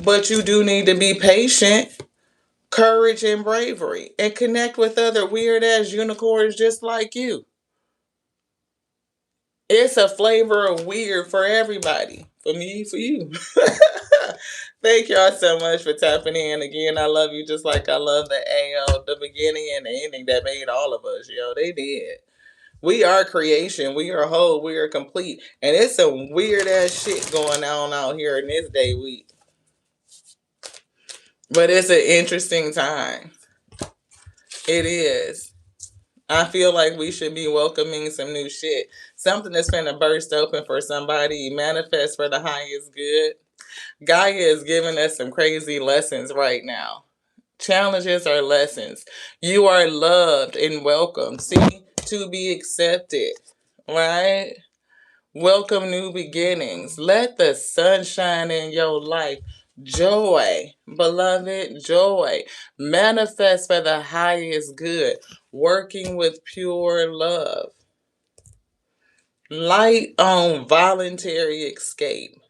S1: But you do need to be patient, courage, and bravery. And connect with other weird ass unicorns just like you. It's a flavor of weird for everybody. For me, for you. Thank y'all so much for tapping in. Again, I love you just like I love the AO, the beginning and the ending that made all of us. Yo, they did. We are creation. We are whole. We are complete. And it's some weird ass shit going on out here in this day week. But it's an interesting time. It is. I feel like we should be welcoming some new shit. Something that's finna burst open for somebody. Manifest for the highest good. Gaia is giving us some crazy lessons right now. Challenges are lessons. You are loved and welcome. See, to be accepted. Right? Welcome new beginnings. Let the sun shine in your life. Joy, beloved, joy. Manifest for the highest good. Working with pure love. Light on voluntary escape.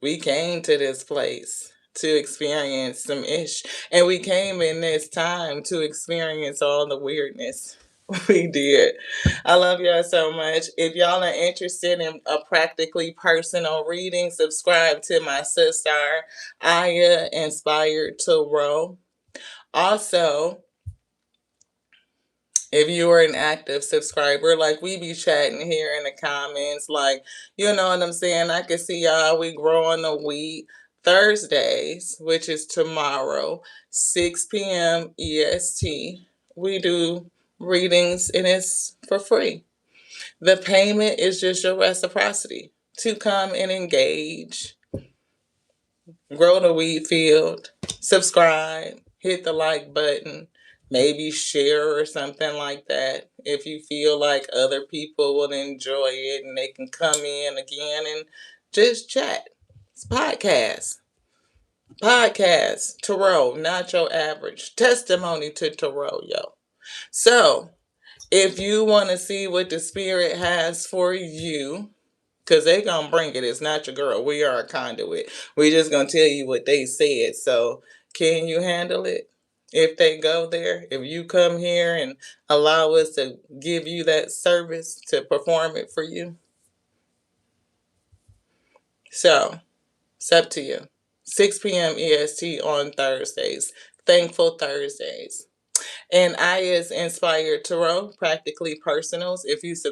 S1: We came to this place to experience some ish. And we came in this time to experience all the weirdness. We did. I love y'all so much. If y'all are interested in a practically personal reading, subscribe to my sister, Aya Inspired to Row. Also, if you are an active subscriber, like we be chatting here in the comments, like, you know what I'm saying? I can see y'all, we growing the wheat. Thursdays, which is tomorrow, 6 p.m. EST, we do readings and it's for free. The payment is just your reciprocity to come and engage, grow the weed field, subscribe, hit the like button, maybe share or something like that. If you feel like other people will enjoy it and they can come in again and just chat. It's podcast. Podcast. Tarot, not your average. Testimony to Tarot, yo. So, if you want to see what the spirit has for you, because they gonna bring it. It's not your girl. We are a conduit. We just gonna tell you what they said. So can you handle it? If they go there, if you come here and allow us to give you that service to perform it for you. So it's up to you. 6 p.m. EST on Thursdays. Thankful Thursdays. And I is Inspired Tarot, practically personals. If you so,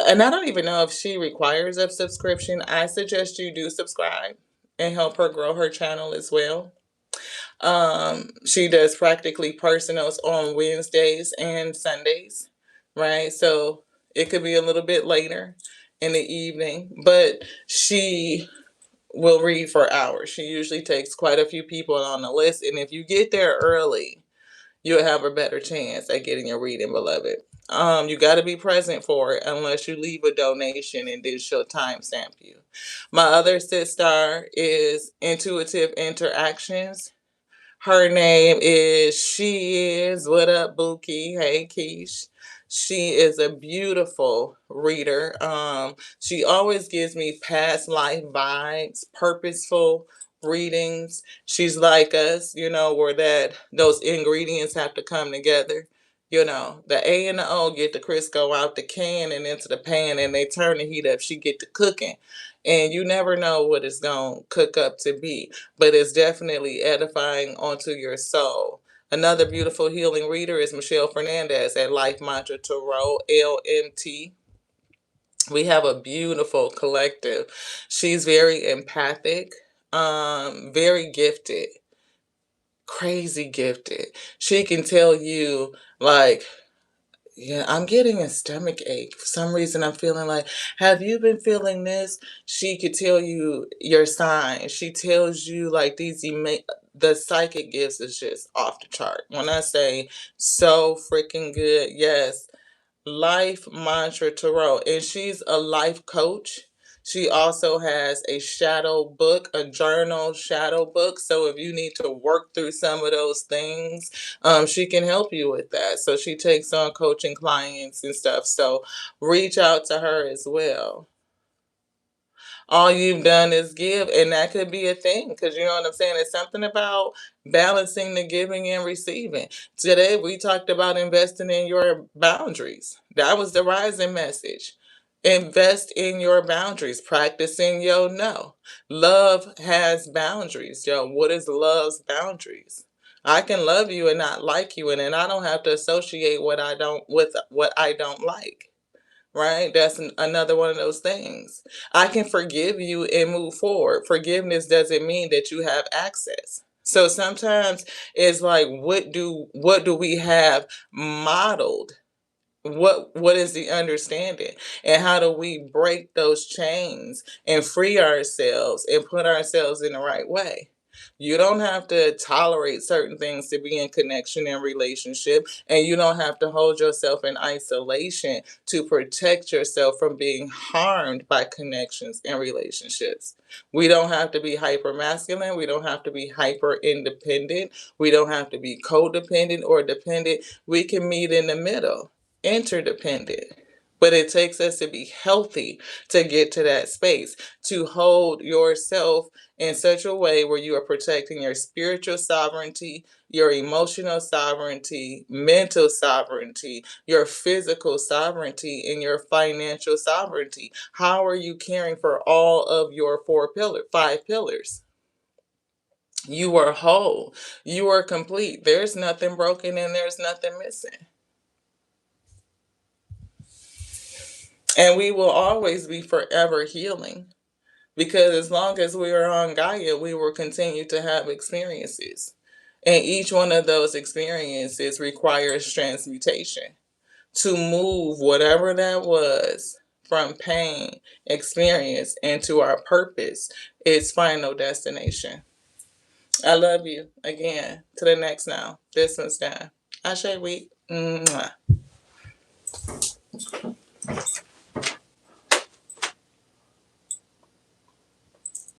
S1: and I don't even know if she requires a subscription. I suggest you do subscribe and help her grow her channel as well. She does practically personals on Wednesdays and Sundays, right? So it could be a little bit later in the evening, but she will read for hours. She usually takes quite a few people on the list, and if you get there early, you'll have a better chance at getting your reading, beloved. You got to be present for it unless you leave a donation and then she'll timestamp you. My other sister is Intuitive Interactions. Her name is She Is. What up, Bookie? Hey, Keish. She is a beautiful reader. She always gives me past life vibes, purposeful readings. She's like us, you know, where that those ingredients have to come together. You know, the A and the O get the Crisco out the can and into the pan, and they turn the heat up. She get to cooking, and you never know what it's gonna cook up to be, but it's definitely edifying onto your soul. Another beautiful healing reader is Michelle Fernandez at Life Mantra Tarot, LMT. We have a beautiful collective. She's very empathic, very gifted, crazy gifted. She can tell you, like, yeah, I'm getting a stomach ache. For some reason, I'm feeling like, have you been feeling this? She could tell you your signs. She tells you like the psychic gifts is just off the chart. When I say so freaking good, yes, Life Mantra Tarot, and she's a life coach. She also has a shadow book, a journal shadow book. So if you need to work through some of those things, she can help you with that. So she takes on coaching clients and stuff. So reach out to her as well. All you've done is give, and that could be a thing, because you know what I'm saying. It's something about balancing the giving and receiving. Today we talked about investing in your boundaries. That was the rising message. Invest in your boundaries, practicing your no. Love has boundaries. Yo, what is love's boundaries? I can love you and not like you, and then I don't have to associate what I don't with what I don't like, right? That's another one of those things. I can forgive you and move forward. Forgiveness doesn't mean that you have access. So sometimes it's like, what do we have modeled? What is the understanding, and how do we break those chains and free ourselves and put ourselves in the right way? You don't have to tolerate certain things to be in connection and relationship, and you don't have to hold yourself in isolation to protect yourself from being harmed by connections and relationships. We don't have to be hyper masculine. We don't have to be hyper independent. We don't have to be codependent or dependent. We can meet in the middle, interdependent. But it takes us to be healthy to get to that space, to hold yourself in such a way where you are protecting your spiritual sovereignty, your emotional sovereignty, mental sovereignty, your physical sovereignty, and your financial sovereignty. How are you caring for all of your five pillars? You are whole. You are complete. There's nothing broken and there's nothing missing. And we will always be forever healing. Because as long as we are on Gaia, we will continue to have experiences. And each one of those experiences requires transmutation to move whatever that was from pain, experience, into our purpose, its final destination. I love you again. To the next now. This one's done. Ashe week. Mwah.